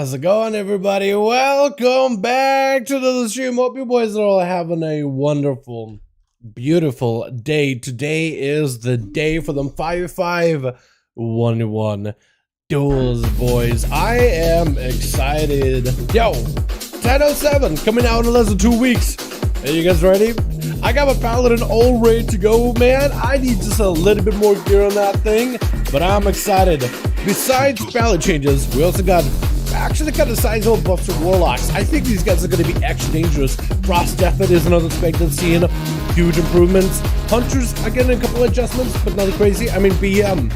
How's it going, everybody? Welcome back to the stream. Hope you boys are all having a wonderful, beautiful day. Today is the day for them 5v5 1v1 duels, boys. I am excited. Yo, 10:07 coming out in less than 2 weeks. Are you guys ready? I got my paladin all ready to go, man. I need just a little bit more gear on that thing, but I'm excited. Besides palette changes, we also got actually kind of sizable buffs for warlocks. I think these guys are going to be extra dangerous. Frost Deathnet is another spec that's seeing huge improvements. Hunters are getting a couple of adjustments, but nothing crazy. I mean, BM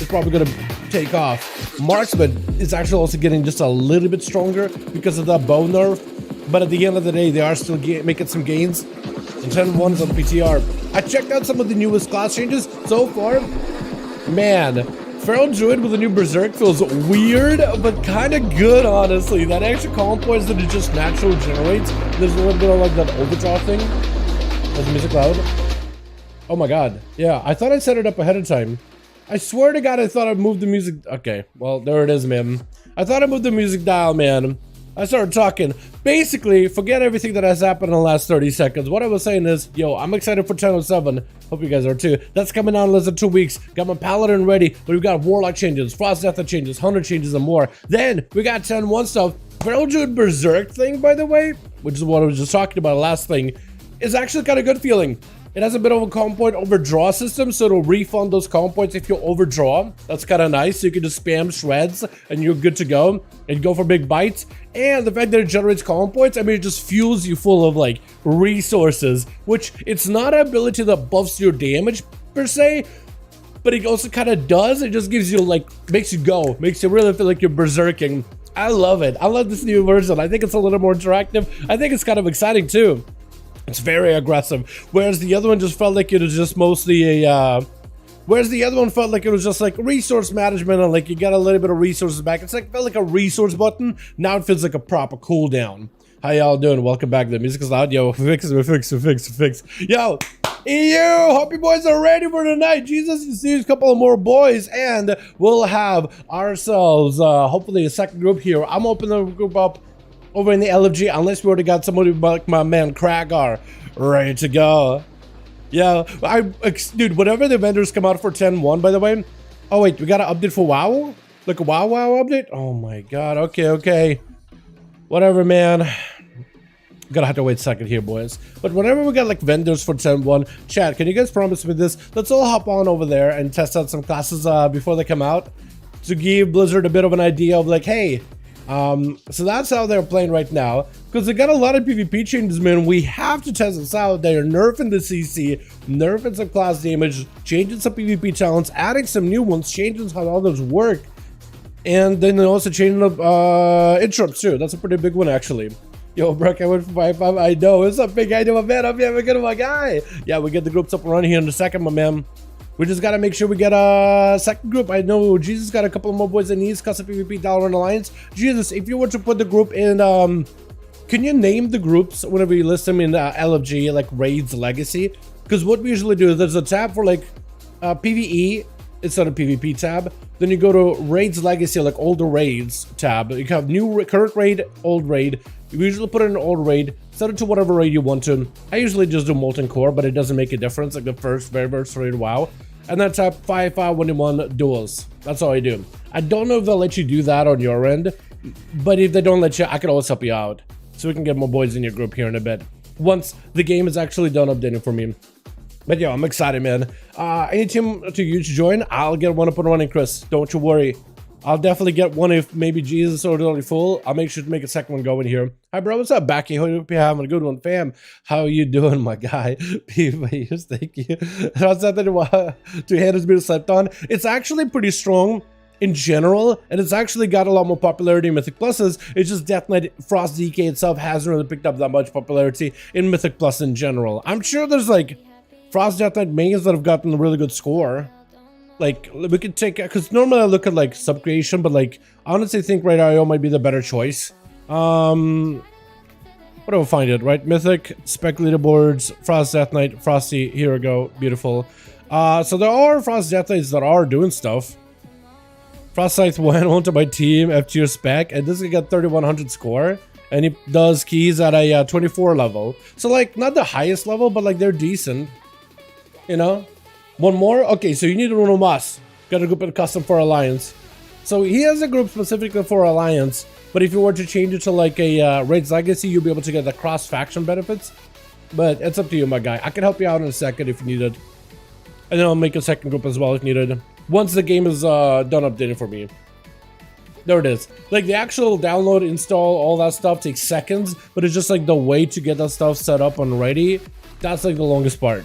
is probably going to take off. Marksman is actually also getting just a little bit stronger because of that bow nerf. But at the end of the day, they are still making some gains. And 10-1 is on PTR. I checked out some of the newest class changes so far. Man, Feral Druid with a new Berserk feels weird, but kind of good, honestly. That extra column points that it just naturally generates. There's a little bit of like that overdraw thing. That's music loud. Oh my god. Yeah, I thought I set it up ahead of time. I swear to god, I thought I moved the music. Okay, well, there it is, man. I thought I moved the music dial, man. I started talking. Basically, forget everything that has happened in the last 30 seconds. What I was saying is, yo, I'm excited for 10:07. Hope you guys are too. That's coming out in less than 2 weeks. Got my paladin ready, but we've got warlock changes, frost death changes, hunter changes, and more. Then we got 10-1 stuff. Feral Druid Berserk thing, by the way, which is what I was just talking about. The last thing is actually kind of good feeling. It has a bit of a comp point overdraw system, so it'll refund those comp points if you overdraw. That's kind of nice. So you can just spam shreds and you're good to go and go for big bites. And the fact that it generates comp points, I mean, it just fuels you full of like resources, which it's not an ability that buffs your damage per se, but it also kind of does. It just gives you like, makes you go, makes you really feel like you're berserking. I love it. I love this new version. I think it's a little more interactive. I think it's kind of exciting too. It's very aggressive, whereas the other one just felt like it was just mostly a, whereas the other one felt like it was just like resource management and like you got a little bit of resources back. It's like, felt like a resource button. Now it feels like a proper cooldown. How y'all doing? Welcome back. The music is loud. Yo, fix. Yo, EU, hope you boys are ready for tonight. Jesus, you see a couple of more boys and we'll have ourselves, hopefully a second group here. I'm opening the group up over in the LFG, unless we already got somebody like my man Kragar ready to go. Yeah, dude, whenever the vendors come out for 10-1, by the way. Oh wait, we got an update for WoW? Like a WoW update? Oh my god, okay. Whatever, man. Gonna have to wait a second here, boys. But whenever we got like vendors for 10-1, chat, can you guys promise me this? Let's all hop on over there and test out some classes before they come out, to give Blizzard a bit of an idea of like, hey, so that's how they're playing right now, because they got a lot of PvP changes, man. We have to test this out. They're nerfing the CC, nerfing some class damage, changing some PvP talents, adding some new ones, changing how all those work, and then they're also changing up interrupts too. That's a pretty big one, actually. Yo, Brock, I went for 5-5. I know, it's a big idea, my man. I'm having good, my guy. Yeah, we get the groups up and running here in a second, my man. We just gotta make sure we get a second group. I know Jesus got a couple of more boys in East Custom PvP Dalaran Alliance. Jesus, if you were to put the group in, can you name the groups whenever you list them in LFG, like Raids Legacy? Because what we usually do is there's a tab for like PvE, it's not a PvP tab. Then you go to Raids Legacy, like older raids tab. You have new current raid, old raid. You usually put in an old raid, set it to whatever raid you want to. I usually just do Molten Core, but it doesn't make a difference, like the very first raid WoW. And then type 5v5 1v1 duels. That's all I do. I don't know if they'll let you do that on your end, but if they don't let you, I can always help you out. So we can get more boys in your group here in a bit, once the game is actually done updating for me. But yo, I'm excited, man. Any team to you to join, I'll get one up and running, Chris. Don't you worry. I'll definitely get one if maybe Jesus or already full. I'll make sure to make a second one going here. Hi, bro. What's up, Backy? Hope you're having a good one, fam. How you doing, my guy? P-Face, thank you. How's that two handles being slept on? It's actually pretty strong in general, and it's actually got a lot more popularity in Mythic Pluses. It's just Death Knight Frost DK itself hasn't really picked up that much popularity in Mythic Plus in general. I'm sure there's like Frost Death Knight mains that have gotten a really good score. Like, we could take, because normally I look at like sub creation, but like I honestly think Raid IO might be the better choice. What do I find it, right? Mythic, spec leaderboards, Frost Death Knight, Frosty, here we go, beautiful. So there are Frost Death Knights that are doing stuff. Frostlight went onto my team F tier spec, and this guy got 3100 score, and he does keys at a 24 level. So like not the highest level, but like they're decent. You know, one more. Okay, so you need a Bruno Mars. Got a group and custom for Alliance. So he has a group specifically for Alliance, but if you were to change it to like a Raids Legacy, you'll be able to get the cross faction benefits. But it's up to you, my guy. I can help you out in a second if you need it, and then I'll make a second group as well if needed. Once the game is done updating for me. There it is. Like the actual download, install, all that stuff takes seconds, but it's just like the way to get that stuff set up and ready. That's like the longest part.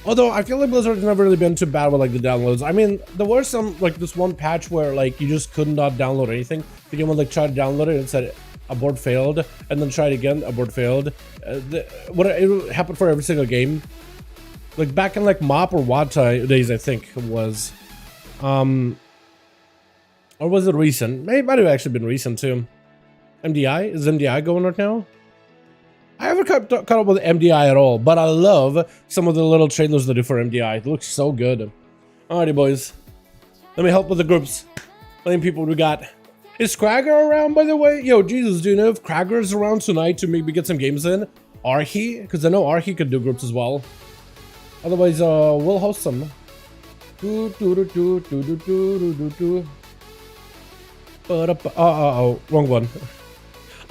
Although I feel like Blizzard's never really been too bad with like the downloads. I mean, there were some like this one patch where like you just could not download anything. The game would like try to download it and said abort failed, and then try it again, abort failed. It happened for every single game. Like back in like MOP or WATA days, I think it was. Or was it recent? It might have actually been recent too. MDI? Is MDI going right now? I haven't caught up with MDI at all, but I love some of the little trailers they do for MDI. It looks so good. Alrighty, boys. Let me help with the groups. Let me people what we got. Is Kragger around, by the way? Yo, Jesus, do you know if Kragger is around tonight to maybe get some games in? Arhi? Because I know Arhi could do groups as well. Otherwise, we'll host some. Oh, wrong one.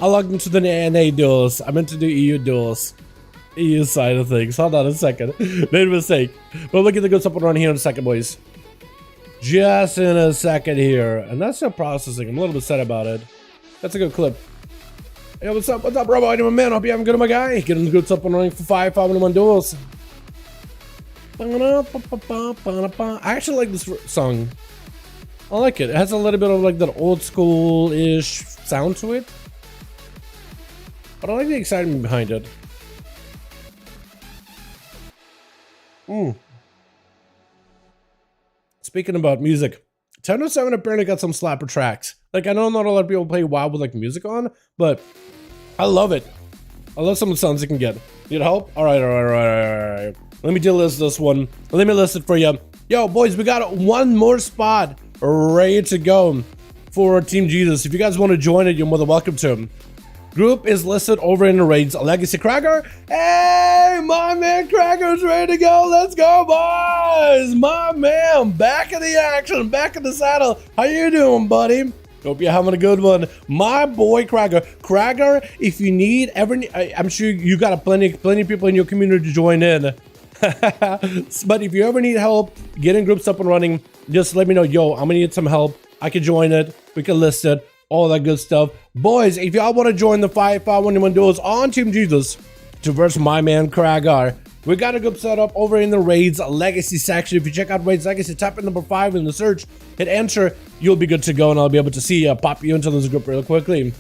I logged into the NA duels. I meant to do EU duels. EU side of things. Hold on a second. Made a mistake. But we'll get the good stuff on here in a second, boys. Just in a second here. And that's still processing. I'm a little bit sad about it. That's a good clip. Hey, what's up? What's up, bro? I'm a man. Hope you're having good, my guy. Getting the good stuff on running for 5V5 1v1 DUELS. I actually like this song. I like it. It has a little bit of like that old school-ish sound to it. But I like the excitement behind it. Speaking about music, 10:07 apparently got some slapper tracks. Like, I know not a lot of people play WoW with like music on, but I love it. I love some of the sounds it can get. Need help? All right. Let me delist this one. Let me list it for you. Yo, boys, we got one more spot ready to go for Team Jesus. If you guys want to join it, you're more than welcome to. Group is listed over in the raids. Legacy Kragger. Hey, my man Kragger's ready to go. Let's go, boys. My man, back in the action, back in the saddle. How you doing, buddy? Hope you're having a good one. My boy Kragger. Kragger, if you need I'm sure you got plenty of people in your community to join in. But if you ever need help getting groups up and running, just let me know. Yo, I'm gonna need some help. I can join it. We can list it. All that good stuff. Boys, if y'all want to join the 5V5 1v1 DUELS on Team Jesus to verse my man Kragger, we got a group set up over in the Raids Legacy section. If you check out Raids Legacy, type in number 5 in the search, hit enter, you'll be good to go, and I'll be able to see pop you into this group real quickly.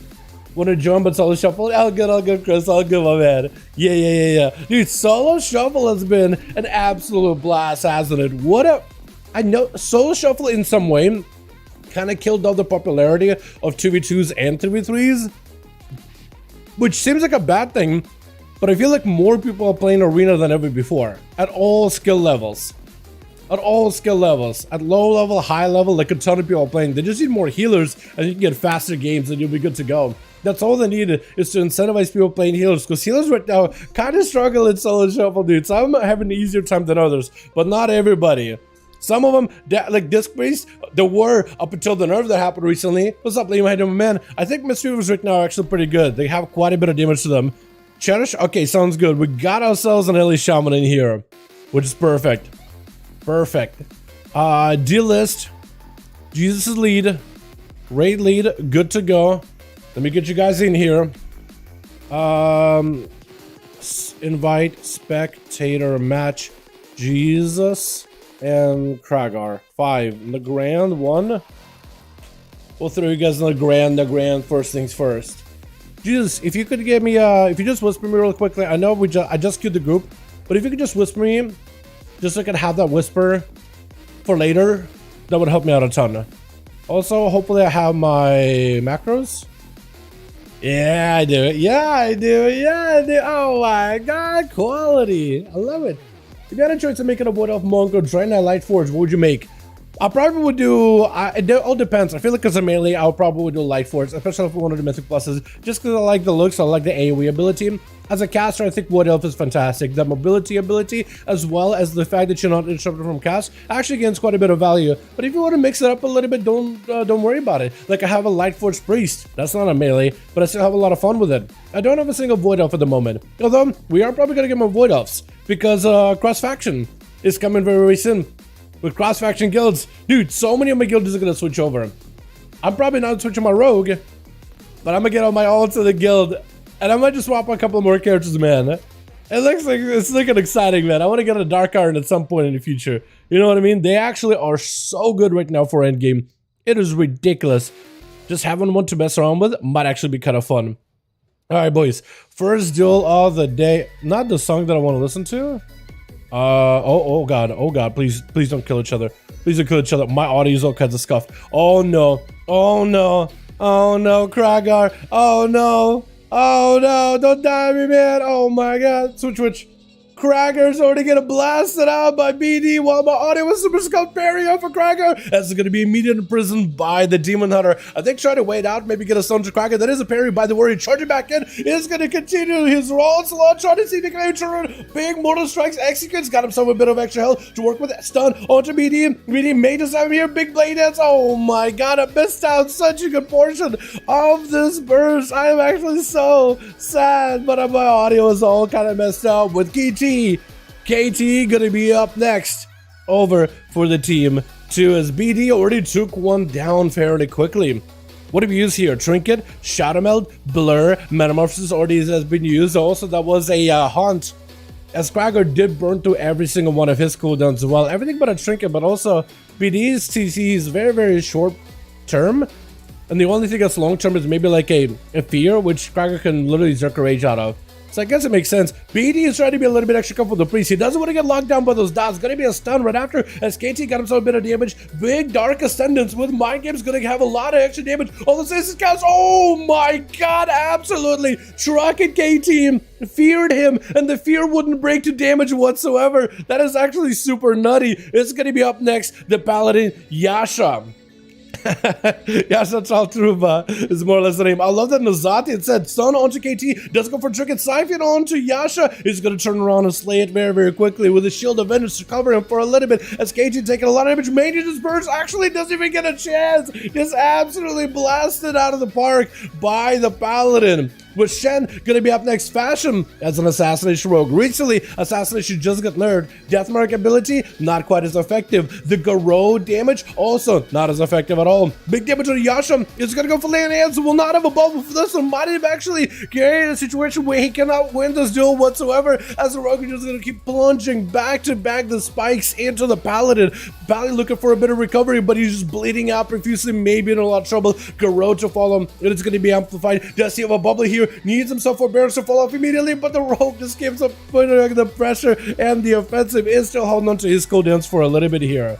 Want to join but solo shuffle? All good, Chris. All good, my man. Yeah. Dude, solo shuffle has been an absolute blast, hasn't it? I know solo shuffle in some way kind of killed off the popularity of 2v2s and 3v3s, which seems like a bad thing, but I feel like more people are playing arena than ever before at all skill levels. At low level, high level, like a ton of people are playing. They just need more healers, and you can get faster games, and you'll be good to go. That's all they need is to incentivize people playing healers, because healers right now kind of struggle in solo shuffle, dude. Some have an easier time than others, but not everybody. Some of them, like Disc Priest, there were up until the nerf that happened recently. What's up, Liam? How you doing, man? I think Mischievous right now are actually pretty good. They have quite a bit of damage to them. Cherish? Okay, sounds good. We got ourselves an early Shaman in here, which is perfect. D-list. Jesus' lead. Raid lead. Good to go. Let me get you guys in here. Invite spectator match. Jesus and Kragger. 5 in the grand. 1. We'll throw you guys in the grand. First things first. Jesus, if you could give me if you just whisper me real quickly. I know I just queued the group, but if you could just whisper me, just so I can have that whisper for later, that would help me out a ton. Also, hopefully I have my macros. Yeah, I do. Oh my god, quality. I love it. If you had a choice of making a Wood Elf Monk or Dragonflight Light Forge, what would you make? I probably would do, it all depends. I feel like as a melee, I'll probably do Light Force, especially if we wanted the Mythic pluses, just because I like the looks, I like the AoE ability. As a caster, I think Wood Elf is fantastic. The mobility ability, as well as the fact that you're not interrupted from cast, actually gains quite a bit of value. But if you want to mix it up a little bit, don't worry about it. Like I have a Light Force Priest, that's not a melee, but I still have a lot of fun with it. I don't have a single Void Elf at the moment, although we are probably going to get more Void Elves, because cross-faction is coming very, very soon. With cross-faction guilds, dude, so many of my guilds are going to switch over. I'm probably not switching my rogue, but I'm going to get on my ult to the guild, and I might just swap a couple more characters, man. It looks like it's looking exciting, man. I want to get a Dark Iron at some point in the future. You know what I mean? They actually are so good right now for endgame. It is ridiculous. Just having one to mess around with might actually be kind of fun. All right, boys. First duel of the day. Not the song that I want to listen to. Oh god, please don't kill each other. Please don't kill each other. My audio is all kinds of scuffed. Oh no, Kragar. Oh no, don't die me, man. Oh my god, switch. Krager's already getting blasted out by BD while my audio was super scuffed parry off of Krager. That's going to be immediately imprisoned by the Demon Hunter. I think try to wait out, maybe get a stun to Krager. That is a parry by the warrior. Charging back in is going to continue his onslaught. Trying to see if he can turn big mortal strikes. Executes. Got himself a bit of extra health to work with. Stun onto BD. BD may just have him here. Big blade dance. Oh my god, I missed out such a good portion of this burst. I am actually so sad, but my audio is all kind of messed up with KT gonna be up next over for the team 2 as BD already took one down fairly quickly. What have we used here? Trinket, Shadow Meld, Blur, Metamorphosis already has been used. Also, that was a Haunt, as Krager did burn through every single one of his cooldowns as well. Everything but a Trinket, but also BD's TC is very, very short term. And the only thing that's long term is maybe like a Fear, which Krager can literally Zerk a Rage out of. So I guess it makes sense. BD is trying to be a little bit extra comfortable with the priest. He doesn't want to get locked down by those dots. Gonna be a stun right after as KT got himself a bit of damage. Big Dark Ascendance with Mind Games gonna have a lot of extra damage. All the citizens counts. Oh my god, absolutely. Trucking KT feared him, and the fear wouldn't break to damage whatsoever. That is actually super nutty. It's gonna be up next, the Paladin Yasha. Yasha Chaltruba is more or less the name. I love that Nazati, it said stun onto KT, does go for Trinket, Siphon onto Yasha. He's going to turn around and slay it very, very quickly with a Shield of Vengeance to cover him for a little bit as KT taking a lot of damage. Mages burst actually doesn't even get a chance. Just absolutely blasted out of the park by the Paladin. With Shen gonna be up next. Fashion as an Assassination Rogue. Recently, Assassination just got nerfed. Deathmark ability, not quite as effective. The Garou damage, also not as effective at all. Big damage on Yasha is gonna go for Land Hands, will not have a bubble for this one. Might have actually created a situation where he cannot win this duel whatsoever, as the Rogue is just gonna keep plunging back to back the spikes into the Paladin. Paladin looking for a bit of recovery, but he's just bleeding out profusely, maybe in a lot of trouble. Garou to follow him, and it's gonna be amplified. Does he have a bubble here? Needs himself for barrels to fall off immediately, but the Rogue just gives up the pressure, and the offensive is still holding on to his cooldowns for a little bit here.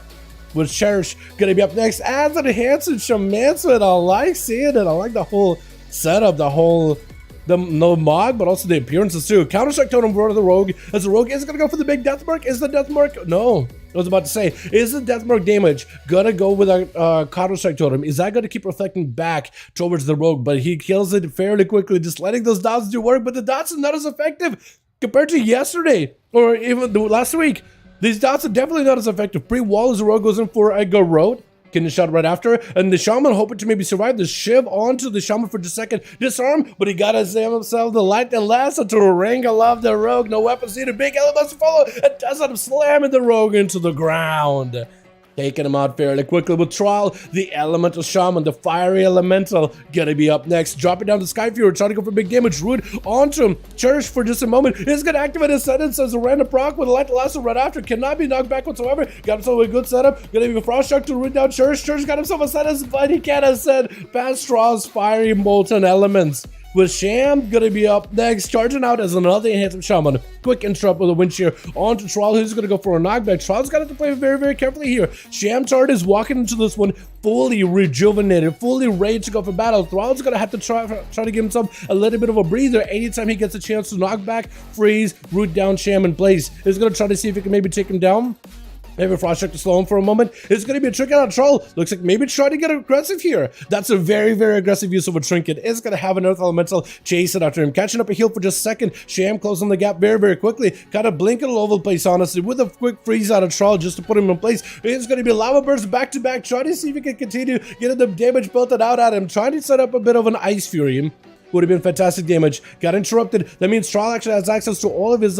With Cherish gonna be up next as an enhanced Shamanson. I like seeing it. I like the whole setup, no mod, but also the appearances too. Counter-Strike Totem for the Rogue, as the Rogue is gonna go for the big Deathmark. Is the Deathmark? No. I was about to say, is the Deathmark damage gonna go with a Counter-Strike Totem? Is that gonna keep reflecting back towards the Rogue? But he kills it fairly quickly, just letting those dots do work, but the dots are not as effective compared to yesterday, or even last week. These dots are definitely not as effective. Pre-wall as the Rogue goes in for a Garou. Getting shot right after, and the Shaman hoping to maybe survive the shiv onto the Shaman for just a second. Disarm, but he got himself the light and lasso to wrangle off the Rogue. No weapons needed. Big elements to follow, and does end up slamming the Rogue into the ground. Taking him out fairly quickly with Trial, the Elemental Shaman, the Fiery Elemental, gonna be up next. Dropping down the Sky Fury, trying to go for big damage. Root onto him. Cherish for just a moment. He's gonna activate his sentence as a random proc with a light lasso right after. Cannot be knocked back whatsoever. Got himself a good setup. Gonna be a Frost Shock to root down Cherish. Cherish got himself a sentence, but he can't ascend past Straw's Fiery Molten Elements. With Sham gonna be up next, charging out as another handsome Shaman. Quick interrupt with a wind shear onto Trial, who's gonna go for a knockback. Trial's gonna have to play very, very carefully here. Sham Chart is walking into this one fully rejuvenated, fully ready to go for battle. Thrall's gonna have to try to give himself a little bit of a breather anytime he gets a chance to knock back, freeze, root down Sham in place. He's gonna try to see if he can maybe take him down. Maybe Frost Shock to slow him for a moment. It's going to be a trick out of Troll. Looks like maybe trying to get aggressive here. That's a very, very aggressive use of a trinket. It's going to have an Earth Elemental chasing after him. Catching up a heal for just a second. Sham closing the gap very, very quickly. Kind of blinking all over the place, honestly, with a quick freeze out of Troll just to put him in place. It's going to be Lava Burst back to back. Trying to see if he can continue getting the damage built out at him. Trying to set up a bit of an Ice Fury. Would have been fantastic damage. Got interrupted. That means Troll actually has access to all of his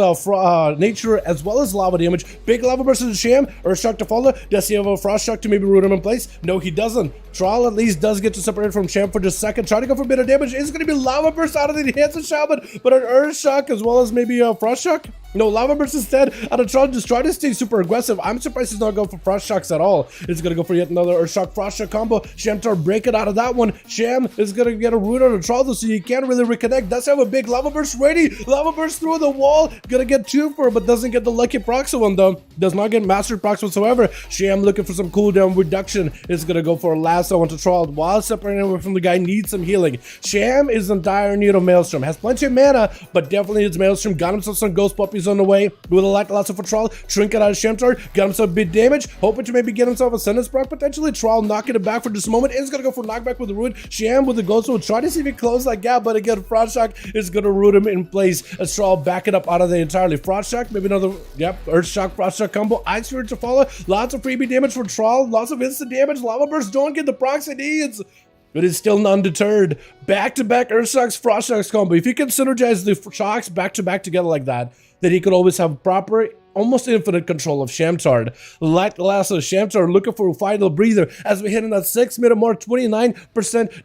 nature as well as lava damage. Big Lava Burst to Sham. Earth Shock to follow. Does he have a Frost Shock to maybe root him in place? No, he doesn't. Troll at least does get to separate from Sham for just a second. Trying to go for a bit of damage. It's going to be Lava Burst out of the hands of Shaman, but an Earth Shock as well as maybe a Frost Shock. No, Lava Burst instead out of Troll, just trying to stay super aggressive. I'm surprised he's not going for Frost Shocks at all. It's going to go for yet another Earth Shock, Frost Shock combo. Shamtar break it out of that one. Sham is going to get a root on a Troll though, so you can't really reconnect. Does have a big Lava Burst ready. Lava Burst through the wall. Gonna get 2 for it, but doesn't get the lucky proxy one though. Does not get mastered procs whatsoever. Sham looking for some cooldown reduction. Is gonna go for a lasso onto Troll while separating away from the guy. Needs some healing. Sham is in dire need of Maelstrom. Has plenty of mana, but definitely needs Maelstrom. Got himself some Ghost Puppies on the way. With a lasso for Troll. Trinket out of Shamtar. Got himself a bit damage. Hoping to maybe get himself a sentence proc potentially. Troll knocking it back for just a moment. Is gonna go for knockback with the root. Sham with the Ghost will try to see if he closes that gap, but again, Frost Shock is gonna root him in place. As Troll back it up out of the entirely. Frost Shock, maybe another, Earth Shock, Frost Shock combo. Ice Fury to follow. Lots of freebie damage for Troll. Lots of instant damage. Lava Burst don't get the procs it needs. But it's still undeterred. Back-to-back Earth Shocks, Frost Shocks combo. If you can synergize the shocks back-to-back together like that, then he could always have proper, almost infinite control of Shamtard. Light Lasso, Shamtard looking for a final breather as we hit in that 6-minute mark, 29%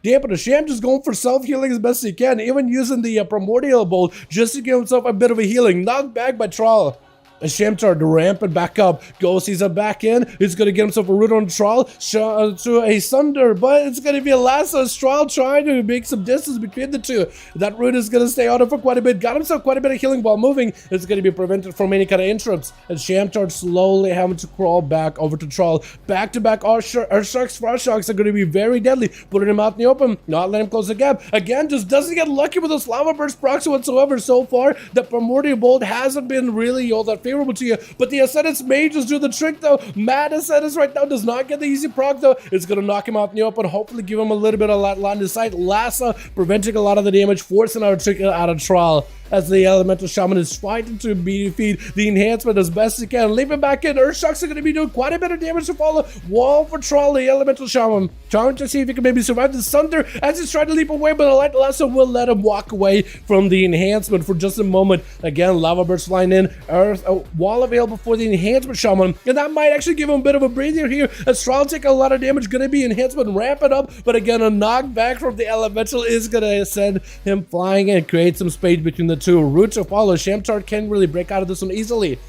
dampener. Sham just going for self-healing as best he can, even using the Primordial Bolt just to give himself a bit of a healing. Knocked back by Troll. As Shamtard ramping back up, Ghosties are back in. He's going to get himself a root on Troll to a Sunder, but it's going to be a lasso. Troll trying to make some distance between the two. That root is going to stay on it for quite a bit. Got himself quite a bit of healing while moving. It's going to be prevented from any kind of interrupts. And Shamtard slowly having to crawl back over to Troll. Back-to-back Earth Shocks, Frost Shocks are going to be very deadly. Putting him out in the open, not letting him close the gap. Again, just doesn't get lucky with those Lava Burst procs whatsoever so far. The Primordial Bolt hasn't been really all that favorable to you, but the Ascendance Mages do the trick though. Mad Ascendance right now does not get the easy proc though. It's gonna knock him out in the open, hopefully give him a little bit of line of sight. Lassa preventing a lot of the damage, forcing out a trick out of Trial. As the Elemental Shaman is fighting to defeat the enhancement as best he can. Leave him back in. Earth Shocks are going to be doing quite a bit of damage to follow. Wall for Troll, the Elemental Shaman. Trying to see if he can maybe survive the Sunder as he's trying to leap away, but the Light Lasso will let him walk away from the enhancement for just a moment. Again, Lava Burst flying in. Earth wall available for the Enhancement Shaman. And that might actually give him a bit of a breather here as Troll take a lot of damage. Going to be enhancement ramp it up, but again, a knockback from the Elemental is going to send him flying and create some space between the two. Root to follow. Shamtar can't really break out of this one easily.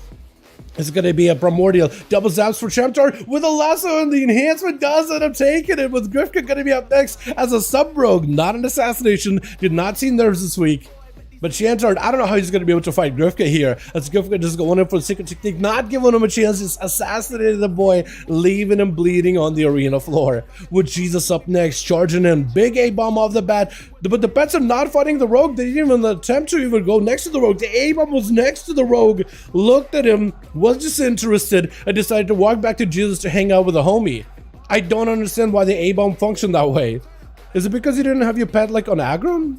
It's going to be a Primordial. Double zaps for Shamtar with a lasso, and the enhancement does end up taking it, with Grifka going to be up next as a sub-rogue, not an assassination. Did not see nerves this week. But Shamtar, I don't know how he's going to be able to fight Grifka here. As Grifka just going in for the secret technique, not giving him a chance, just assassinated the boy, leaving him bleeding on the arena floor. With Jesus up next, charging in. Big A-bomb off the bat. But the pets are not fighting the rogue. They didn't even attempt to even go next to the rogue. The A-bomb was next to the rogue, looked at him, was just interested, and decided to walk back to Jesus to hang out with a homie. I don't understand why the A-bomb functioned that way. Is it because you didn't have your pet like on aggro?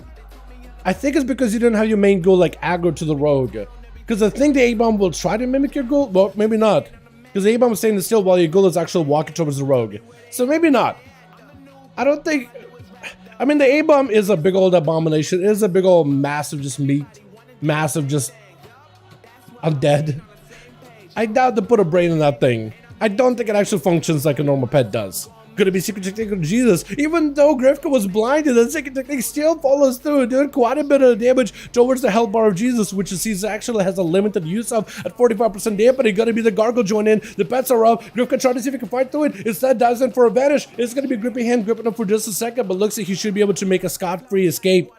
I think it's because you didn't have your main goal like aggro to the rogue. Because I think the A-bomb will try to mimic your goal. Well, maybe not. Because the A-bomb is staying still while your goal is actually walking towards the rogue. So maybe not. I don't think... I mean, the A-bomb is a big old abomination. It is a big old massive just meat. Massive just... undead. I doubt to put a brain in that thing. I don't think it actually functions like a normal pet does. Gonna be secret technique of Jesus. Even though Grifka was blinded, the secret technique still follows through, doing quite a bit of damage towards the health bar of Jesus, which he actually has a limited use of at 45% dampening. Gonna be the Gargle join in. The pets are up. Grifka trying to see if he can fight through it. Instead, dives in for a vanish. It's gonna be Grippy Hand gripping him for just a second, but looks like he should be able to make a scot-free escape.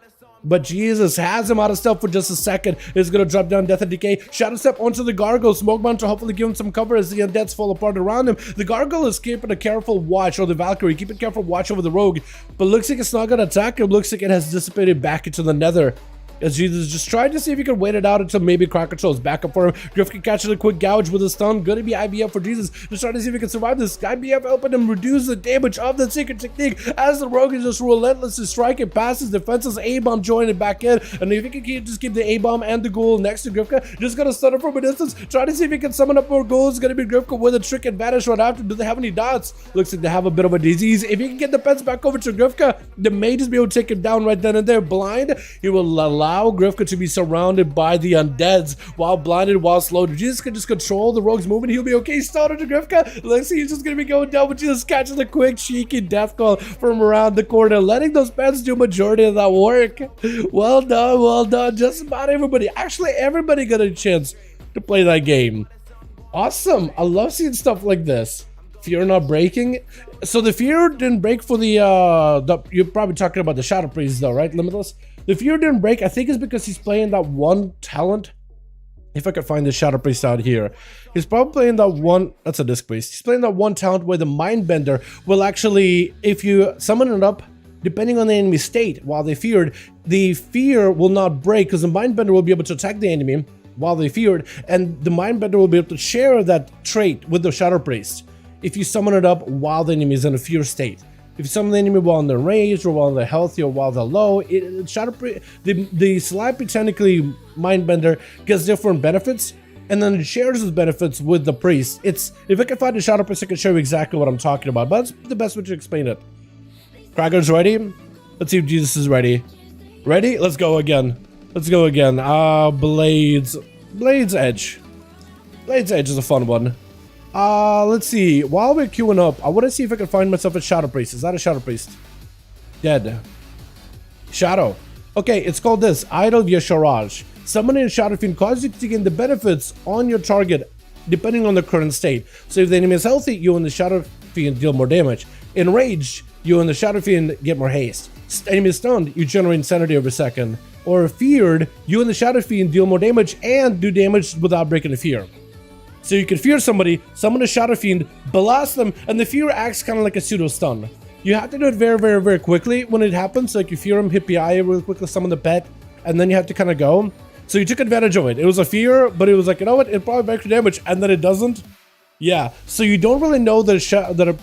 But Jesus has him out of stealth for just a second. Is going to drop down Death and Decay. Shadow Step onto the Gargle. Smoke Bomb to hopefully give him some cover as the undeads fall apart around him. The Gargle is keeping a careful watch, or the Valkyrie keeping careful watch over the Rogue. But looks like it's not going to attack him. Looks like it has dissipated back into the Nether. as Jesus just tried to see if he could wait it out until maybe Crack controls back up for him. Griff can catch a quick gouge with a stun. Gonna be IBF for Jesus. Just trying to see if he can survive this. IBF helping him reduce the damage of the secret technique as the rogue is just relentlessly striking past his defenses. A-bomb joining back in, and if he can just keep the A-bomb and the ghoul next to Grifka, just gonna stun him from a distance. Try to see if he can summon up more ghouls. Gonna be Grifka with a trick advantage right after. Do they have any dots? Looks like they have a bit of a disease. If he can get the pets back over to Grifka, the may just be able to take him down right then and there. Blind, he will allow Grifka to be surrounded by the undeads while blinded, while slowed. Jesus can just control the rogue's movement. He'll be okay. Started to Grifka. Let's see, he's just gonna be going down, but Jesus catches a quick cheeky death call from around the corner, letting those pets do majority of that work. Well done, well done. Just about everybody. Actually, everybody got a chance to play that game. Awesome. I love seeing stuff like this. Fear not breaking. So the fear didn't break for the you're probably talking about the Shadow Priest though, right? Limitless. The fear didn't break, I think it's because he's playing that one talent. If I could find the Shadow Priest out here. He's probably playing that one, that's a disc priest. He's playing that one talent where the Mindbender will actually, if you summon it up, depending on the enemy state, while they feared, the fear will not break because the Mindbender will be able to attack the enemy while they feared, and the Mindbender will be able to share that trait with the Shadow Priest if you summon it up while the enemy is in a fear state. If you summon the enemy while they're raged, or while they're healthy, or while they're low, the Slappy technically Mindbender gets different benefits, and then it shares those benefits with the priest. It's, if I can find the Shadow Priest, I can show you exactly what I'm talking about, but that's the best way to explain it. Cracker's ready. Let's see if Jesus is ready. Ready? Let's go again. Let's go again. Blades Edge. Blades Edge is a fun one. Let's see. While we're queuing up, I want to see if I can find myself a Shadow Priest. Is that a Shadow Priest? Dead. Shadow. Okay, it's called this. Idol via Charage. Summoning a Shadow Fiend causes you to gain the benefits on your target depending on the current state. So if the enemy is healthy, you and the Shadow Fiend deal more damage. Enraged, you and the Shadow Fiend get more haste. Enemy is stunned, you generate insanity every second. Or feared, you and the Shadow Fiend deal more damage and do damage without breaking the fear. So you can fear somebody, summon a Shadow Fiend, blast them, and the fear acts kind of like a pseudo stun. You have to do it very, very, very quickly when it happens. Like you fear him, hit PCIe really quickly, summon the pet, and then you have to kind of go. So you took advantage of it. It was a fear, but it was like, you know what, it probably makes damage, and then it doesn't. Yeah, so you don't really know that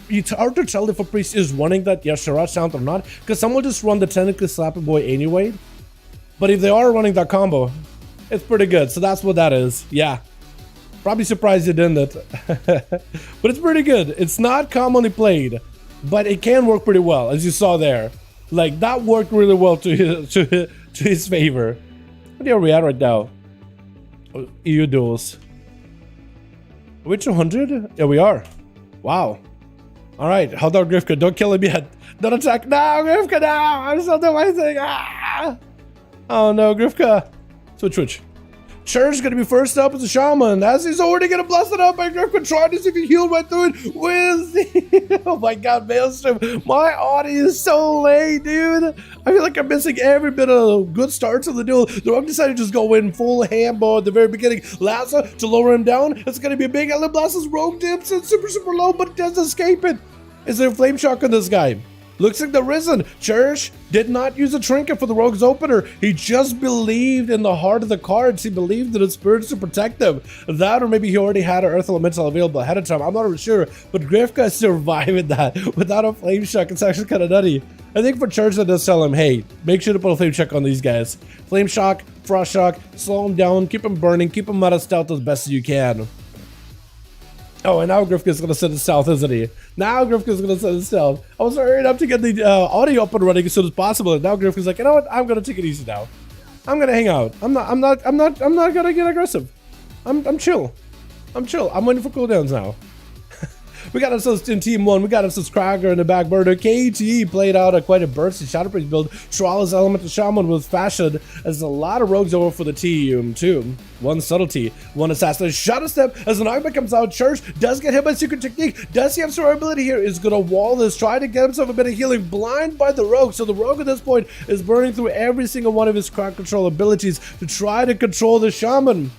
it's hard to tell if a priest is running that Charage sound or not, because some will just run the technically Slappy Boy anyway. But if they are running that combo, it's pretty good. So that's what that is. Yeah. Probably surprised you didn't it. But it's pretty good. It's not commonly played, but it can work pretty well, as you saw there. Like, that worked really well to his favor. What are we at right now? EU duels. Are we 200? Yeah, we are. Wow. Alright, hold on, Grifka. Don't kill him yet. Don't attack. No, Grifka, no! I'm still doing my thing. Ah! Oh no, Grifka. Switch. Church gonna be first up as a shaman, as he's already gonna blast it up by Grifka, trying to see if he healed right through it with the... Oh my god, Maelstrom. My audio is so late, dude. I feel like I'm missing every bit of good starts of the duel. The Rogue decided to just go in full hambo at the very beginning. Lasso to lower him down. It's gonna be a big Ellen Blast as Rogue dips and super low, but does escape it. Is there a flame shock on this guy? Looks like the Risen. Cherish did not use a trinket for the Rogue's opener. He just believed in the heart of the cards. He believed in the spirits to protect them. That, or maybe he already had an Earth Elemental available ahead of time. I'm not really sure. But Grifka survived that without a flame shock. It's actually kind of nutty. I think for Church that does tell him, hey, make sure to put a flame shock on these guys. Flame shock, frost shock, slow them down, keep them burning, keep them out of stealth as best as you can. Oh, and now Grifka's gonna send it south, isn't he? Now Grifka's gonna send it south. I was hurrying up to get the audio up and running as soon as possible. And now Grifka's like, you know what? I'm gonna take it easy now. I'm gonna hang out. I'm not gonna get aggressive. I'm chill. I'm waiting for cooldowns now. We got ourselves in Team 1. We got ourselves Krager in the back burner. KTE played out quite a bursty Shadow Priest build. Trala's Elemental Shaman was fashioned as a lot of rogues over for the team, too. One subtlety, one assassin. Shadow Step as an Arcman comes out. Church does get hit by Secret Technique. Does he have survivability here? Is going to wall this, try to get himself a bit of healing. Blind by the Rogue. So the Rogue at this point is burning through every single one of his crowd control abilities to try to control the Shaman.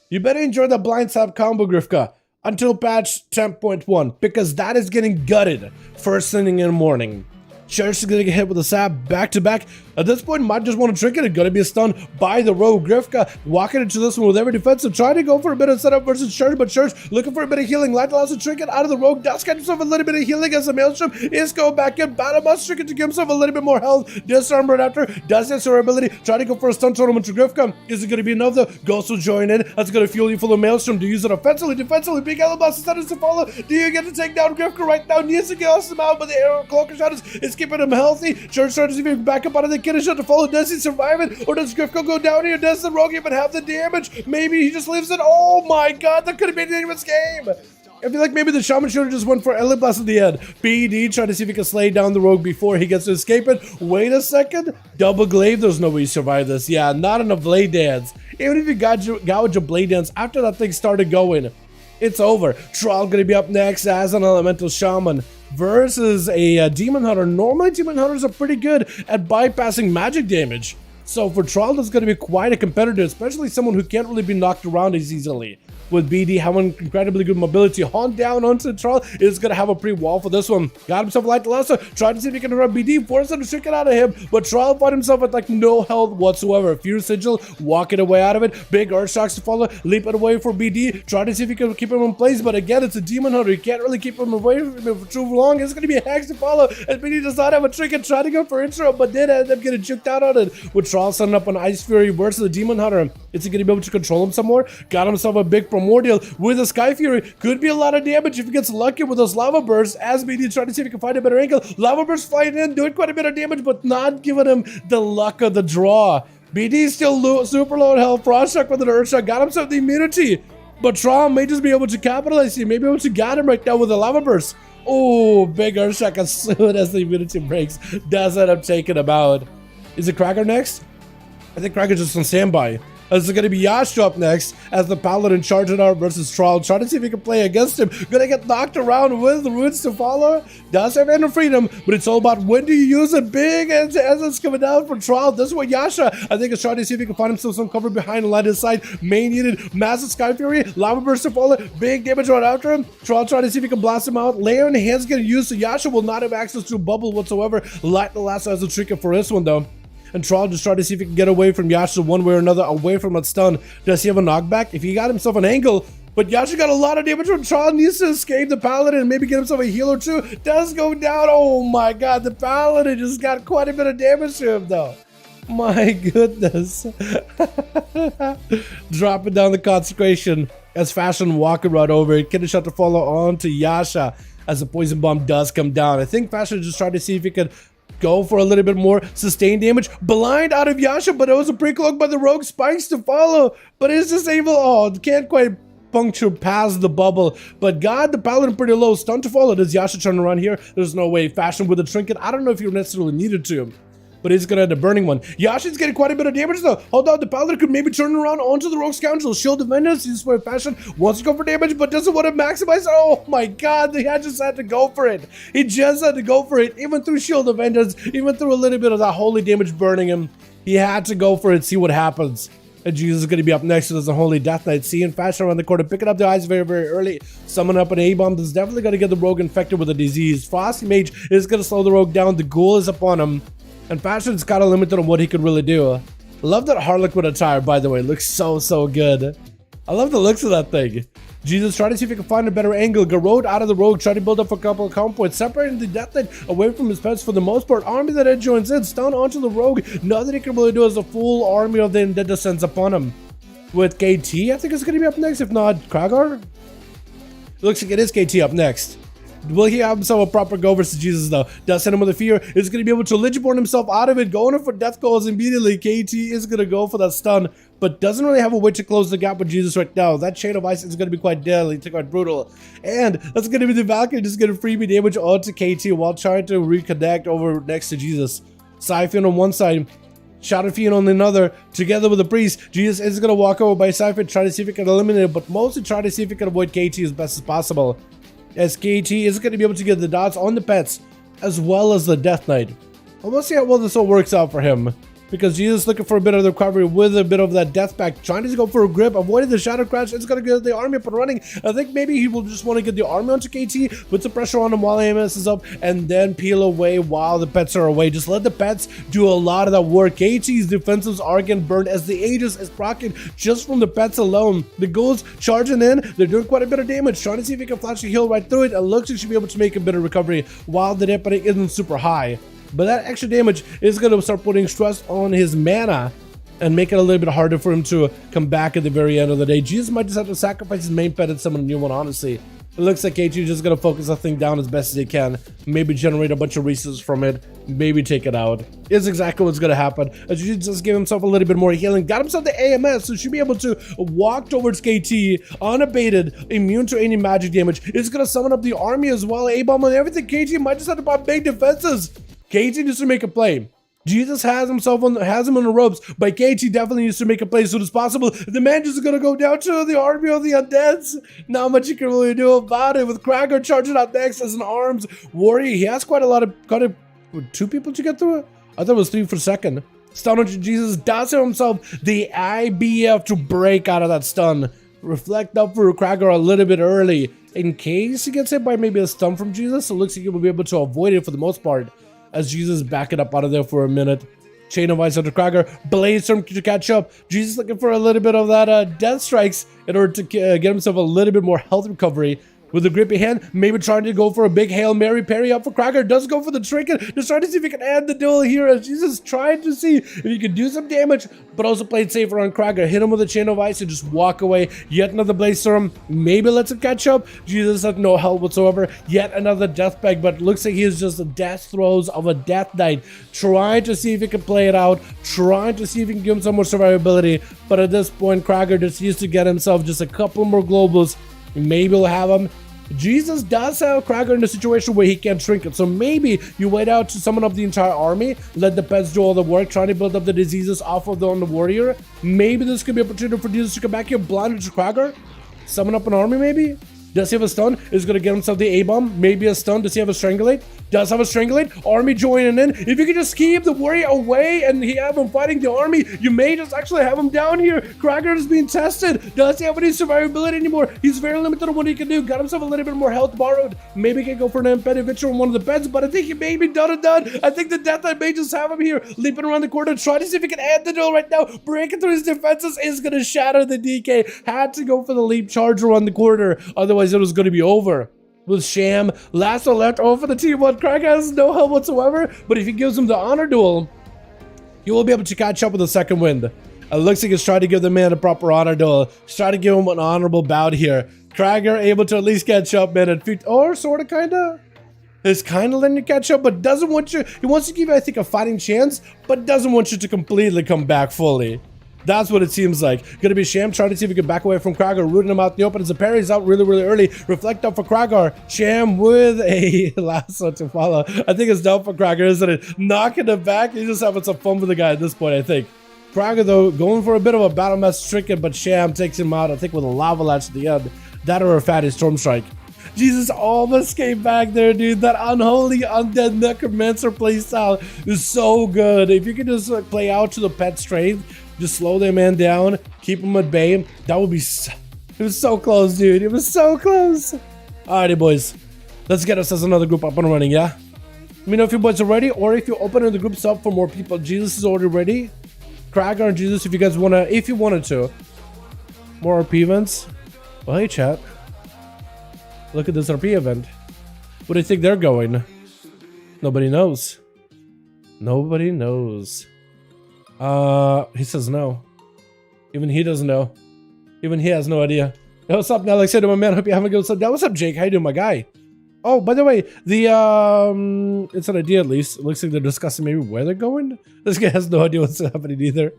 You better enjoy the blind slap combo, Grifka, until patch 10.1, because that is getting gutted first thing in the morning. Church is gonna get hit with a sap back to back. At this point, might just want to trick it. It's going to be a stun by the rogue. Grifka walking into this one with every defensive, trying to go for a bit of setup versus Church, but Church looking for a bit of healing. Light allows to trick it out of the rogue. Does get himself a little bit of healing as the Maelstrom is going back in. Battle must trick it to give himself a little bit more health. Disarm right after. Does get her ability. Try to go for a stun tournament to Grifka. Is it going to be enough though? Ghost will join in. That's going to fuel you full of Maelstrom. Do you use it offensively, defensively? Big Alabasta starts to follow. Do you get to take down Grifka right now? Needs to get him out, but the arrow cloak of shadows is keeping him healthy. Church starts to even back up out of the kid shot to follow. Does he survive it? Or does Grifka go down here? Does the rogue even have the damage? Maybe he just leaves it. Oh my god, that could have been anyone's game. I feel like maybe the Shaman Shooter just went for Elite Blast at the end. BD trying to see if he can slay down the rogue before he gets to escape it. Wait a second. Double glaive. There's no way you survive this. Yeah, not enough blade dance. Even if you gouge a blade dance after that thing started going, it's over. Troll gonna be up next as an Elemental Shaman versus a Demon Hunter. Normally, Demon Hunters are pretty good at bypassing magic damage. So for Troll, that's going to be quite a competitor, especially someone who can't really be knocked around as easily. With BD having incredibly good mobility, hunt down onto the Troll is going to have a pre-wall for this one. Got himself a light Lasso, tried to see if he can run BD, forced him to trick it out of him, but Troll found himself with like no health whatsoever. Fierce Sigil, walking away out of it, big Earth Shocks to follow, leap it away for BD, try to see if he can keep him in place, but again, it's a Demon Hunter, you can't really keep him away from him for too long. It's going to be a Hex to follow, and BD does not have a trick and try to go for intro, but did end up getting juked out on it, with Troll setting up an Ice Fury versus the Demon Hunter. Is he going to be able to control him some more? Got himself a big Primordial with a Sky Fury. Could be a lot of damage if he gets lucky with those Lava Bursts, as BD trying to see if he can find a better angle. Lava Burst flying in, doing quite a bit of damage, but not giving him the luck of the draw. BD still super low in health. Frost Shock with an Earth Shock, got himself the immunity, but Tron may just be able to capitalize here. Maybe able to get him right now with a Lava Burst. Oh, big Earth Shock as soon as the immunity breaks. Does end up taking him out. Is it Cracker next? I think Cracker's just on standby. This is going to be Yasha up next as the Paladin charging out versus Troll. Trying to see if he can play against him. Gonna get knocked around with the runes to follow. Does have End of Freedom, but it's all about when do you use it. Big as it's coming down for Troll. This is what Yasha, I think, is trying to see if he can find himself some cover behind the light side. Main needed. Massive Sky Fury. Lava Burst to follow. Big damage right after him. Troll trying to see if he can blast him out. Layer in the hands getting used, so Yasha will not have access to a bubble whatsoever. Light the Lasso has a trick for this one, though. And Troll just trying to see if he can get away from Yasha one way or another, away from that stun. Does he have a knockback? If he got himself an angle, but Yasha got a lot of damage from Troll, needs to escape the Paladin and maybe get himself a heal or two. Does go down. Oh my god, the Paladin just got quite a bit of damage to him though. My goodness. Dropping down the Consecration as Fashion walking right over it. Getting shot to follow on to Yasha as the Poison Bomb does come down. I think Fashion just tried to see if he could go for a little bit more sustained damage. Blind out of Yasha, but it was a pre-cloak by the Rogue. Spikes to follow, but it's just able, oh, can't quite puncture past the bubble. But God, the Paladin pretty low. Stun to follow. Does Yasha turn around here? There's no way. Fashion with a trinket. I don't know if you necessarily needed to, but he's gonna end up burning one. Yasha's getting quite a bit of damage though. Hold on, the Paladin could maybe turn around onto the Rogue Scoundrel. Shield Defenders, he's where Fashion wants to go for damage, but doesn't want to maximize. Oh my god, he just had to go for it. He just had to go for it, even through Shield Defenders, even through a little bit of that holy damage burning him. He had to go for it, see what happens. And Jesus is going to be up next to the Holy Death Knight. Seeing Fashion around the corner, picking up the eyes very, very early. Summon up an A-bomb that's definitely going to get the Rogue infected with a disease. Frosty Mage is going to slow the Rogue down. The Ghoul is upon him. And Fashion's kind of limited on what he could really do. Love that Harlequin attire, by the way. Looks so, so good. I love the looks of that thing. Jesus trying to see if he can find a better angle. Garrod out of the Rogue, trying to build up a couple of count points. Separating the Death Knight away from his pets for the most part. Army that Ed joins in. Stun onto the Rogue. Nothing he can really do as a full army of the Undead descends upon him. With KT, I think it's going to be up next. If not, Kragar? It looks like it is KT up next. Will he have himself a proper go versus Jesus though? Does send him with a fear. Is going to be able to Ligiborn himself out of it. Going in for death calls immediately. KT is going to go for that stun, but doesn't really have a way to close the gap with Jesus right now. That Chain of Ice is going to be quite deadly, quite brutal. And that's going to be the Valkyrie just going to freebie damage onto KT while trying to reconnect over next to Jesus. Siphon on one side, Shadowfiend on another, together with the Priest. Jesus is going to walk over by Siphon, try to see if he can eliminate it, but mostly try to see if he can avoid KT as best as possible. As KT is going to be able to get the dots on the pets as well as the Death Knight. And we'll see how well this all works out for him. because Jesus looking for a bit of the recovery with a bit of that death pack, trying to go for a grip, avoiding the shadow crash. It's going to get the army up and running. I think maybe he will just want to get the army onto KT, put some pressure on him while AMS is up, and then peel away while the pets are away. Just let the pets do a lot of that work. KT's defensives are getting burned as the Aegis is proccing just from the pets alone. The ghouls charging in, they're doing quite a bit of damage, trying to see if he can flash a heal right through it. It looks like he should be able to make a bit of recovery while the dampening isn't super high. But that extra damage is going to start putting stress on his mana and make it a little bit harder for him to come back at the very end of the day. Jesus might just have to sacrifice his main pet and summon a new one, honestly. It looks like KT is just going to focus the thing down as best as he can. Maybe generate a bunch of resources from it. Maybe take it out. Is exactly what's going to happen. As you just give himself a little bit more healing. Got himself the AMS, so should be able to walk towards KT unabated, immune to any magic damage. It's going to summon up the army as well. A-bomb and everything. KT might just have to pop big defenses. KT needs to make a play. Jesus has him on the ropes, but KT definitely needs to make a play as soon as possible. The man just is gonna go down to the army of the undeads. Not much you can really do about it. With Krager charging out next as an arms warrior, he has quite a two people to get through it. I thought it was 3 for a second. Stun on Jesus does himself the IBF to break out of that stun. Reflect up for Krager a little bit early in case he gets hit by maybe a stun from Jesus. So it looks like he will be able to avoid it for the most part, as Jesus back it up out of there for a minute. Chain of Ice under Krager, Blaze Storm to catch up. Jesus looking for a little bit of that death strikes in order to get himself a little bit more health recovery. With a grippy hand, maybe trying to go for a big Hail Mary parry up for Krager. Does go for the trinket. Just trying to see if he can end the duel here, as Jesus trying to see if he can do some damage, but also played safer on Krager. Hit him with a Chain of Ice and just walk away. Yet another Blaze Storm. Maybe lets him catch up. Jesus has no help whatsoever. Yet another death bag, but looks like he is just the death throes of a Death Knight. Trying to see if he can play it out. Trying to see if he can give him some more survivability. But at this point, Krager just needs to get himself just a couple more globals. Maybe we'll have him. Jesus does have Krager in a situation where he can't shrink it, so maybe you wait out to summon up the entire army, let the pets do all the work, trying to build up the diseases off of the warrior. Maybe this could be an opportunity for Jesus to come back here, blind to Krager, summon up an army maybe. Does he have a stun? Is going to get himself the A-bomb. Maybe a stun. Does he have a strangulate? Does have a strangulate. Army joining in. If you can just keep the warrior away and he have him fighting the army, you may just actually have him down here. Krager is being tested. Does he have any survivability anymore? He's very limited on what he can do. Got himself a little bit more health borrowed. Maybe he can go for an impediment on one of the beds, but I think he may be done and done. I think the Death Knight may just have him here, leaping around the corner, trying to see if he can end the duel right now. Breaking through his defenses is going to shatter the DK. Had to go for the leap charger on the corner. Otherwise, it was going to be over. With Sham, last one left over the T1. Krager has no help whatsoever, but if he gives him the honor duel, he will be able to catch up with the second wind. It looks like he's trying to give the man a proper honor duel. He's trying to give him an honorable bout here. Krager able to at least catch up, man, at 50, or sort of, kind of. Is kind of letting you catch up, but doesn't want you. He wants to give you, I think, a fighting chance, but doesn't want you to completely come back fully. That's what it seems like. Gonna be Sham trying to see if he can back away from Krager, rooting him out in the open as the parry's out really, really early. Reflect up for Krager. Sham with a last one to follow. I think it's down for Krager, isn't it? Knocking it back. He's just having some fun with the guy at this point, I think. Krager, though, going for a bit of a battle mess trick, but Sham takes him out, I think, with a lava latch at the end. That or a fatty storm strike. Jesus almost came back there, dude. That unholy undead necromancer playstyle is so good. If you can just play out to the pet strength, just slow their man down, keep him at bay, that would be so, it was so close, dude. It was so close. Alrighty, boys. Let's get us as another group up and running, yeah? Let me know if you boys are ready, or if you're opening the groups up for more people. Jesus is already ready. Krager and Jesus, if you guys wanna, if you wanted to. More RP events. Well, hey, chat. Look at this RP event. Where do you think they're going? Nobody knows. Nobody knows. He says no. Even he doesn't know. Even he has no idea. Hey, what's up, Alex? Hey, my man. Hope you're having a good time. What's up, Jake? How you doing, my guy? Oh, by the way, the it's an idea at least. It looks like they're discussing maybe where they're going. This guy has no idea what's happening either.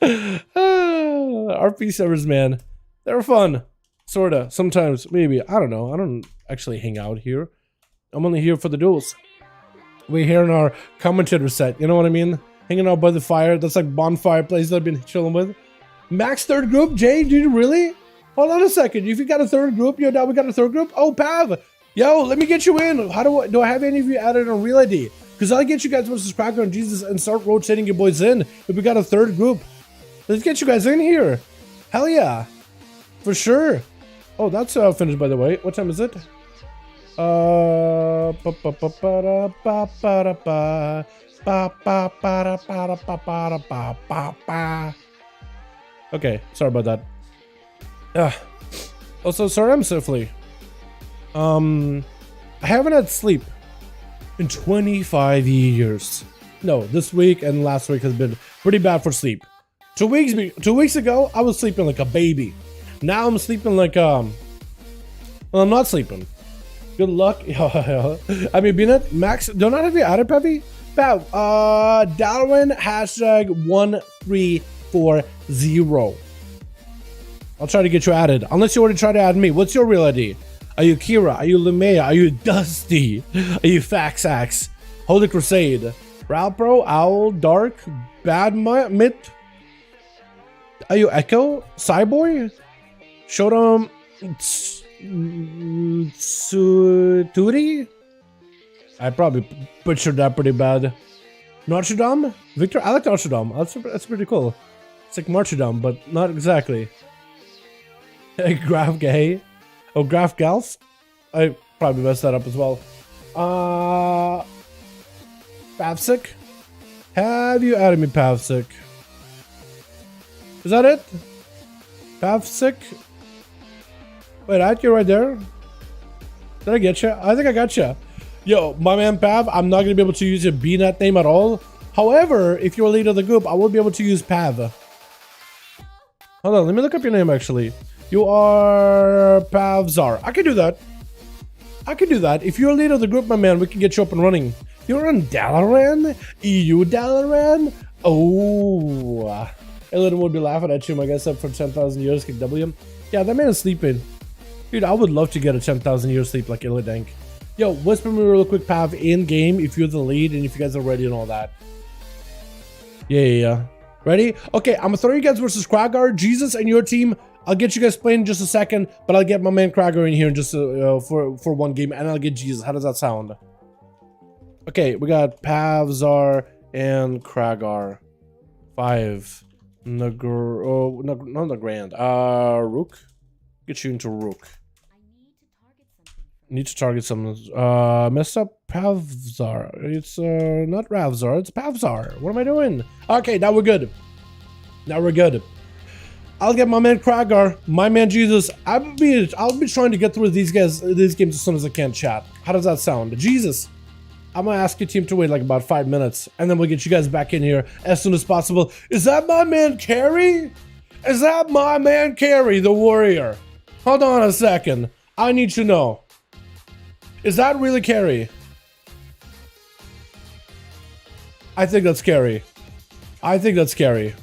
RP servers, man. They're fun. Sorta. Sometimes, maybe. I don't know. I don't actually hang out here. I'm only here for the duels. We're here in our commentator set. You know what I mean? Hanging out by the fire. That's like bonfire place that I've been chilling with. Max third group? Jay, did you really? Hold on a second. If you got a third group, yo, now we got a third group? Oh, Pav. Yo, let me get you in. How do I have any of you added on Real ID? Because I'll get you guys versus Cracker and Jesus and start rotating your boys in. If we got a third group, let's get you guys in here. Hell yeah. For sure. Oh, that's finished, by the way. What time is it? Okay, sorry about that. Also, sorry I'm swiftly. I haven't had sleep in 25 years. No, this week and last week has been pretty bad for sleep. 2 weeks ago, I was sleeping like a baby. Now I'm sleeping like well, I'm not sleeping. Good luck. I mean, Beanut, Max, don't I have you added, Peppy? Pav, Dalaran #1340. I'll try to get you added, unless you already tried to add me. What's your real ID? Are you Kira? Are you Lumea? Are you Dusty? Are you Faxax? Holy Crusade? Ralpro? Owl? Dark? Bad Myth? Are you Echo? Cyboy? Shodom? Turi? I probably butchered that pretty bad. Notre Dame? Victor? I like Notre Dame. That's pretty cool. It's like Notre Dame, but not exactly. Graph Gay? Oh, Graph Gals? I probably messed that up as well. Pavsik? Have you added me, Pavsik? Is that it? Pavsik? Wait, I had you right there. Did I get you? I think I got you. Yo, my man Pav, I'm not going to be able to use your BNet name at all. However, if you're a leader of the group, I will be able to use Pav. Hold on, let me look up your name actually. You are Pavzar. I can do that. I can do that. If you're a leader of the group, my man, we can get you up and running. You're on Dalaran? EU Dalaran? Oh. Ellen would be laughing at you, my guess, up for 10,000 years, kick W. Yeah, that man is sleeping. Dude, I would love to get a 10,000 years sleep like Illidank. Yo, whisper me real quick, Pav, in game if you're the lead and if you guys are ready and all that. Yeah. Ready? Okay, I'm gonna throw you guys versus Kragar, Jesus, and your team. I'll get you guys playing in just a second, but I'll get my man Kragar in here in just for one game, and I'll get Jesus. How does that sound? Okay, we got Pavzar and Kragar. 5. Not the Grand. Rook. Get you into Rook. Need to target something. Messed up Pavzar. It's not Ravzar, it's Pavzar. What am I doing? Okay, now we're good. Now we're good. I'll get my man Kragar, my man Jesus. I'll be trying to get through these games as soon as I can, chat. How does that sound? Jesus. I'm gonna ask your team to wait like about 5 minutes, and then we'll get you guys back in here as soon as possible. Is that my man Carrie? Is that my man Carrie, the warrior? Hold on a second. I need to know. Is that really Carrie? I think that's Carrie. I think that's Carrie.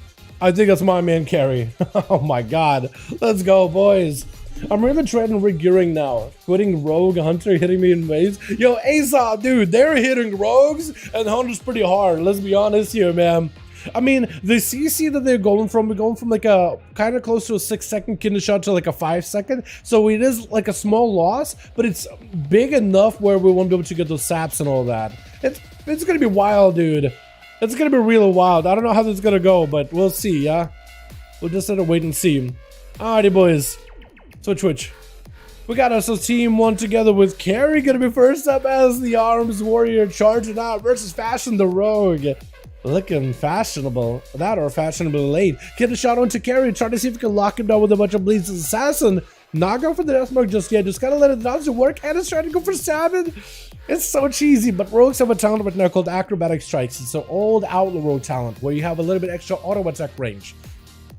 I think that's my man Carrie. Oh my god. Let's go, boys. I'm really treading regearing now. Quitting Rogue Hunter hitting me in waves. Yo, ASUS, dude, they're hitting rogues and hunters pretty hard. Let's be honest here, man. I mean, the CC that they're going from, we're going from like a kind of close to a 6-second kidney shot to like a 5-second. So it is like a small loss, but it's big enough where we won't be able to get those saps and all that. It's gonna be wild, dude. It's gonna be really wild. I don't know how this is gonna go, but we'll see, yeah? We'll just have to wait and see. Alrighty, boys. Switch. We got us a team one together with Carrie gonna be first up as the Arms Warrior charging out versus Fashion the Rogue. Looking fashionable. That or fashionably late. Get a shot onto Carrie. Try to see if we can lock him down with a bunch of Bleeds Assassin. Not go for the death mark just yet. Just gotta let it dodge work. And it's trying to go for Salmon. It's so cheesy, but rogues have a talent right now called Acrobatic Strikes. It's an old Outlaw rogue talent where you have a little bit extra auto attack range.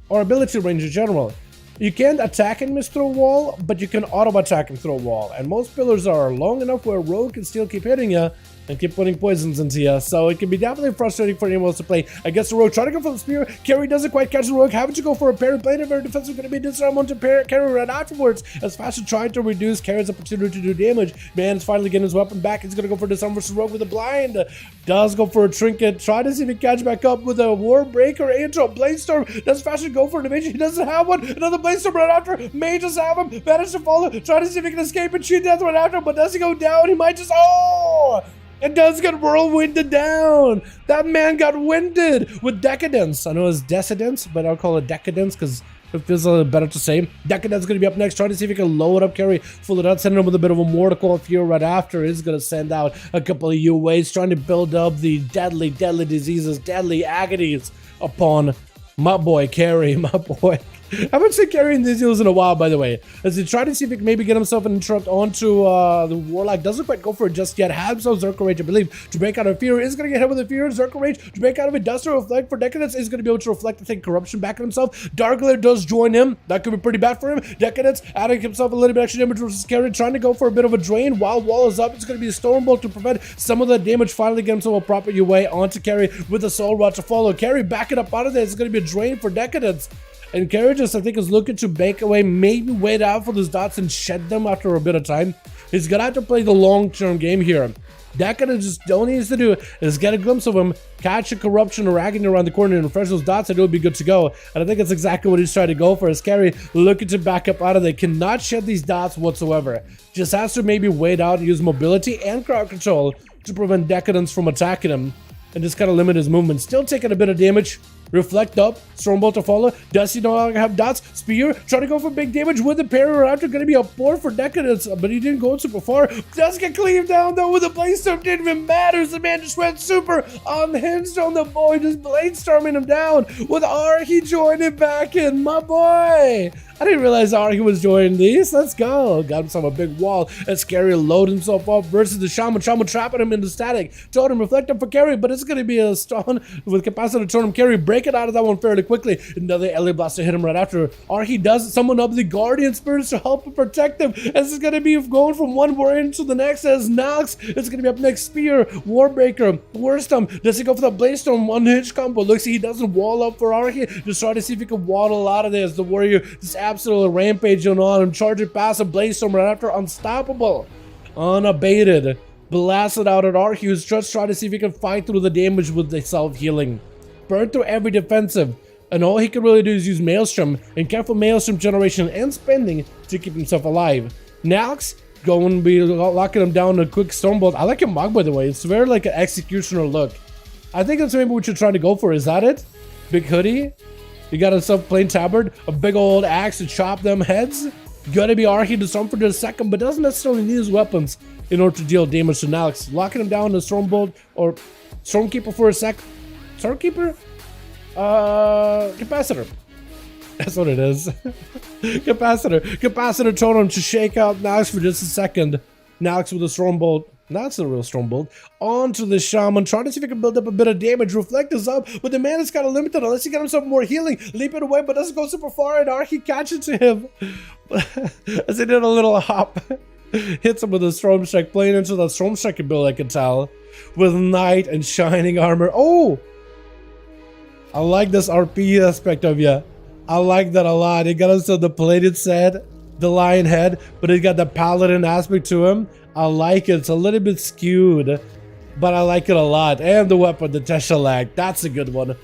Or ability range in general. You can't attack him through a wall, but you can auto attack him through a wall. And most pillars are long enough where a rogue can still keep hitting you and keep putting poisons into you, so it can be definitely frustrating for anyone else to play against the rogue. Try to go for the spear. Carrie doesn't quite catch the rogue. Having to go for a parry. Playing it very defensive, going to be disarmed onto Carrie right afterwards. As Fashion trying to reduce Carrie's opportunity to do damage. Man is finally getting his weapon back. He's going to go for disarm versus rogue with a blind. Does go for a trinket. Try to see if he can catch back up with a war breaker intro. Bladestorm. Does Fashion go for an image? He doesn't have one. Another Bladestorm right after. May just have him. Managed to follow. Try to see if he can escape and shoot death right after. But does he go down? He might just. Oh! It does get whirlwinded down. That man got winded with decadence. I know it's decadence, but I'll call it decadence because it feels a little better to say. Decadence is going to be up next. Trying to see if he can load up carry, full it out, send him with a bit of a mortal fear right after. He's going to send out a couple of UAs, trying to build up the deadly diseases, deadly agonies upon my boy carry, my boy. I haven't seen carry in these deals in a while, by the way. As he tried to see if he can maybe get himself an interrupt onto the Warlock. Doesn't quite go for it just yet. Has himself Zerker Rage, I believe, to break out of fear. Is going to get hit with a fear. Zerker Rage to break out of it. Does to reflect for Decadence. Is going to be able to reflect and take corruption back at himself. Darkglare does join him. That could be pretty bad for him. Decadence adding himself a little bit extra damage versus carry, trying to go for a bit of a drain while wall is up. It's going to be a Stormbolt to prevent some of the damage. Finally get himself a proper UA onto carry with a Soul Rod to follow. Carry backing up out of there. It's going to be a drain for Decadence. And Carry just, I think, is looking to bank away, maybe wait out for those dots and shed them after a bit of time. He's going to have to play the long-term game here. Decadence just all he needs to do is get a glimpse of him, catch a corruption or agony around the corner and refresh those dots, and it will be good to go. And I think that's exactly what he's trying to go for. Is Carry looking to back up out of there. Cannot shed these dots whatsoever. Just has to maybe wait out, use mobility and crowd control to prevent Decadence from attacking him. And just kind of limit his movement. Still taking a bit of damage. Reflect up. Stormbolt to follow. Does he no longer have dots? Spear. Trying to go for big damage with the parry. After going to be a 4 for Decadence. But he didn't go super far. Does get cleaved down though with the Bladestorm. Didn't even matter. The man just went super unhinged on the boy. Just Bladestorming him down. With Arhi joining back in. My boy. I didn't realize Arhi was joining these. Let's go. Got himself a big wall. As Carry load himself up versus the Shaman. Shaman trapping him in the static. Totem reflect up for Carry, but it's going to be a stun with Capacitor Totem. Carry break it out of that one fairly quickly. Another LA Blast to hit him right after. Arhi does summon up the Guardian Spirits to help him protect him. As it's going to be going from one warrior to the next. As Nox, it's going to be up next. Spear, Warbreaker, Worstum. Does he go for the Bladestorm one-hitch combo? Looks like he doesn't wall up for Arhi. Just try to see if he can waddle out of this. The warrior just absolutely rampaging on him, charging past a Bladestorm right after. Unstoppable, unabated, blasted out at Arhi, who's just trying to see if he can fight through the damage with the self-healing. Burn through every defensive, and all he can really do is use Maelstrom and careful Maelstrom generation and spending to keep himself alive. Nax going to be locking him down in a quick Stormbolt. I like your Mog, by the way. It's very like an executioner look. I think that's maybe what you're trying to go for. Is that it? Big hoodie. You got himself plain tabard, a big old axe to chop them heads. Gotta be Arhi to storm for the second, but doesn't necessarily need his weapons in order to deal damage to Nalix. Locking him down in a Stormbolt or Stormkeeper for a sec. Stormkeeper? Capacitor. That's what it is. Capacitor totem to shake out Nalix for just a second. Nalix with a Stormbolt. That's a real Stormbolt. On to the Shaman, trying to see if he can build up a bit of damage. Reflect is up, but the man is kind of limited unless he got himself more healing. Leap it away, but doesn't go super far, and Arhi catches to him. As he did a little hop. Hits him with a Storm Strike, playing into that Storm Strike build, I can tell. With Knight and Shining Armor. Oh! I like this RP aspect of you. I like that a lot. He got himself the plated set, the lion head, but he got the paladin aspect to him. I like it. It's a little bit skewed, but I like it a lot. And the weapon, the Teshalag. That's a good one.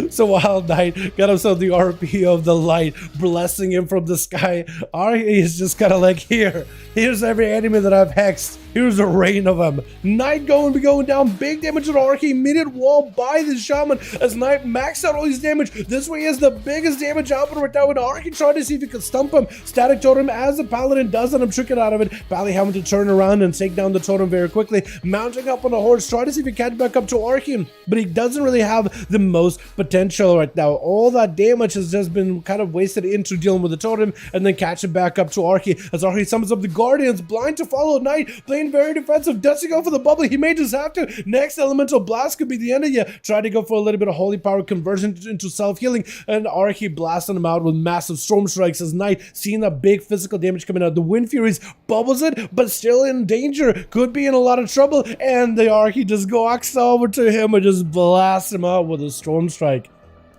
So Wild Knight got himself the RP of the light, blessing him from the sky. Arhi is just kind of like, here's every enemy that I've hexed. Here's a rain of them. Knight going to be going down. Big damage on Arhi. Immediate wall by the Shaman as Knight maxed out all his damage. This way is the biggest damage output right now with Arhi trying to see if he can stump him. Static Totem as the Paladin does let him trick it out of it. Pally having to turn around and take down the Totem very quickly. Mounting up on the horse, trying to see if he can back up to Arhi, but he doesn't really have the most potential right now. All that damage has just been kind of wasted into dealing with the Totem and then catching back up to Arhi as Arhi summons up the Guardians, blind to follow Knight, playing very defensive. Does he go for the bubbly? He may just have to. Next Elemental Blast could be the end of you. Try to go for a little bit of Holy Power conversion into self-healing, and Arhi blasting him out with massive Storm Strikes as Knight seeing that big physical damage coming out. The Wind Furies bubbles it, but still in danger. Could be in a lot of trouble, and the Arhi just walks over to him and just blasts him out with a Storm Strike.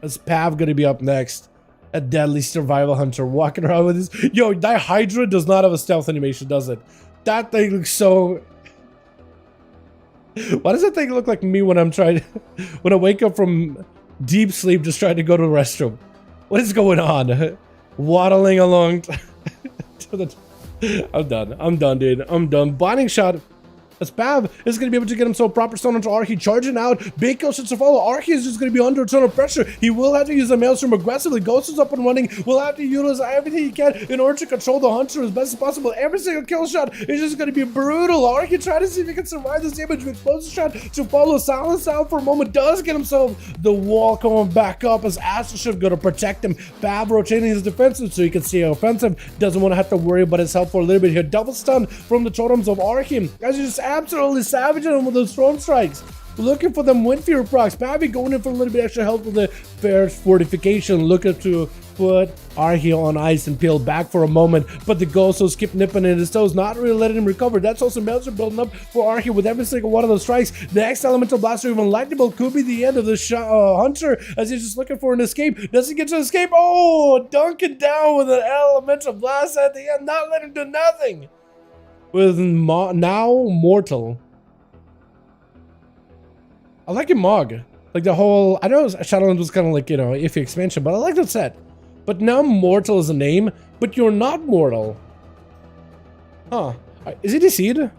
Is Pav gonna be up next? A deadly survival hunter walking around with his... Yo, that Hydra does not have a stealth animation, does it? That thing looks so... Why does that thing look like me when I'm trying... when I wake up from deep sleep just trying to go to the restroom? What is going on? Waddling along to the... I'm done, dude. I'm done. Binding shot As Pav is going to be able to get himself proper stun onto Archie, charging out. Big kill shots to follow. Archie is just going to be under a ton of pressure. He will have to use the Maelstrom aggressively. Ghost is up and running. Will have to utilize everything he can in order to control the Hunter as best as possible. Every single kill shot is just going to be brutal. Archie trying to see if he can survive this damage. Explosive shot to follow. Silence out for a moment. Does get himself the wall coming back up as ASUS should go to protect him. Pav rotating his defensive so he can stay offensive. Doesn't want to have to worry about his health for a little bit here. Double stun from the totems of Archie as he just absolutely savaging him with those storm strikes. Looking for them wind fear procs. Pavi going in for a little bit extra help with the fair fortification. Looking to put Archie on ice and peel back for a moment, but the ghost will keep nipping in his toes, not really letting him recover. That's also Melzer building up for Archie with every single one of those strikes. The next elemental blast or even lightning bolt could be the end of the Hunter as he's just looking for an escape. Does he get to escape? Oh, dunking down with an elemental blast at the end, not letting him do nothing. With now Mortal. I like it, Mog. Like the whole, I know Shadowlands was kind of like, you know, iffy expansion, but I like that set. But now Mortal is a name, but you're not mortal. Huh. Is he DC'd?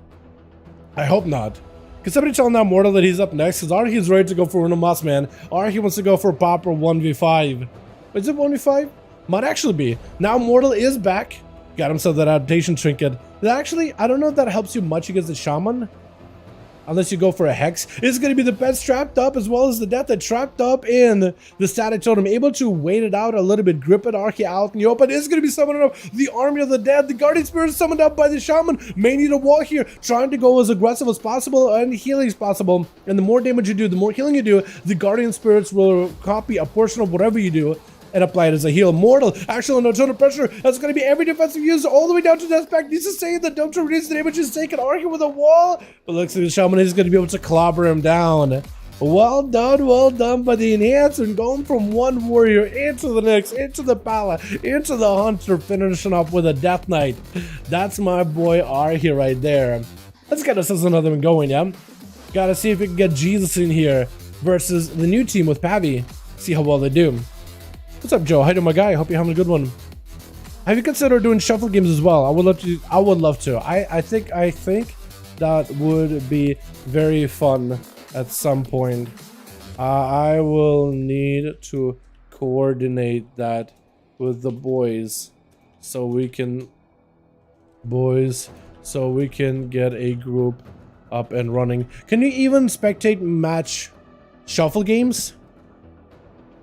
I hope not. Can somebody tell now Mortal that he's up next? Because Archie's ready to go for Moss Man. Archie wants to go for a proper 1v5. Is it 1v5? Might actually be. Now Mortal is back. Got himself that adaptation trinket. That actually, I don't know if that helps you much against the Shaman. Unless you go for a Hex. It's going to be the best trapped up as well as the Death that trapped up in the static totem. Able to wait it out a little bit, grip it, Archie out in the open. It's going to be summoning up the Army of the Dead. The Guardian Spirit is summoned up by the Shaman. May need a wall here. Trying to go as aggressive as possible and healing as possible. And the more damage you do, the more healing you do, the Guardian Spirits will copy a portion of whatever you do and apply it as a heal. Mortal, actually under a ton of pressure. That's going to be every defensive use all the way down to Deathpack. Needs to say the dump to reduce the damage is taken. Argue with a wall. But looks like the Shaman is going to be able to clobber him down. Well done by the enhancer. Going from one warrior into the next, into the Pala, into the Hunter, finishing up with a Death Knight. That's my boy Archie right there. Let's get us another one going, yeah? Gotta see if we can get Jesus in here versus the new team with Pavi. See how well they do. What's up, Joe? How you doing, my guy? Hope you're having a good one. Have you considered doing shuffle games as well? I would love to. I think that would be very fun at some point. I will need to coordinate that with the boys so we can get a group up and running. Can you even spectate match shuffle games?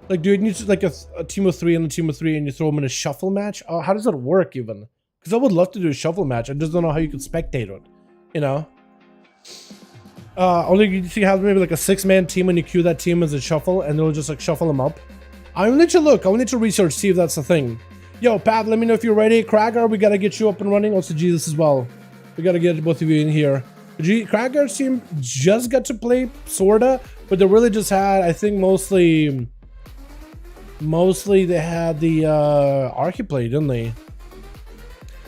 Like, do you need to, like a team of 3 and a team of 3 and you throw them in a shuffle match? Oh, how does that work even? Because I would love to do a shuffle match. I just don't know how you can spectate it, you know? Only you have maybe like a 6-man team and you queue that team as a shuffle and they'll just like shuffle them up. I will need to look. I will need to research, see if that's a thing. Yo, Pat, let me know if you're ready. Kragar, we got to get you up and running. Also, Jesus as well. We got to get both of you in here. Kragar's team just got to play, sorta, but they really just had, I think, mostly they had the Archie play, didn't they?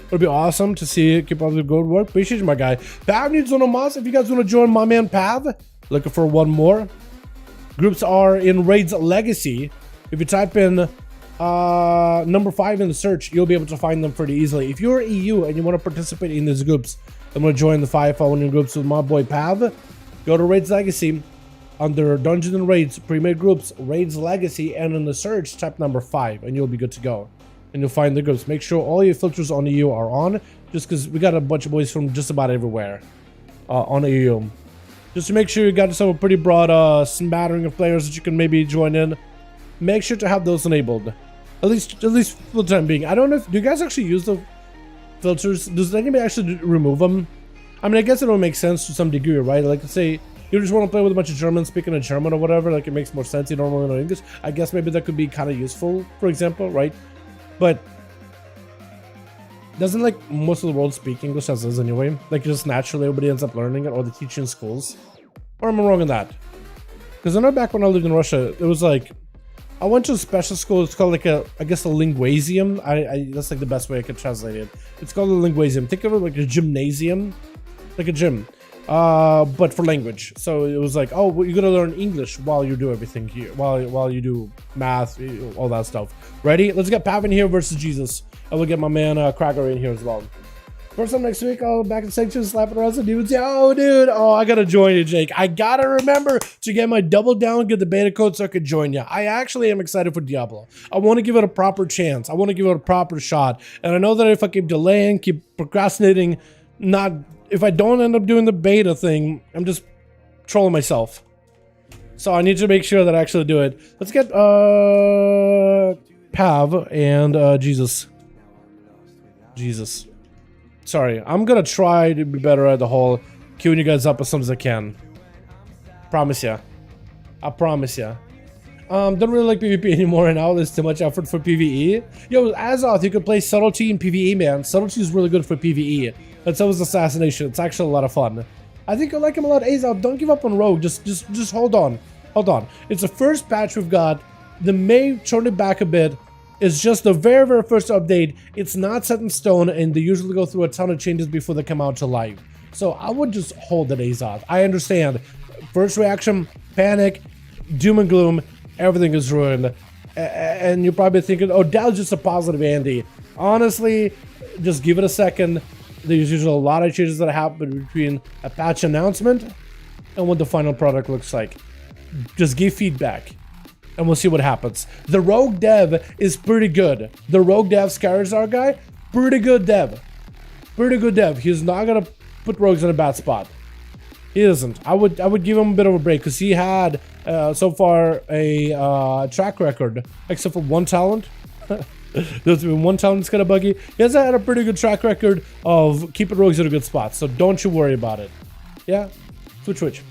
It'd be awesome to see it. Keep up the good work. Appreciate you, my guy. Pav needs one of us. If you guys want to join my man Pav, looking for one more. Groups are in Raids Legacy. If you type in number 5 in the search, you'll be able to find them pretty easily. If you're EU and you want to participate in these groups, I'm going to join the 5v5 groups with my boy Pav. Go to Raids Legacy. Under Dungeons and Raids, pre-made groups, Raids Legacy, and in the search, type number 5, and you'll be good to go. And you'll find the groups. Make sure all your filters on EU are on, just because we got a bunch of boys from just about everywhere on EU. Just to make sure you got yourself a pretty broad smattering of players that you can maybe join in. Make sure to have those enabled, at least for the time being. I don't know if, do you guys actually use the filters? Does anybody actually remove them? I mean, I guess it will make sense to some degree, right? Like, let's say you just want to play with a bunch of Germans speaking in German or whatever, like it makes more sense. You don't really know English. I guess maybe that could be kind of useful, for example, right? But doesn't like most of the world speak English as is anyway? Like just naturally everybody ends up learning it or they teach in schools? Or am I wrong on that? Because I know back when I lived in Russia, it was like, I went to a special school. It's called like I guess a linguasium. That's like the best way I could translate it. It's called a linguasium. Think of it like a gymnasium, like a gym. But for language. So it was like, oh, well, you're gonna learn English while you do everything here, while you do math, all that stuff. Ready? Let's get Pav in here versus Jesus. I will get my man Kragar in here as well. First time next week, I'll back in section slapping around some dudes. Oh, dude. Oh, I gotta join you, Jake. I gotta remember to get my double down, get the beta code so I could join you. I actually am excited for Diablo. I want to give it a proper chance. I want to give it a proper shot. And I know that if I keep delaying, keep procrastinating, if I don't end up doing the beta thing, I'm just trolling myself. So I need to make sure that I actually do it. Let's get Pav and Jesus. Sorry, I'm gonna try to be better at the whole queuing you guys up as soon as I can. Promise ya. I promise ya. Don't really like PvP anymore right now. There's too much effort for PvE. Yo, Azoth, you can play Subtlety in PvE, man. Subtlety is really good for PvE. That's always Assassination. It's actually a lot of fun. I think I like him a lot. Azoth, don't give up on Rogue. Just hold on. Hold on. It's the first patch we've got. The may turn it back a bit. It's just the very, very first update. It's not set in stone, and they usually go through a ton of changes before they come out to live. So I would just hold the days off. I understand. First reaction, panic, doom and gloom, everything is ruined. And you're probably thinking, oh, that was just a positive Andy. Honestly, just give it a second. There's usually a lot of changes that happen between a patch announcement and what the final product looks like. Just give feedback. And we'll see what happens. The Rogue dev is pretty good. The Rogue dev, Scarazar guy, pretty good dev. Pretty good dev. He's not gonna put rogues in a bad spot. He isn't. I would give him a bit of a break because he had so far a track record, except for one talent. There's been one talent that's kind of buggy. He has had a pretty good track record of keeping rogues in a good spot. So don't you worry about it. Yeah, switch.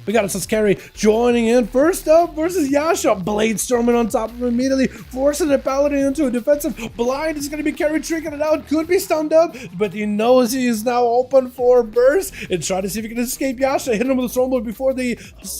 We got Saskari joining in. First up versus Yasha. Blade storming on top of him immediately, forcing the paladin into a defensive blind. Is going to be carried, tricking it out. Could be stunned up, but he knows he is now open for burst and try to see if he can escape Yasha. Hit him with a stormbolt before the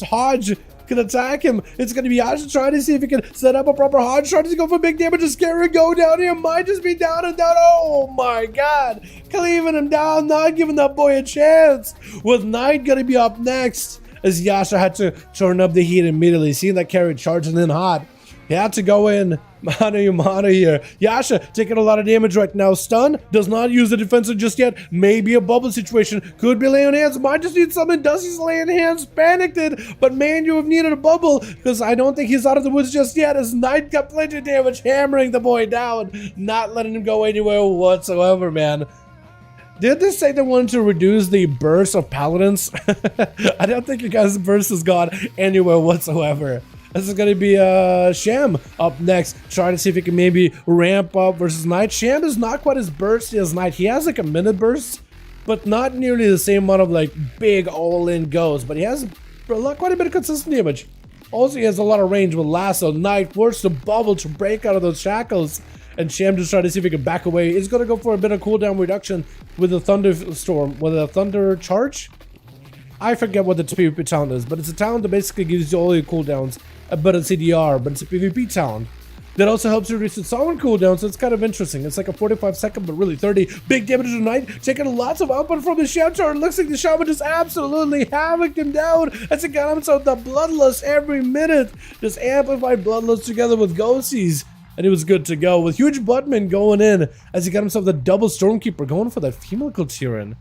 Hodge can attack him. It's going to be Yasha trying to see if he can set up a proper Hodge. Trying to go for big damage. Scary go down here. Might just be down and down. Oh my god. Cleaving him down. Not giving that boy a chance. With Knight going to be up next, as Yasha had to turn up the heat immediately, seeing that carry charging in hot. He had to go in. Mano here. Yasha taking a lot of damage right now. Stun. Does not use the defensive just yet. Maybe a bubble situation. Could be laying hands. Might just need something. Does he's laying hands? Panicked it. But man, you have needed a bubble because I don't think he's out of the woods just yet as Knight got plenty of damage, hammering the boy down. Not letting him go anywhere whatsoever, man. Did they say they wanted to reduce the burst of paladins? I don't think you guys' burst has gone anywhere whatsoever. This is going to be Sham up next, trying to see if he can maybe ramp up versus Knight. Sham is not quite as bursty as Knight. He has like a minute burst, but not nearly the same amount of like big all-in goes. But he has quite a bit of consistent damage. Also, he has a lot of range with Lasso. Knight forced to bubble to break out of those shackles. And Sham just trying to see if he can back away. He's going to go for a bit of cooldown reduction with a Thunderstorm, with a Thunder Charge. I forget what the PvP talent is, but it's a talent that basically gives you all your cooldowns, but it's CDR, but it's a PvP talent. That also helps you reduce its own cooldown, so it's kind of interesting. It's like a 45-second, but really 30. Big damage to Knight, taking lots of output from the Sham Tower. It looks like the Shaman just absolutely havocked him down as he got himself the Bloodlust every minute. Just amplified Bloodlust together with Ghosties. And he was good to go with huge Buttman going in as he got himself the double Stormkeeper, going for that female Tyrian.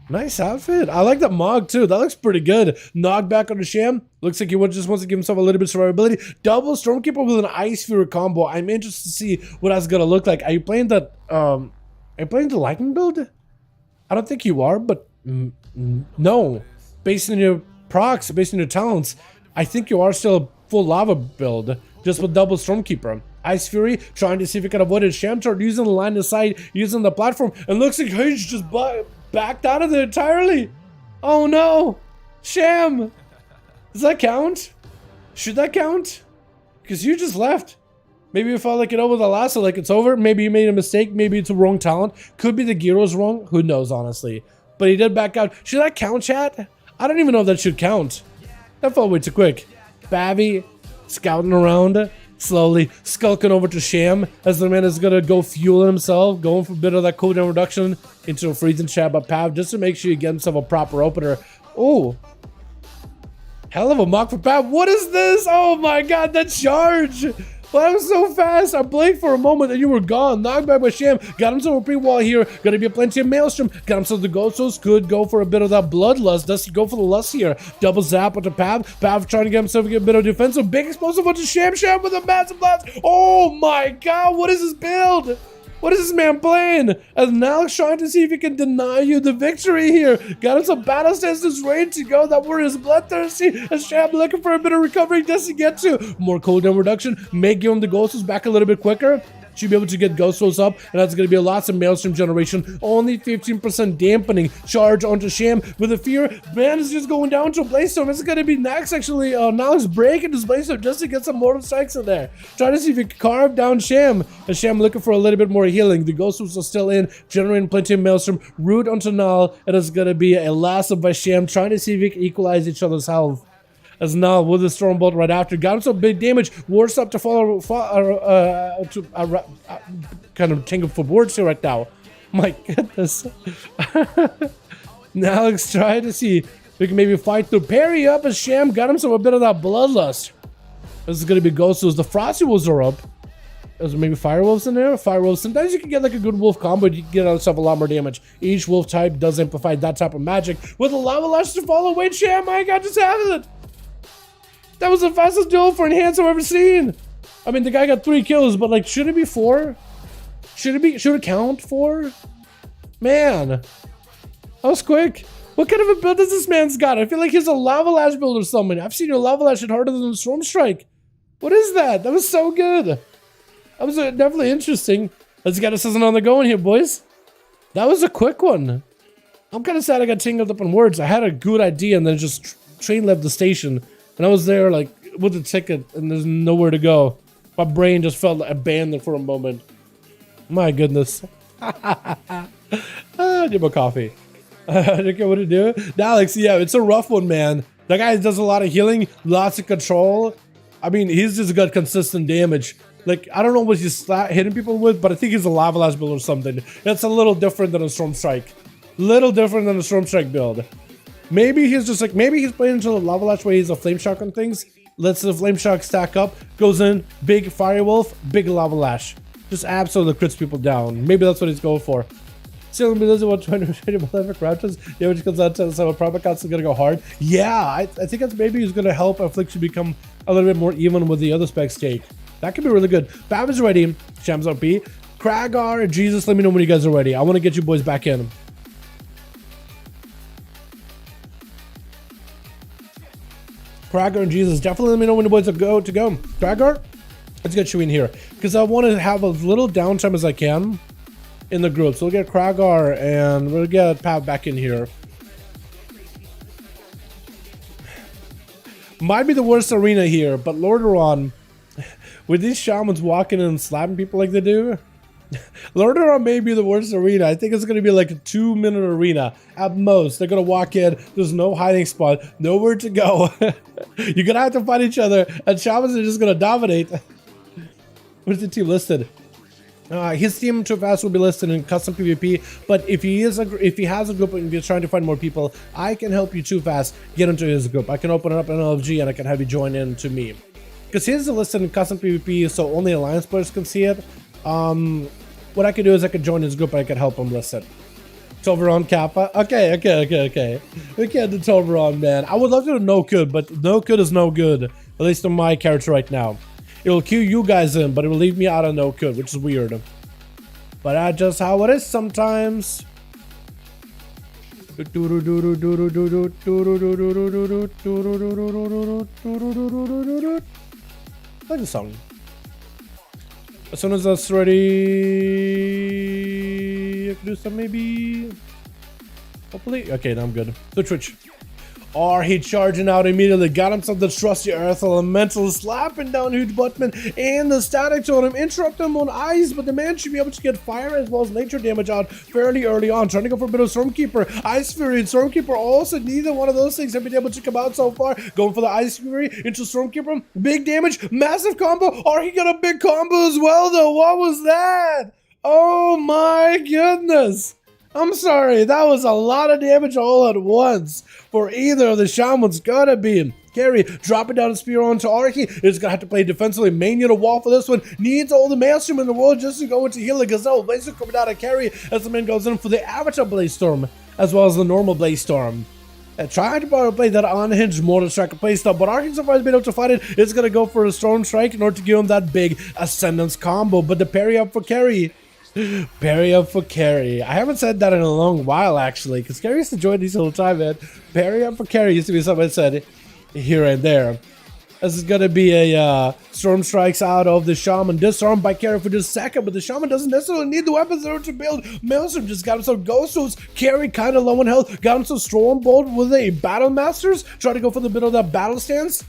Nice outfit. I like that Mog too. That looks pretty good. Knockback on the Sham. Looks like he just wants to give himself a little bit of survivability. Double Stormkeeper with an Ice Fury combo. I'm interested to see what that's gonna look like. Are you playing that? Are you playing the Lightning build? I don't think you are, but no. Based on your procs, based on your talents, I think you are still a full lava build, just with double Stormkeeper. Ice Fury trying to see if he can avoid his Sham Turret, using the line of sight, using the platform, and looks like he's just backed out of it entirely. Oh no, Sham. Does that count? Should that count? Because you just left. Maybe you felt like it over the lasso, like it's over. Maybe you made a mistake. Maybe it's a wrong talent. Could be the Gyro's wrong. Who knows, honestly. But he did back out. Should that count, chat? I don't even know if that should count. That felt way too quick. Babby scouting around, slowly skulking over to Sham as the man is gonna go fuel himself, going for a bit of that cooldown reduction into a freezing chat by Pav just to make sure you get himself a proper opener. Oh, hell of a mock for Pav. What is this? Oh my god, that charge! Well, that was so fast. I blinked for a moment and you were gone. Knocked back by Sham. Got himself a pre-wall here. Gonna be plenty of Maelstrom. Got himself the Ghostos. Could go for a bit of that bloodlust. Does he go for the lust here? Double zap with the Pav. Pav trying to get himself a bit of defensive. Big explosive onto Sham. Sham with a massive blast. Oh my god, what is this build? What is this man playing? And now trying to see if he can deny you the victory here. Got him some battle stances ready to go. That warrior is bloodthirsty. And Sham looking for a bit of recovery just to get to. More cooldown reduction. May give him the Ghostos back a little bit quicker. Should be able to get Ghostos up, and that's going to be lots of Maelstrom generation. Only 15% dampening charge onto Sham with a fear. Man is just going down to a Blaze-Storm. It's going to be next, actually. Now he's breaking his Blaze-Storm just to get some mortal strikes in there. Trying to see if he can carve down Sham. And Sham looking for a little bit more healing. The Ghostos are still in, generating plenty of Maelstrom. Root onto Null, and it's going to be a lasso by Sham, trying to see if he can equalize each other's health. As Null with the Stormbolt right after. Got him some big damage. Wards up to follow, kind of tangle for wards here right now. My goodness. Now let's try to see if we can maybe fight through. Parry up as Sham got him some a bit of that bloodlust. This is going to be Ghostos. The Frosty Wolves are up. There's maybe Fire Wolves in there. Fire Wolves. Sometimes you can get like a good wolf combo. You can get on yourself a lot more damage. Each wolf type does amplify that type of magic. With a Lava Lash to follow. Wait, Sham, my god, just have it. That was the fastest duel for Enhance I've ever seen. I mean, the guy got 3 kills, but like, should it be 4? Should it count 4? Man, that was quick. What kind of a build has this man's got? I feel like he's a Lava Lash build or something. I've seen your Lava Lash hit harder than the Storm Strike. What is that? That was so good. That was definitely interesting. Let's get us on the go in here, boys. That was a quick one. I'm kind of sad I got tangled up in words. I had a good idea and then just train left the station. And I was there like with the ticket and there's nowhere to go. My brain just felt abandoned for a moment. My goodness. I need more coffee. I don't know what to do. Alex, yeah, it's a rough one, man. That guy does a lot of healing, lots of control. I mean, he's just got consistent damage. Like, I don't know what he's hitting people with, but I think he's a Lava Lash build or something. It's a little different than a Storm Strike. Little different than a Storm Strike build. Maybe he's just like, maybe he's playing into the Lava Lash where he's a Flame Shock on things. Lets the Flame Shock stack up. Goes in, big Fire Wolf, big Lava Lash. Just absolutely crits people down. Maybe that's what he's going for. Still, he doesn't want 20 crouches. Yeah, which comes out to some proper cuts is going to go hard. Yeah, I think that's maybe he's going to help Affliction become a little bit more even with the other specs take. That could be really good. Bab is ready. Shams up B. Kragar, Jesus, let me know when you guys are ready. I want to get you boys back in. Kragar and Jesus, definitely let me know when the boys are go. Kragar, let's get you in here. Because I want to have as little downtime as I can in the group. So we'll get Kragar and we'll get Pav back in here. Might be the worst arena here, but Lordaeron, with these shamans walking in and slapping people like they do, Lordaeron may be the worst arena. I think it's going to be like a 2-minute arena at most. They're going to walk in. There's no hiding spot. Nowhere to go. You're going to have to fight each other. And shamans are just going to dominate. Where's the team listed? His team too fast will be listed in custom PvP. But if he has a group and you're trying to find more people, I can help you too fast get into his group. I can open it up in LFG and I can have you join in to me. Because his is listed in custom PvP, so only Alliance players can see it. What I could do is I could join his group and I could help him list it. Toblerone Kappa. Okay. We can't do Toblerone, man. I would love to do no good, but no good is no good. At least on my character right now. It will queue you guys in, but it will leave me out of no good, which is weird. But that's just how it is sometimes. Like the song. As soon as that's ready, I can do some maybe. Hopefully. Okay, now I'm good. So Twitch. Or he charging out immediately, got himself the trusty Earth Elemental, slapping down Huge Buttman and the Static Totem, interrupting him on ice, but the man should be able to get fire as well as nature damage out fairly early on, trying to go for a bit of Stormkeeper. Ice Fury and Stormkeeper also, neither one of those things have been able to come out so far. Going for the Ice Fury into Stormkeeper, big damage, massive combo, or he got a big combo as well though. What was that? Oh my goodness. I'm sorry, that was a lot of damage all at once for either of the shamans. Gotta be carry. Dropping down a spear onto Archie. It's gonna have to play defensively. Main unit wall for this one. Needs all the Maelstrom in the world just to go into heal the Gazelle. Blaze coming down to carry as the man goes in for the Avatar Blaze Storm, as well as the normal Blaze Storm. Trying to probably play that unhinged Mortal Strike playstyle, but Archie so far has been able to fight it. It's gonna go for a Storm Strike in order to give him that big Ascendance combo, but the parry up for carry. Parry up for carry. I haven't said that in a long while, actually, because carry used to join these all the time, man. Parry up for carry used to be something I said here and there. This is gonna be a Storm Strikes out of the Shaman, disarmed by carry for just a second, but the Shaman doesn't necessarily need the weapons in order to build. Maelstrom just got himself Ghost Tools, carry kind of low on health, got himself Stormbolt with a Battle Masters, try to go for the middle of that battle stance,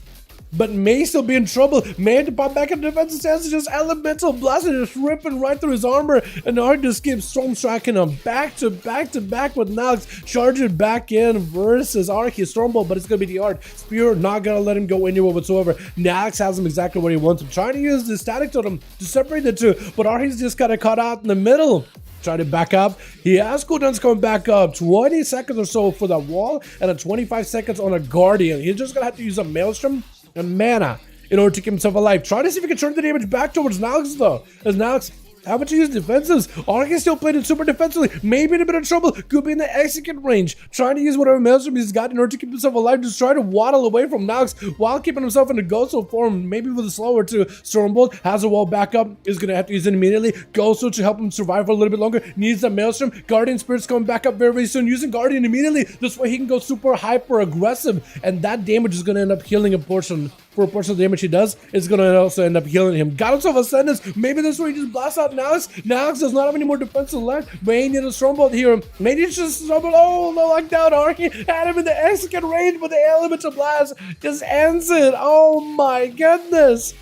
but may still be in trouble. Man to pop back into defensive stance, just elemental blast and just ripping right through his armor, and Ark just keeps Storm Striking him back to back with Nox, charging back in versus Ark. He's Stormbolt, but it's gonna be the Art. Spear not gonna let him go anywhere whatsoever. Nox has him exactly where he wants him, trying to use the static totem to separate the two, but Arky's just kind of caught out in the middle. Try to back up. He has cooldowns coming back up. 20 seconds or so for that wall, and a 25 seconds on a Guardian. He's just gonna have to use a Maelstrom and mana in order to keep himself alive. Try to see if he can turn the damage back towards Nox though, as Nox having to use defensives. Arky still played it super defensively, maybe in a bit of trouble, could be in the execute range, trying to use whatever Maelstrom he's got in order to keep himself alive, just try to waddle away from Nox while keeping himself in a ghostful form, maybe with a slower too. Stormbolt has a wall back up, is gonna have to use it immediately. Ghostful to help him survive for a little bit longer, needs the Maelstrom. Guardian Spirit's coming back up very soon, using Guardian immediately, this way he can go super hyper aggressive, and that damage is gonna end up healing a portion. For a portion of the damage he does, it's going to also end up healing him. Got himself Ascendance. Maybe this way he just blasts out Nox. Nox does not have any more defensive left. May need a Stormbolt here. Maybe it's just Stormbolt. Oh, the lockdown Arky had him in the execute range, but the Elemental Blast just ends it. Oh my goodness.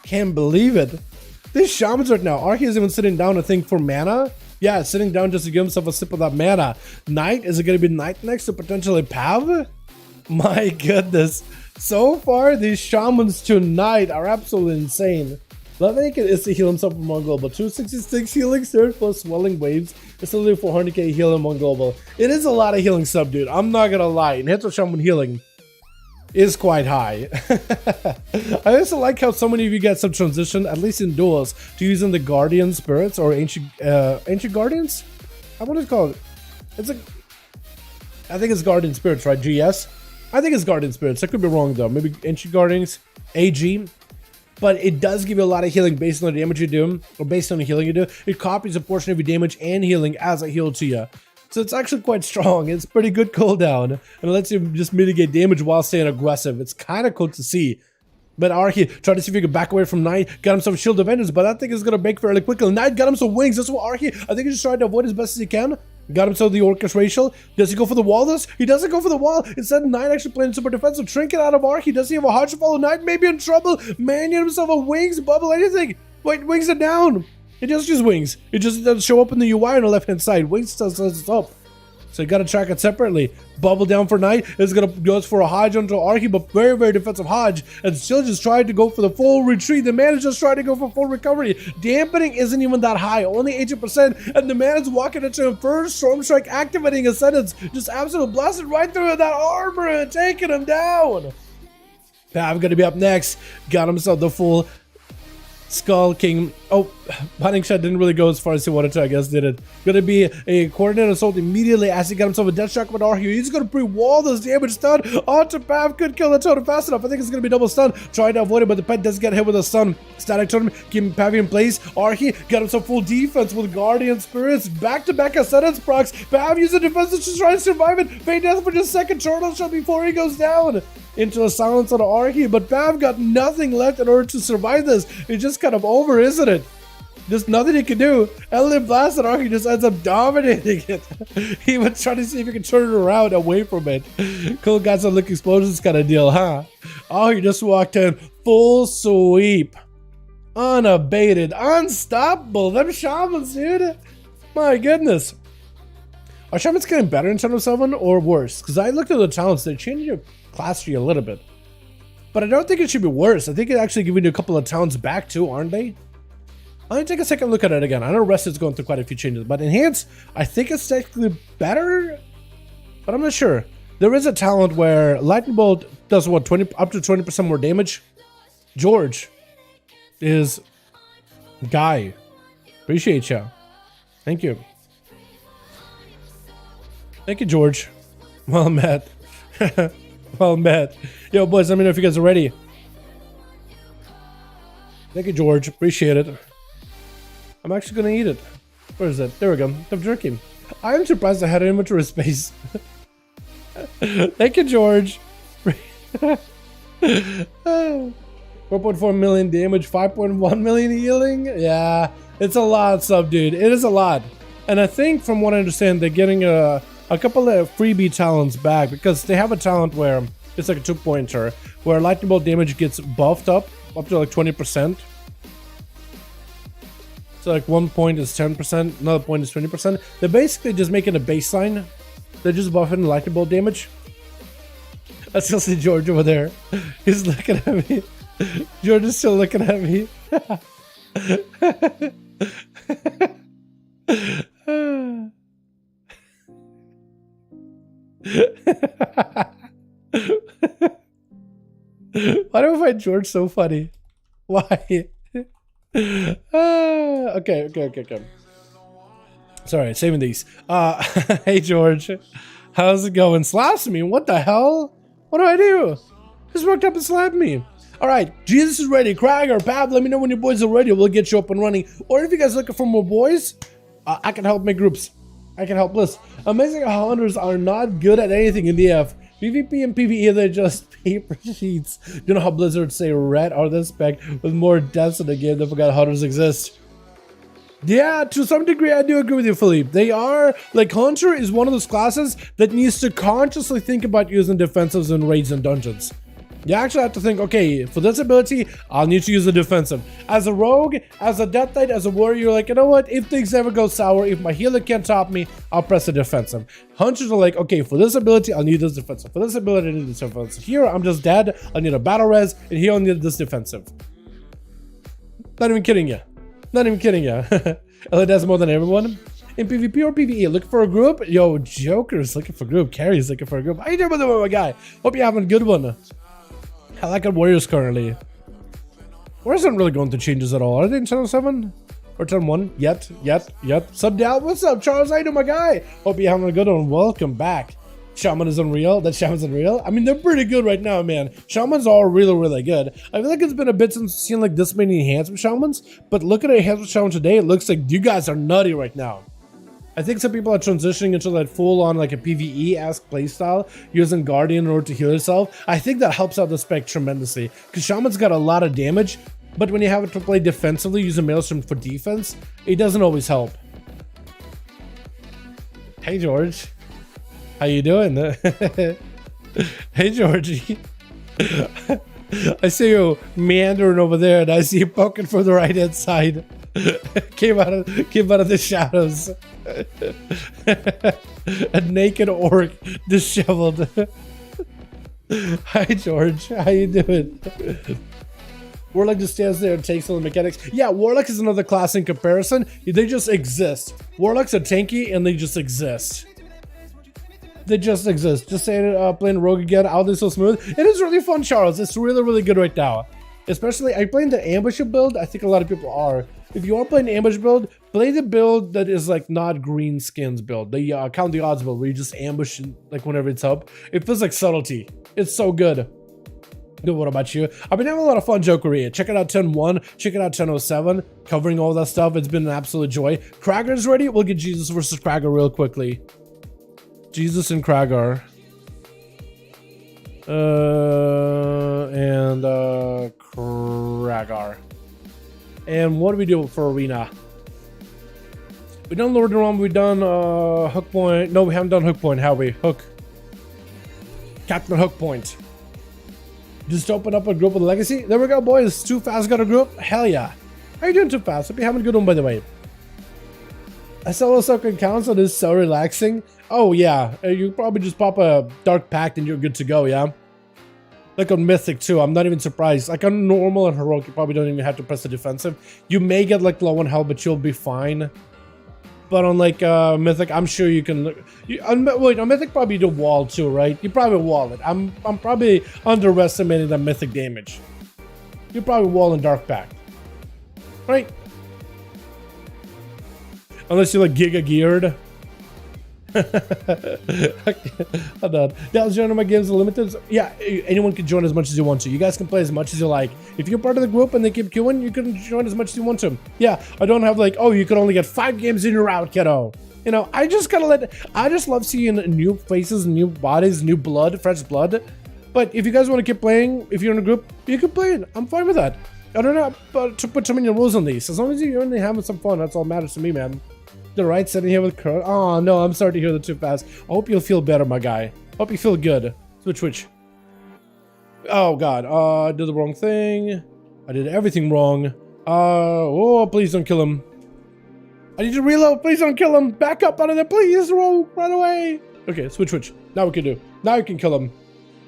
Can't believe it. These Shamans right now. Arky is even sitting down to think for mana. Yeah, sitting down just to give himself a sip of that mana. Knight, is it going to be Knight next to potentially Pav? My goodness. So far, these Shamans tonight are absolutely insane. Levick is to heal himself from one global. 266 healing, third plus swelling waves. It's only 400k heal in one global. It is a lot of healing sub, dude. I'm not gonna lie. And hits with Shaman healing is quite high. I also like how so many of you get some transition, at least in duels, to using the Guardian Spirits or Ancient Guardians? I want to call it. I think it's Guardian Spirits, right? GS? I think it's Guardian Spirits. I could be wrong though. Maybe Ancient Guardians, AG. But it does give you a lot of healing based on the damage you do, or based on the healing you do. It copies a portion of your damage and healing as a heal to you. So it's actually quite strong. It's pretty good cooldown, and it lets you just mitigate damage while staying aggressive. It's kind of cool to see. But Arky tried to see if he could back away from Knight, got himself Shield of Vengeance, but that thing is going to break fairly quickly. Knight got himself Wings. That's what Arky, I think he just tried to avoid as best as he can. Got himself the Orchestration. Does he go for the wall this? He doesn't go for the wall. Instead, Knight actually playing super defensive. Trinket out of Arky. Does he have a Hodge follow? Knight may be in trouble. Man, get himself a Wings, bubble, anything. Wait, Wings are down. It just use Wings. It just doesn't show up in the UI on the left-hand side. Wings does it up. So you gotta track it separately. Bubble down for Knight. It's gonna go for a Hodge onto Arky, but very, very defensive Hodge. And still just tried to go for the full retreat. The man is just trying to go for full recovery. Dampening isn't even that high, only 80%. And the man is walking into him first. Storm Strike activating Ascendance. Just absolutely blasted right through that armor and taking him down. Pav gonna be up next. Got himself the full Skull King. Oh, Hunting Shot didn't really go as far as he wanted to, I guess, did it? Gonna be a coordinated assault immediately as he got himself a death shock with Arky. He's gonna pre-wall this damage stun onto Pav. Could kill the totem fast enough. I think it's gonna be double stun. Trying to avoid it, but the pet does get hit with a stun. Static totem, keeping Pav in place. Arky got himself full defense with Guardian Spirits. Back-to-back Ascendance procs. Pav using defense to try to survive it. Fade death for just a second turtle shot before he goes down into the silence of the Arky, but Pav got nothing left in order to survive this. It's just kind of over, isn't it? There's nothing he can do. Element Blast and Arky just ends up dominating it. He would try to see if he can turn it around away from it. Cool got some lick explosions kind of deal, huh? Oh, he just walked in full sweep. Unabated, unstoppable. Them Shamans, dude. My goodness. Are Shamans getting better in Channel 7 or worse? Because I looked at the talents, they changed your class tree a little bit. But I don't think it should be worse. I think it's actually giving you a couple of talents back too, aren't they? I'm gonna take a second look at it again. I know Rest is going through quite a few changes, but Enhance, I think it's technically better, but I'm not sure. There is a talent where lightning bolt does what, up to 20% more damage. George is Guy. Appreciate ya. Thank you. Thank you, George. Well met. Well met. Yo, boys, let me know if you guys are ready. Thank you, George. Appreciate it. I'm actually gonna eat it. Where is it? There we go. I'm jerking. I'm surprised I had inventory space. Thank you, George. 4.4 million damage, 5.1 million healing. Yeah, it's a lot, sub dude. It is a lot. And I think, from what I understand, they're getting a couple of freebie talents back, because they have a talent where it's like a 2-pointer where lightning bolt damage gets buffed up to like 20%. So like 1 point is 10%, another point is 20%. They're basically just making a baseline. They're just buffing lightning bolt damage. I still see George over there. He's looking at me. George is still looking at me. Why do I find George so funny? Why? Okay. Sorry, saving these. Hey George, how's it going? Slaps me? What the hell? What do I do? Just walked up and slapped me. All right, Jesus is ready. Craig or Pab, let me know when your boys are ready. We'll get you up and running. Or if you guys are looking for more boys, I can help make groups. I can help list. Amazing how hunters are not good at anything in DF. PvP and PvE, they're just paper sheets. You know how Blizzard say red are the spec with more deaths in the game. They forgot hunters exist. Yeah, to some degree, I do agree with you, Philippe. They are, like, Hunter is one of those classes that needs to consciously think about using defensives in raids and dungeons. You actually have to think, okay, for this ability, I'll need to use the defensive. As a rogue, as a death knight, as a warrior, you're like, you know what? If things ever go sour, if my healer can't top me, I'll press the defensive. Hunters are like, okay, for this ability, I'll need this defensive. For this ability, I need this defensive. Here, I'm just dead. I need a battle res, and here, I'll need this defensive. Not even kidding you. Not even kidding you. Ellie does more than everyone. In PvP or PvE, looking for a group? Yo, Joker's looking for a group. Carrie's looking for a group. How you doing, by the way, my guy? Hope you're having a good one. I like our Warriors currently. Warriors aren't really going through changes at all. Are they in Channel 7? Or Channel 1? Yet. Sub down. What's up, Charles? How you doing, my guy? Hope you're having a good one. Welcome back. Shaman is unreal. That Shaman's unreal. I mean, they're pretty good right now, man. Shamans are really good. I feel like it's been a bit since seeing like this many enhancement Shamans, but look at a enhancement Shaman today. It looks like you guys are nutty right now. I think some people are transitioning into that full-on like a PvE-esque playstyle, using Guardian in order to heal yourself. I think that helps out the spec tremendously, because Shaman's got a lot of damage, but when you have it to play defensively, using Maelstrom for defense, it doesn't always help. Hey, George. How you doing? Hey, Georgie. I see you meandering over there, and I see you poking from the right-hand side. came out of the shadows. A naked orc, disheveled. Hi, George. How you doing? Warlock just stands there and takes all the mechanics. Yeah, Warlock is another class in comparison. They just exist. Warlocks are tanky, and they just exist. They just exist. Just saying, playing Rogue again. Out is so smooth. It is really fun, Charles. It's really good right now. Especially, are you playing the ambush build? I think a lot of people are. If you are playing ambush build, play the build that is like not green skins build. The count the odds build, where you just ambush like whenever it's up. It feels like subtlety. It's so good. Good, what about you? I've been having a lot of fun Jokeria. Check it out 10.1, check it out 10.07, covering all that stuff. It's been an absolute joy. Krager's ready? We'll get Jesus versus Krager real quickly. Jesus and Krager. And Kragar. And what do we do for arena? We done Lord of Realm, we done Hook Point. No, we haven't done Hook Point, have we? Hook. Captain Hook Point. Just open up a group with Legacy. There we go, boys. Too Fast got a group. Hell yeah. How you doing, Too Fast? Hope you're having a good one, by the way. A solo soccer console is so relaxing. Oh yeah, you probably just pop a Dark Pact and you're good to go, yeah? Like on Mythic too, I'm not even surprised. Like on normal and heroic, you probably don't even have to press the defensive. You may get like low on health, but you'll be fine. But on like Mythic, I'm sure you can. Wait, on Mythic probably do wall too, right? You probably wall it. I'm probably underestimating the Mythic damage. You probably wall in Dark Pact, right? Unless you're like Giga geared. I'm done. Dallas, join my games are limited. Yeah, anyone can join as much as you want to. You guys can play as much as you like. If you're part of the group and they keep queuing, you can join as much as you want to. Yeah, I don't have like, oh, you can only get 5 games in your route, kiddo. You know, I just love seeing new faces, new bodies, new blood, fresh blood. But if you guys want to keep playing, if you're in a group, you can play it. I'm fine with that. I don't know to put too many rules on these. As long as you're only having some fun, that's all that matters to me, man. The right sitting here with Kurt. Oh no, I'm sorry to hear that too fast. I hope you'll feel better, my guy. Hope you feel good. Switch. Oh god, I did the wrong thing. I did everything wrong. Oh, please don't kill him. I need to reload. Please don't kill him. Back up out of there, please. Rogue, run away. Okay, switch. Now we can do. Now we can kill him.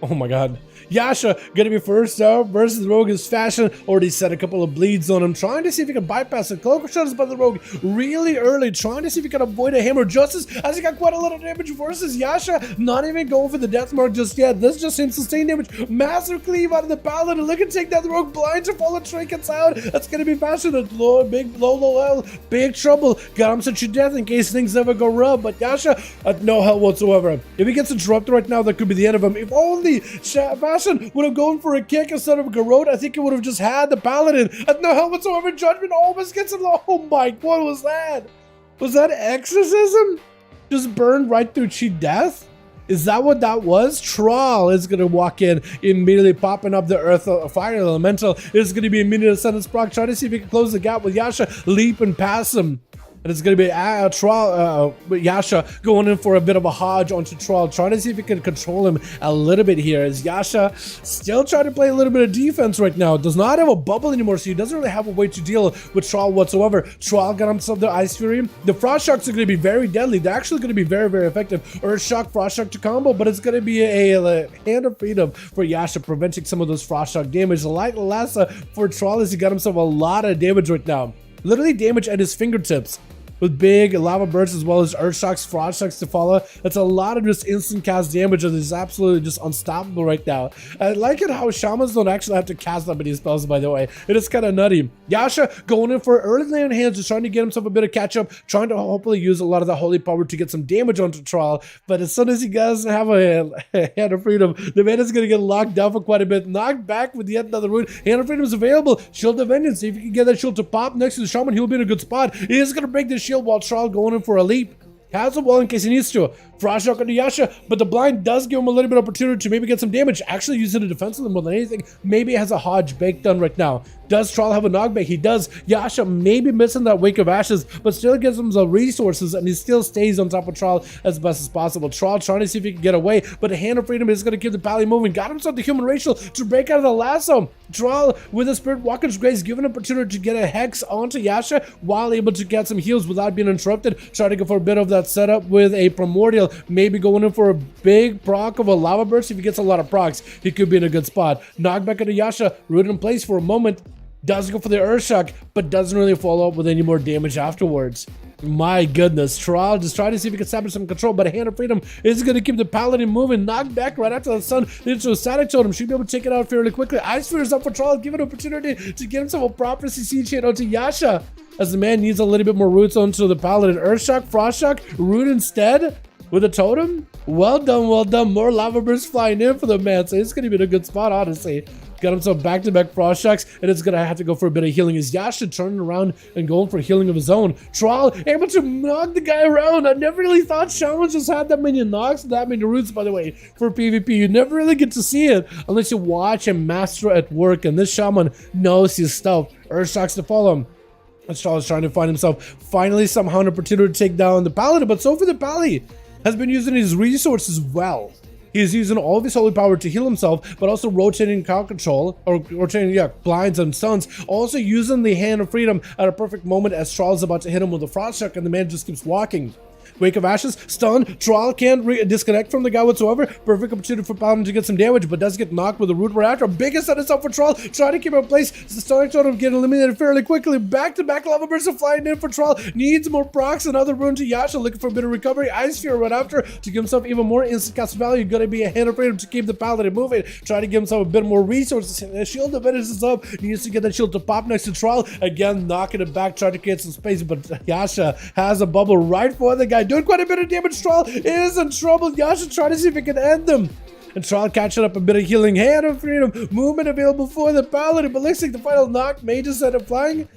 Oh my god. Yasha gonna be first out versus Rogue is fashion. Already set a couple of bleeds on him, trying to see if he can bypass it. Cloak shots by the Rogue really early, trying to see if he can avoid a hammer justice as he got quite a lot of damage versus Yasha. Not even going for the death mark just yet. This just seems sustained damage. Massive cleave out of the Paladin. Look at take that the Rogue blind to fall and trinkets out. That's gonna be fashion. A low hell. Big trouble. Got him such a death in case things ever go rough. But Yasha at no hell whatsoever. If he gets interrupted right now, that could be the end of him. If only Fashion would have gone for a kick instead of a garrote, I think it would have just had the Paladin. At no hell whatsoever, Judgment almost gets him. Oh my, what was that? Was that exorcism? Just burned right through cheat death? Is that what that was? Troll is going to walk in, immediately popping up the earth fire elemental. Is going to be immediate sentence proc, trying to see if he can close the gap with Yasha, leap and pass him. And it's going to be Yasha going in for a bit of a hodge onto Troll, trying to see if he can control him a little bit here. As Yasha still trying to play a little bit of defense right now. Does not have a bubble anymore, so he doesn't really have a way to deal with Troll whatsoever. Troll got himself the Ice Fury. The Frost Shocks are going to be very deadly. They're actually going to be very, very effective. Earth Shock, Frost Shock to combo, but it's going to be a hand of freedom for Yasha, preventing some of those Frost Shock damage. Like Lassa for Troll as he got himself a lot of damage right now. Literally damage at his fingertips. With big lava bursts as well as earth shocks, frost shocks to follow. That's a lot of just instant cast damage that is absolutely just unstoppable right now. I like it how shamans don't actually have to cast that many spells, by the way. It is kind of nutty. Yasha going in for early land hands, just trying to get himself a bit of catch up, trying to hopefully use a lot of the holy power to get some damage onto Trial. But as soon as he doesn't have a hand of freedom, the man is going to get locked down for quite a bit. Knocked back with yet another rune. Hand of freedom is available. Shield of Vengeance. If you can get that shield to pop next to the shaman, he'll be in a good spot. He is going to break this shield while Trial going in for a leap. Has a wall in case he needs to. Frost Shock onto Yasha, but the blind does give him a little bit of opportunity to maybe get some damage. Actually using the defensively more than anything. Maybe has a Hodge baked done right now. Does Troll have a knockback? He does. Yasha maybe missing that Wake of Ashes, but still gives him the resources and he still stays on top of Troll as best as possible. Troll trying to see if he can get away, but the Hand of Freedom is going to keep the Pally moving. Got himself the Human Racial to break out of the lasso. Troll with a Spirit Walker's Grace, given an opportunity to get a Hex onto Yasha while able to get some heals without being interrupted. Trying to go for a bit of that setup with a Primordial, maybe going in for a big proc of a Lava Burst. If he gets a lot of procs, he could be in a good spot. Knockback into Yasha, rooted in place for a moment. Does go for the Earth Shock, but doesn't really follow up with any more damage afterwards. My goodness, Troll just trying to see if he can establish some control, but a Hand of Freedom is going to keep the Paladin moving. Knocked back right after the sun into a static totem. Should be able to take it out fairly quickly. Ice Sphere is up for Troll, give an opportunity to get himself a proper CC chain onto Yasha, as the man needs a little bit more roots onto the Paladin. Earth Shock, Frost Shock, root instead with a totem. Well done, well done. More Lava Bursts flying in for the man, so it's going to be in a good spot, honestly. Got himself back-to-back Frost Shocks, and it's going to have to go for a bit of healing. Is Yasha turning around and going for healing of his own? Troll able to knock the guy around. I never really thought Shamans just had that many knocks, that many roots, by the way, for PvP. You never really get to see it unless you watch and master at work, and this Shaman knows his stuff. Earth Shocks to follow him. Troll is trying to find himself finally somehow an opportunity to take down the Paladin, but so far the Pally has been using his resources well. He's using all of his holy power to heal himself, but also rotating crowd control, or rotating, blinds and stuns. Also using the Hand of Freedom at a perfect moment as Troll's about to hit him with a Frost Shock, and the man just keeps walking. Wake of Ashes, stun, Thrall can't disconnect from the guy whatsoever. Perfect opportunity for Paladin to get some damage, but does get knocked with the root right after. Biggest set is up for Thrall, trying to keep him in place. The starting shot of getting eliminated fairly quickly. Back-to-back lava bursts are flying in for Thrall. Needs more procs, another rune to Yasha, looking for a bit of recovery. Ice Sphere right after to give himself even more instant cast value. Gonna be a hand of freedom to keep the Paladin moving. Trying to give himself a bit more resources. The shield of Vengeance is up. Needs to get that shield to pop next to Thrall. Again, knocking it back, trying to create some space, but Yasha has a bubble right for the guy. Doing quite a bit of damage. Thrall is in trouble. Yasha trying to see if he can end them. And Thrall catching up a bit of healing. Hand of freedom. Movement available for the Paladin, but looks like the final knock may just end up flying.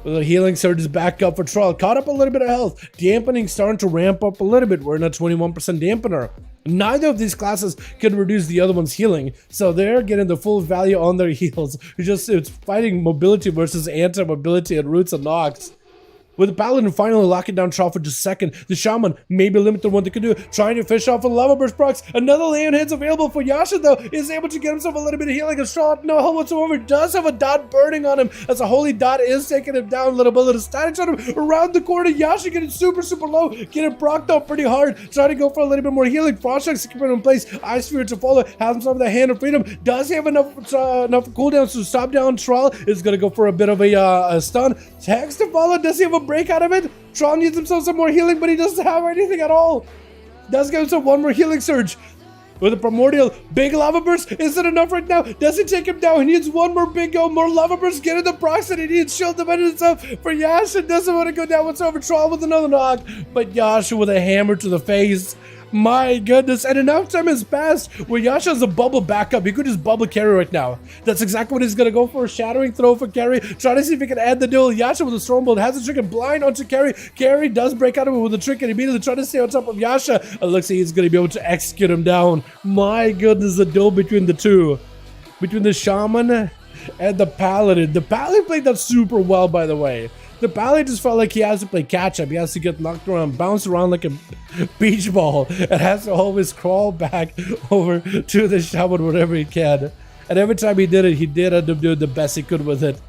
The healing surge is back up for Thrall. Caught up a little bit of health. Dampening starting to ramp up a little bit. We're in a 21% dampener. Neither of these classes can reduce the other one's healing, so they're getting the full value on their heals. It's fighting mobility versus anti-mobility and roots and knocks. With the Paladin finally locking down Thrall for just a second, the Shaman maybe limited what they can do, trying to fish off a Lava Burst procs. Another Leon hits available for Yasha though, is able to get himself a little bit of healing. As Thrall, no help whatsoever, does have a dot burning on him, as a holy dot is taking him down. Little bit of static on him around the corner. Yasha getting super low, getting procced up pretty hard, trying to go for a little bit more healing. Frost Strikes to keep him in place. Ice Sphere to follow, has himself the Hand of Freedom. Does he have enough cooldowns to stop down Thrall? Is gonna go for a bit of a stun. Hex to follow, does he have a break out of it? Thrall needs himself some more healing, but he doesn't have anything at all. Does give himself one more healing surge. With a primordial big lava burst, is it enough right now? Does it take him down? He needs one more big go, more lava burst, get in the procs, and he needs shield defense up for Yasha. Doesn't want to go down whatsoever. Thrall with another knock, but Yasha with a hammer to the face. My goodness, and enough time has passed where Yasha has a bubble backup. He could just bubble carry right now. That's exactly what he's gonna go for. Shattering throw for carry. Trying to see if he can add the duel. Yasha with a Stormbolt has a trick and blind onto carry. Carry does break out of it with a trick and immediately trying to stay on top of Yasha. It looks like he's gonna be able to execute him down. My goodness, the duel between the two. Between the Shaman and the Paladin. The Paladin played that super well, by the way. The Paladin just felt like he has to play catch-up. He has to get knocked around, bounce around like a beach ball, and has to always crawl back over to the Shaman whenever he can. And every time he did it, he did end up doing the best he could with it.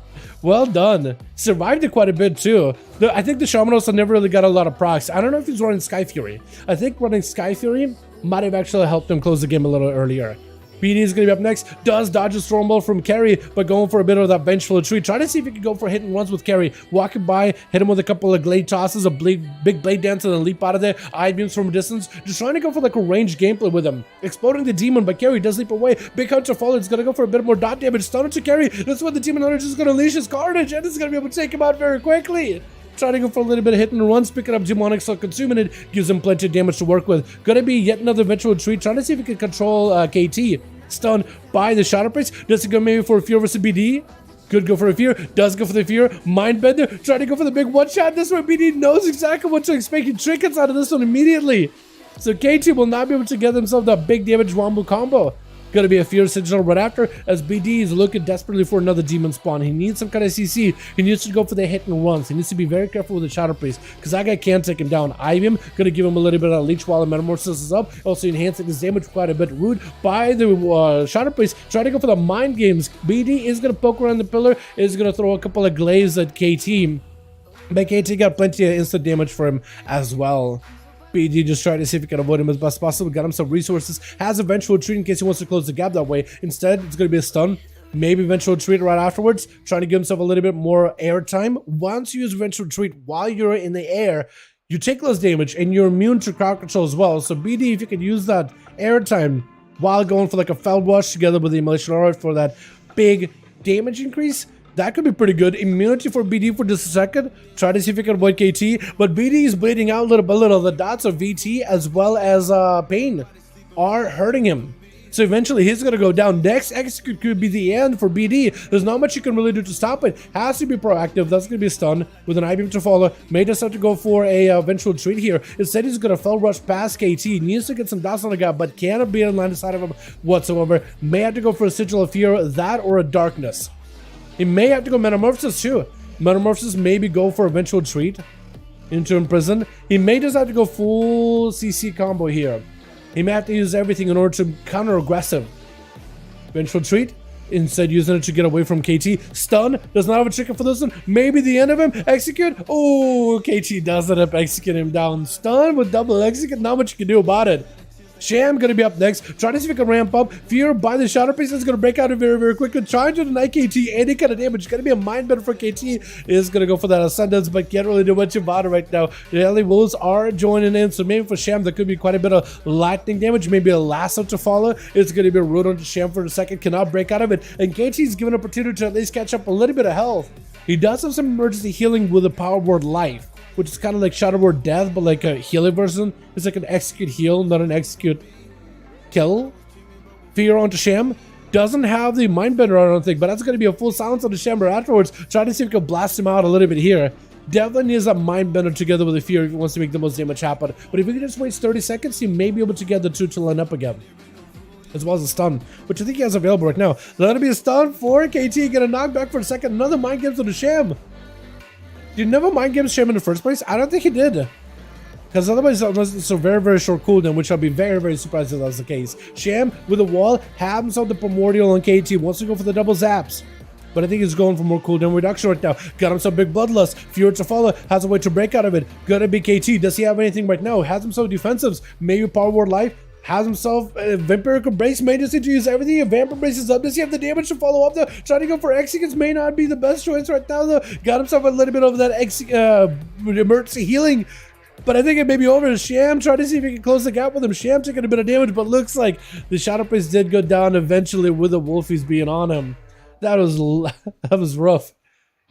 Well done. Survived it quite a bit too. I think the Shaman also never really got a lot of procs. I don't know if he's running Sky Fury. I think running Sky Fury might have actually helped him close the game a little earlier. BD is going to be up next. Does dodge a Stormbolt from Carry, but going for a bit of that vengeful retreat. Trying to see if he can go for hit and runs with Carry. Walking by, hit him with a couple of glade tosses, a big blade dance, and then leap out of there. Eye beams from a distance. Just trying to go for like a ranged gameplay with him. Exploding the demon, but Carry does leap away. Big hunter follow. It's going to go for a bit more dot damage. Stunner to Carry. That's when the demon hunter is going to unleash his carnage, and it's going to be able to take him out very quickly. Trying to go for a little bit of hit and runs, picking up demonic, so consuming it, gives him plenty of damage to work with. Gonna be yet another vengeful retreat. Trying to see if he can control KT. Stunned by the Shadow Priest. Does it go maybe for a Fear versus BD? Could go for a Fear. Does go for the Fear. Mindbender. Trying to go for the big one shot. This one, BD knows exactly what to expect. He trinkets out of this one immediately. So KT will not be able to get himself that big damage wombo combo. Gonna be a Fear Sigil right after, as BD is looking desperately for another demon spawn. He needs some kind of CC. He needs to go for the hit and runs. He needs to be very careful with the Shadow Priest, because that guy can take him down. Ivium gonna give him a little bit of leech while the Metamorphosis is up, also enhancing his damage quite a bit. Rude by the Shadow Priest, trying to go for the mind games. BD is gonna poke around the pillar, is gonna throw a couple of glaives at KT. But KT got plenty of instant damage for him as well. BD just trying to see if he can avoid him as best possible. Got him some resources. Has a vengeful retreat in case he wants to close the gap that way. Instead, it's going to be a stun. Maybe vengeful retreat right afterwards. Trying to give himself a little bit more air time. Once you use vengeful retreat while you're in the air, you take less damage and you're immune to crowd control as well. So BD, if you could use that air time while going for like a Feld Wash together with the Immolation Aura for that big damage increase, that could be pretty good. Immunity for BD for just a second. Try to see if you can avoid KT. But BD is bleeding out little by little. The dots of VT as well as Pain are hurting him. So eventually he's going to go down. Next execute could be the end for BD. There's not much you can really do to stop it. Has to be proactive. That's going to be a stun with an IBM to follow. May just have to go for a eventual retreat here. Instead he's going to Fell Rush past KT. Needs to get some dots on the guy, but cannot be in line side of him whatsoever. May have to go for a Sigil of Fear, that or a Darkness. He may have to go Metamorphosis too. Metamorphosis maybe go for eventual retreat into Imprison. He may just have to go full CC combo here. He may have to use everything in order to counter aggressive. Eventual retreat. Instead, using it to get away from KT. Stun, does not have a chicken for this one. Maybe the end of him. Execute. Oh, KT does end up executing him down. Stun with double execute. Not much you can do about it. Sham gonna be up next. Trying to see if he can ramp up. Fear by the shadow piece is gonna break out very, very quickly. Trying to deny KT any kind of damage. Gonna be a mind bender for KT. Is gonna go for that ascendance, but can't really do much about it right now. The LA Wolves are joining in, so maybe for Sham there could be quite a bit of lightning damage. Maybe a lasso to follow. It's gonna be a root onto Sham for a second. Cannot break out of it, and KT's given an opportunity to at least catch up a little bit of health. He does have some emergency healing with a power word life, which is kind of like Shadow Word Death, but like a healing version. It's like an execute heal, not an execute kill. Fear onto Sham. Doesn't have the Mindbender, I don't think, but that's going to be a full silence on the Chamber afterwards. Trying to see if we can blast him out a little bit here. Definitely needs that Mindbender together with the Fear if he wants to make the most damage happen. But if we can just wait 30 seconds, he may be able to get the two to line up again. As well as a stun, which I think he has available right now. Let it be a stun for KT. Get a knockback for a second. Another Mind Games on the Sham. Did he never Mind Games Sham in the first place? I don't think he did. Because otherwise it's a very, very short cooldown, which I'll be very, very surprised if that's the case. Sham with a wall, have himself the Primordial on KT, wants to go for the double zaps. But I think he's going for more cooldown reduction right now. Got himself big Bloodlust. Fury to follow, has a way to break out of it. Gonna be KT. Does he have anything right now? Has himself defensives, maybe Power Word Life. Has himself a Vampiric Brace, may just need to use everything. A Vampire Brace is up. Does he have the damage to follow up though? Trying to go for Executes may not be the best choice right now though. Got himself a little bit of that emergency healing. But I think it may be over. Sham trying to see if he can close the gap with him. Sham taking a bit of damage, but looks like the Shadow Priest did go down eventually with the Wolfies being on him. That was rough.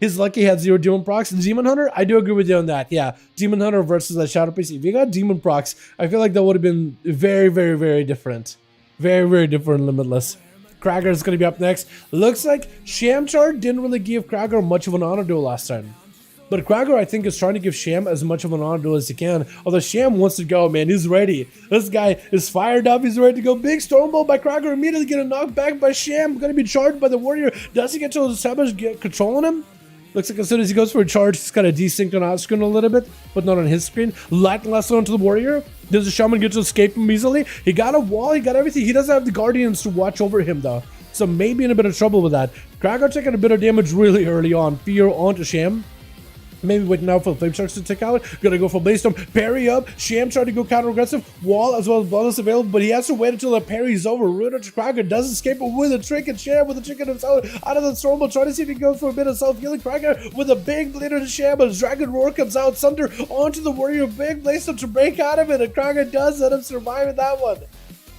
He's lucky he had 0 Demon procs. Demon Hunter, I do agree with you on that. Yeah, Demon Hunter versus the Shadow Priest. If you got Demon procs, I feel like that would have been very, very, very different. Very, very different, Limitless. Krager is going to be up next. Looks like Shamchar didn't really give Krager much of an honor duel last time. But Krager, I think, is trying to give Sham as much of an honor duel as he can. Although Sham wants to go, man. He's ready. This guy is fired up. He's ready to go. Big Stormbolt by Krager. Immediately getting knocked back by Sham. Going to be charged by the Warrior. Does he get to establish control on him? Looks like as soon as he goes for a charge, he's kind of desynced on our screen a little bit, but not on his screen. Lightning Lasso onto the Warrior. Does the Shaman get to escape him easily? He got a wall. He got everything. He doesn't have the Guardians to watch over him, though. So maybe in a bit of trouble with that. Krager taking a bit of damage really early on. Fear onto Sham. Maybe waiting now for the Flame Sharks to take out. Gonna go for Blaze Storm. Parry up. Sham trying to go counter aggressive. Wall as well as bonus available, but he has to wait until the parry's over. Ruder to Krager does escape it with a trick, and Sham with a trick himself out of the Stormbolt. Trying to see if he can go for a bit of self-healing. Krager with a big bleeder to Sham, but Dragon Roar comes out. Sunder onto the Warrior. Big Blaze Storm to break out of it, and Krager does let him survive in that one.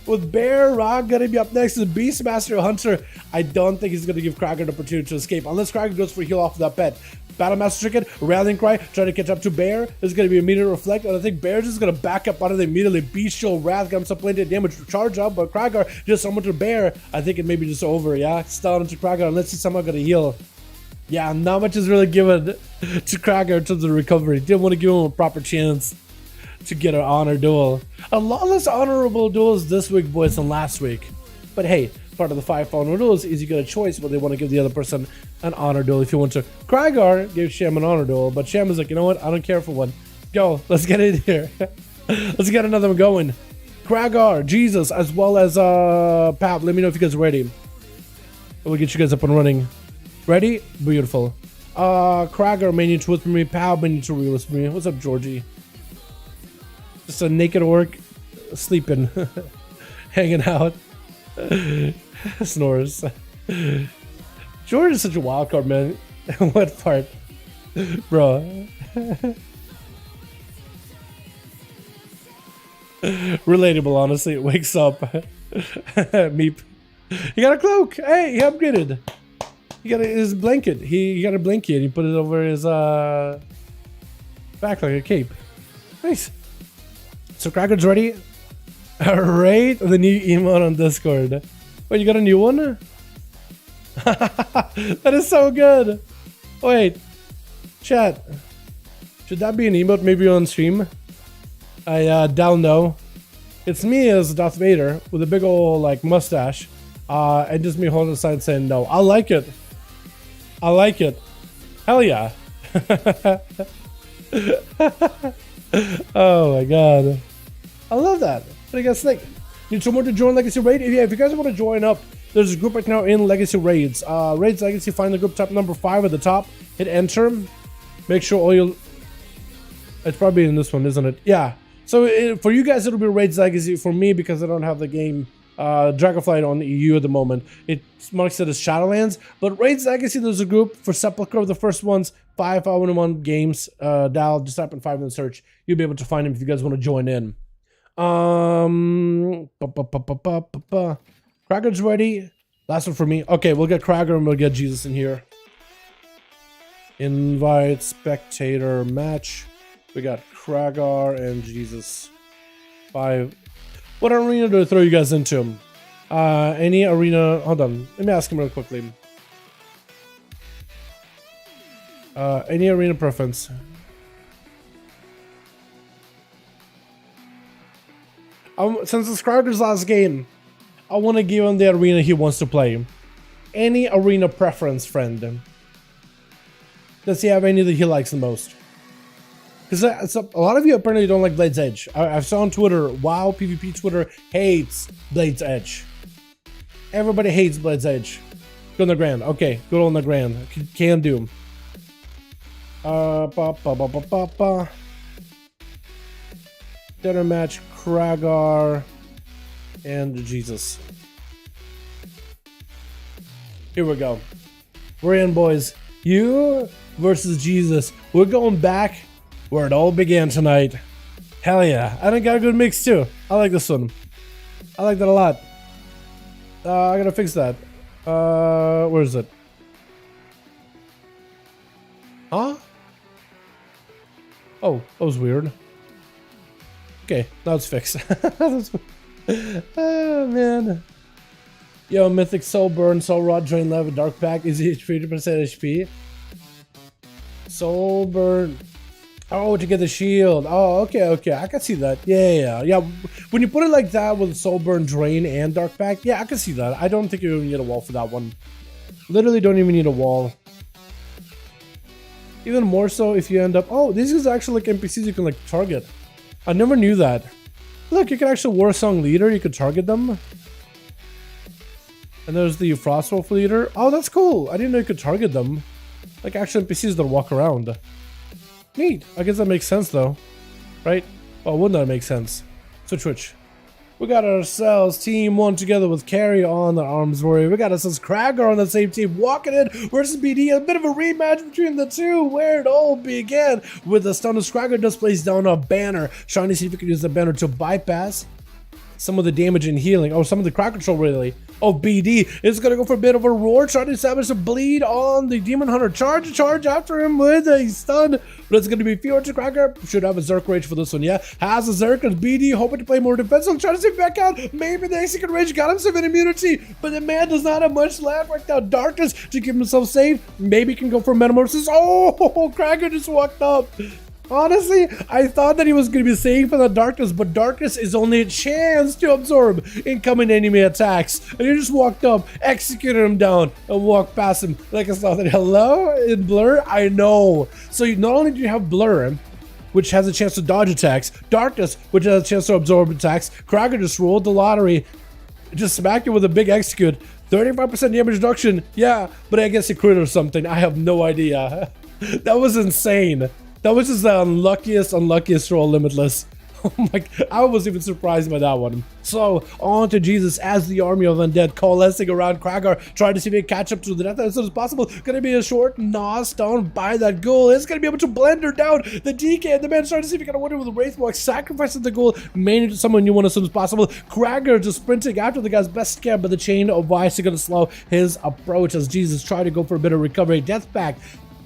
With Bear Rock gonna be up next to the Beastmaster Hunter. I don't think he's gonna give Krager an opportunity to escape unless Krager goes for a heal off of that pet. Battlemaster Chicken, Rallying Cry, trying to catch up to Bear. This is going to be immediate reflect, and I think Bear's just going to back up out of it immediately. Bestial Wrath got himself plenty of damage to charge up, but Krager just someone to Bear. I think it may be just over, yeah? Stun into Krager unless he's somehow going to heal. Yeah, not much is really given to Krager in terms of recovery. Didn't want to give him a proper chance to get an honor duel. A lot less honorable duels this week, boys, than last week. But hey, part of the 5 honor duels is you get a choice, but they want to give the other person an honor duel if you want to. Krager gave Sham an honor duel, but Sham is like, you know what? I don't care for one. Go, let's get in here. Let's get another one going. Krager, Jesus, as well as Pap. Let me know if you guys are ready. We'll get you guys up and running. Ready? Beautiful. Krager may need to with me. Pap may need to reel with me. What's up, Georgie? Just a naked orc sleeping, hanging out. Snores. George is such a wild card, man. What part? Bro. Relatable, honestly. It wakes up. Meep. He got a cloak. Hey, he upgraded. He got his blanket. He got a blanket. He put it over his back like a cape. Nice. So Krager's ready. Alright, the new emote on Discord. Wait, you got a new one? That is so good. Wait, chat. Should that be an emote maybe on stream? I don't know. It's me as Darth Vader with a big old like mustache. And just me holding the sign saying no. I like it. I like it. Hell yeah. Oh my god. I love that. What do you guys think? Need someone to join Legacy Raid? Yeah, if you guys want to join up There's a group right now in Legacy Raids. Raids Legacy, find the group tab number 5 at the top. Hit enter. Make sure all your... It's probably in this one, isn't it? Yeah. So for you guys, it'll be Raids Legacy. For me, because I don't have the game Dragonflight on EU at the moment, it marks it as Shadowlands. But Raids Legacy, there's a group for Sepulchre, the first ones, 5V5 1v1 games. Dial, just type in 5 in search. You'll be able to find them if you guys want to join in. Krager's ready. Last one for me. Okay, we'll get Krager and we'll get Jesus in here. Invite, spectator, match. We got Kragar and Jesus. 5. What arena do I throw you guys into? Any arena. Hold on. Let me ask him real quickly. Any arena preference? Since it's Krager's last game, I want to give him the arena he wants to play. Any arena preference, friend? Does he have any that he likes the most? Because a lot of you apparently don't like Blade's Edge. I saw on Twitter, WoW PvP Twitter hates Blade's Edge. Everybody hates Blade's Edge. Go on the Grand. Okay, go on the Grand. Can do. Dinner match, Kragar, and Jesus. Here we go. We're in, boys. You versus Jesus. We're going back where it all began tonight. Hell yeah. I think got a good mix too. I like this one. I like that a lot. I gotta fix that. Where is it? Huh? Oh, that was weird. Okay, now it's fixed. Oh, man. Yo, Mythic, Soul Burn, Soul Rot, Drain Level, Dark Pack, Easy HP, 30% HP. Soul Burn. Oh, to get the shield. Oh, okay. I can see that. Yeah. When you put it like that with Soul Burn, Drain, and Dark Pack, yeah, I can see that. I don't think you even need a wall for that one. Literally don't even need a wall. Even more so if you end up... Oh, these is actually like NPCs you can like target. I never knew that. Look, you can actually War Song Leader, you could target them. And there's the Frostwolf Leader. Oh, that's cool. I didn't know you could target them. Like actual NPCs that walk around. Neat. I guess that makes sense though. Right? Oh, wouldn't that make sense? Switch. We got ourselves Team 1 together with Carrie on the Arms Warrior. We got ourselves Krager on the same team, walking in versus BD. A bit of a rematch between the two, where it all began with the stun of Krager just plays down a banner, trying to see if we can use the banner to bypass some of the damage and healing, or some of the crowd control really, of BD. It's gonna go for a bit of a roar, trying to establish a bleed on the Demon Hunter. Charge after him with a stun, but it's gonna be fewer to Krager. Should have a Zerk rage for this one, yeah. Has a Zerk, and BD hoping to play more defensive, trying to sit back out. Maybe the execute rage got him some immunity, but the man does not have much left right now. Darkness to keep himself safe. Maybe can go for Metamorphosis. Oh, Krager just walked up. Honestly, I thought that he was going to be safe in the darkness, but darkness is only a chance to absorb incoming enemy attacks. And he just walked up, executed him down, and walked past him like I saw that. Hello? In Blur? I know. So not only do you have Blur, which has a chance to dodge attacks, Darkness, which has a chance to absorb attacks, Krager just rolled the lottery, just smacked it with a big execute. 35% damage reduction. Yeah, but I guess he crit or something. I have no idea. That was insane. That was just the unluckiest roll, Limitless. Oh my god, I was even surprised by that one. So, on to Jesus as the army of undead coalescing around Krager, trying to see if they catch up to the death as soon as possible. Gonna be a short nos down by that ghoul. It's gonna be able to blend her down. The DK and the man trying to see if he can win it with a Wraithwalk, sacrificing the ghoul, mainly to someone new one as soon as possible. Krager just sprinting after the guy's best scare, but the chain of ice is gonna slow his approach as Jesus tried to go for a bit of recovery. Death Pack.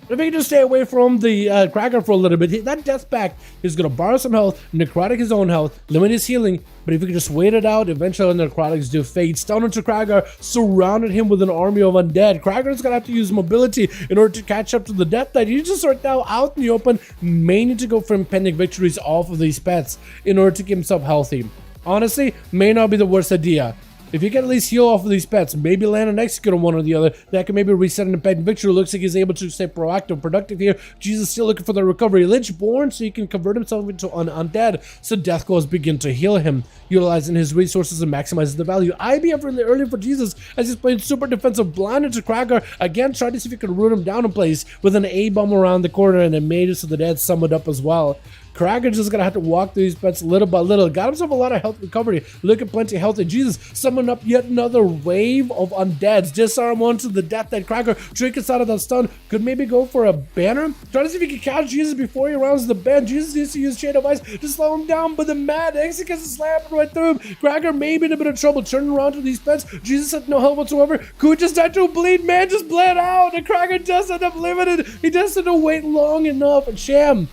If he can just stay away from the Krager for a little bit, that Death Pack is going to borrow some health, necrotic his own health, limit his healing, but if he can just wait it out, eventually the necrotics do fade. Stun into Krager, surrounded him with an army of undead. Krager's going to have to use mobility in order to catch up to the Death Knight. He's just right now out in the open, may need to go for impending victories off of these pets in order to keep himself healthy. Honestly, may not be the worst idea. If you can at least heal off of these pets, maybe land an execute on one or the other, that can maybe reset an impending victory. Looks like he's able to stay proactive, productive here. Jesus still looking for the recovery. Lich born so he can convert himself into an undead. So death claws begin to heal him, utilizing his resources and maximizing the value. IBF really early for Jesus as he's playing super defensive blind into Cracker. Again, trying to see if he can root him down in place with an A-bomb around the corner, and then made it so the dead summoned up as well. Cracker just gonna have to walk through these pets little by little. Got himself a lot of health recovery. Look at plenty of health. And Jesus summoned up yet another wave of undeads. Disarm one to the death that Cracker trinkets out of that stun. Could maybe go for a banner. Try to see if he can catch Jesus before he rounds the bend. Jesus needs to use Shade of Ice to slow him down, but the mad exit gets slammed right through him. Cracker may be in a bit of trouble turning around to these pets. Jesus had no health whatsoever. Could just died to a bleed. Man just bled out. And Cracker just ended up limited. He just had to wait long enough. And Sham,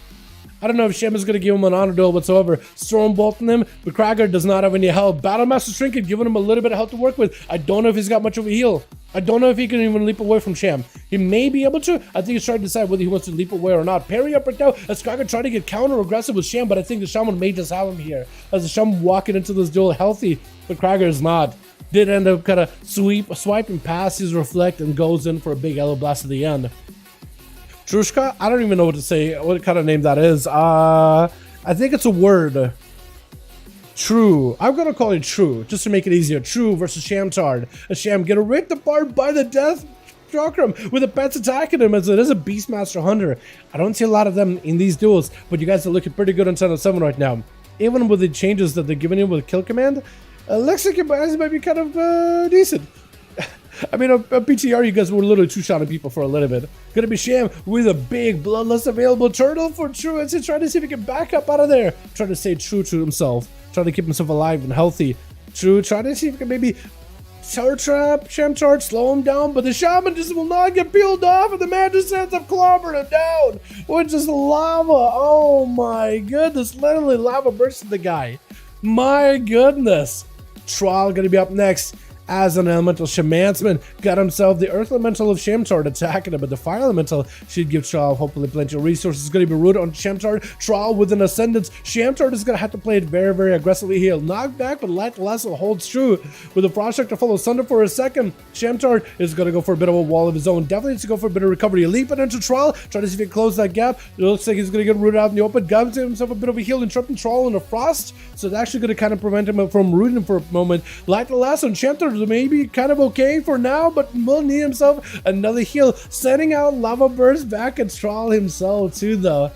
I don't know if Shem is going to give him an honor duel whatsoever. Storm bolting him, but Cracker does not have any health. Battlemaster Trinket giving him a little bit of health to work with. I don't know if he's got much of a heal. I don't know if he can even leap away from Shem. He may be able to. I think he's trying to decide whether he wants to leap away or not. Parry up right now as Cracker trying to get counter-aggressive with Shem, but I think the Shaman may just have him here. As the Shaman walking into this duel healthy, but Cracker is not. Did end up kind of swiping past his reflect and goes in for a big yellow blast at the end. Trushka? I don't even know what to say, what kind of name that is. I think it's a word. True. I'm going to call it True, just to make it easier. True versus Shamtard. A Sham getting ripped apart by the death chakram with the pets attacking him as it is a Beastmaster Hunter. I don't see a lot of them in these duels, but you guys are looking pretty good on Channel 7 right now. Even with the changes that they're giving you with Kill Command, Lexic guys might be kind of decent. I mean, on PTR, you guys were literally two-shotting people for a little bit. Gonna be Sham with a big bloodless available turtle for True. It's trying to see if he can back up out of there. Trying to stay true to himself. Trying to keep himself alive and healthy. True, trying to see if he can maybe Tower Trap, Sham Charge, slow him down. But the Shaman just will not get peeled off, and the man just ends up clobbering him down. With just lava. Oh my goodness. Literally lava bursting the guy. My goodness. Trial gonna be up next. As an elemental Shamansman got himself the Earth Elemental of Shamtard attacking him, but the Fire Elemental should give Trial hopefully plenty of resources. It's going to be rooted on Shamtard. Trial with an Ascendance. Shamtard is going to have to play it very, very aggressively. He'll knock back, but Light Lasso holds true. With the Frost Shock to follow Sunder for a second, Shamtard is going to go for a bit of a wall of his own. Definitely needs to go for a bit of recovery. Leaping into Trial, trying to see if he can close that gap. It looks like he's going to get rooted out in the open. Got himself a bit of a heal, interrupting Trial in the Frost. So it's actually going to kind of prevent him from rooting for a moment. Light Lasso and Shamtard maybe kind of okay for now, but will need himself another heal, sending out Lava Burst back at Trial himself too though.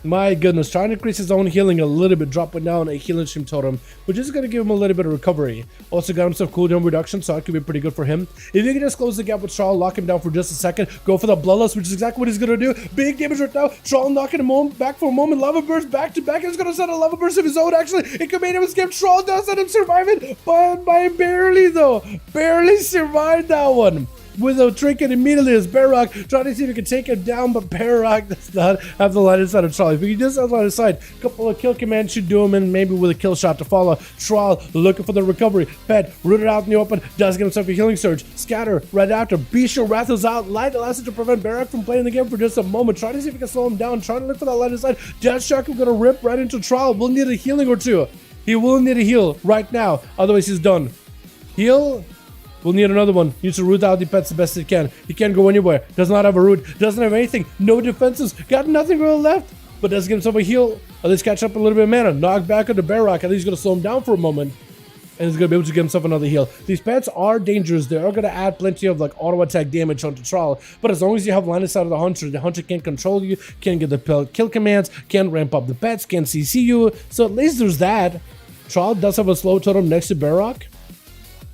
My goodness, trying to increase his own healing a little bit, dropping down a healing stream totem, which is going to give him a little bit of recovery. Also got himself cooldown reduction, so that could be pretty good for him. If you can just close the gap with Trial, lock him down for just a second, go for the Bloodlust, which is exactly what he's going to do. Big damage right now. Trial knocking him back for a moment. Lava Burst back to back. He's going to send a Lava Burst of his own, actually. It could make him escape. Trial does let him survive it, but by barely though. Barely survived that one. With a trinket immediately as Barrock trying to see if he can take him down, but Barrock does not have the line inside of Trial. If he just has line inside, a couple of kill commands should do him in, maybe with a kill shot to follow. Trial looking for the recovery. Pet rooted out in the open, does get himself a healing surge. Scatter right after. Bestial Wrath is out. Light Elastic to prevent Barrock from playing the game for just a moment. Trying to see if he can slow him down. Trying to look for that line inside. Death Shock is going to rip right into Trial. Will need a healing or two. He will need a heal right now. Otherwise, he's done. Heal. We'll need another one. Needs to root out the pets the best he can. He can't go anywhere. Does not have a root. Doesn't have anything. No defenses. Got nothing really left. But does get himself a heal. At least catch up a little bit of mana. Knock back into Barrock. At least he's going to slow him down for a moment. And he's going to be able to get himself another heal. These pets are dangerous. They are going to add plenty of like auto attack damage onto Trial. But as long as you have line of sight of the Hunter can't control you. Can't get the kill commands. Can't ramp up the pets. Can't CC you. So at least there's that. Trial does have a slow totem next to Barrock.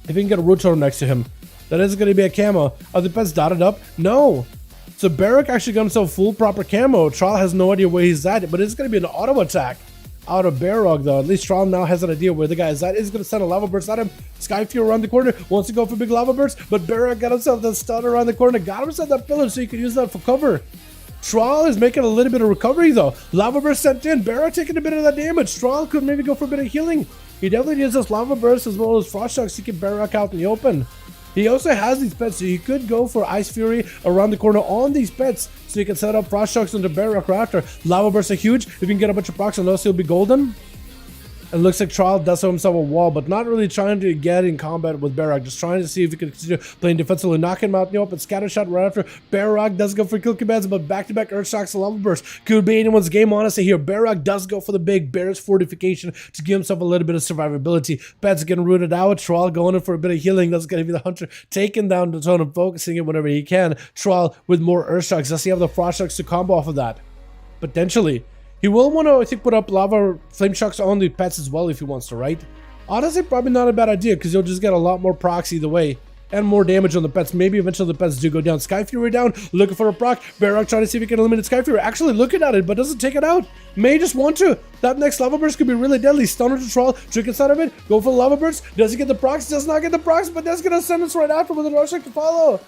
If you can get a root totem next to him, that is going to be a camo. Are the pets dotted up? No. So Barrock actually got himself full proper camo. Trial has no idea where he's at, but it's going to be an auto attack out of Barrock though. At least Trial now has an idea where the guy is at. He's going to send a lava burst at him. Skyfear around the corner. Wants to go for big lava burst, but Barrock got himself that stun around the corner. Got himself that pillar so he could use that for cover. Trial is making a little bit of recovery though. Lava burst sent in. Barrock taking a bit of that damage. Trial could maybe go for a bit of healing. He definitely needs this Lava Burst as well as Frost Shock so he can Barrock out in the open. He also has these pets, so he could go for Ice Fury around the corner on these pets so he can set up Frost Shocks into Barrock right after. Lava Bursts are huge. If you can get a bunch of procs on those, he'll be golden. It looks like Trial does have himself a wall, but not really trying to get in combat with Barrock. Just trying to see if he can continue playing defensively, knocking him out in the open. Scatter shot right after. Barrock does go for kill commands, but back-to-back Earth Shocks and Lava Burst. Could be anyone's game, honestly, here. Barrock does go for the big Bear's Fortification to give himself a little bit of survivability. Pet's getting rooted out. Trial going in for a bit of healing. That's going to be the Hunter taking down the tone and focusing it whenever he can. Trial with more Earth Shocks. Does he have the Frost Shocks to combo off of that? Potentially. He will want to, I think, put up lava flame shocks on the pets as well if he wants to, right? Honestly, probably not a bad idea because you'll just get a lot more procs either way and more damage on the pets. Maybe eventually the pets do go down. Sky Fury down, looking for a proc. Barrock trying to see if he can eliminate Sky Fury. Actually looking at it, but doesn't take it out. May just want to. That next lava burst could be really deadly. Stunner to Trial, trick inside of it, go for the lava burst. Does he get the procs? Does not get the procs, but that's going to send us right after with a rush to follow.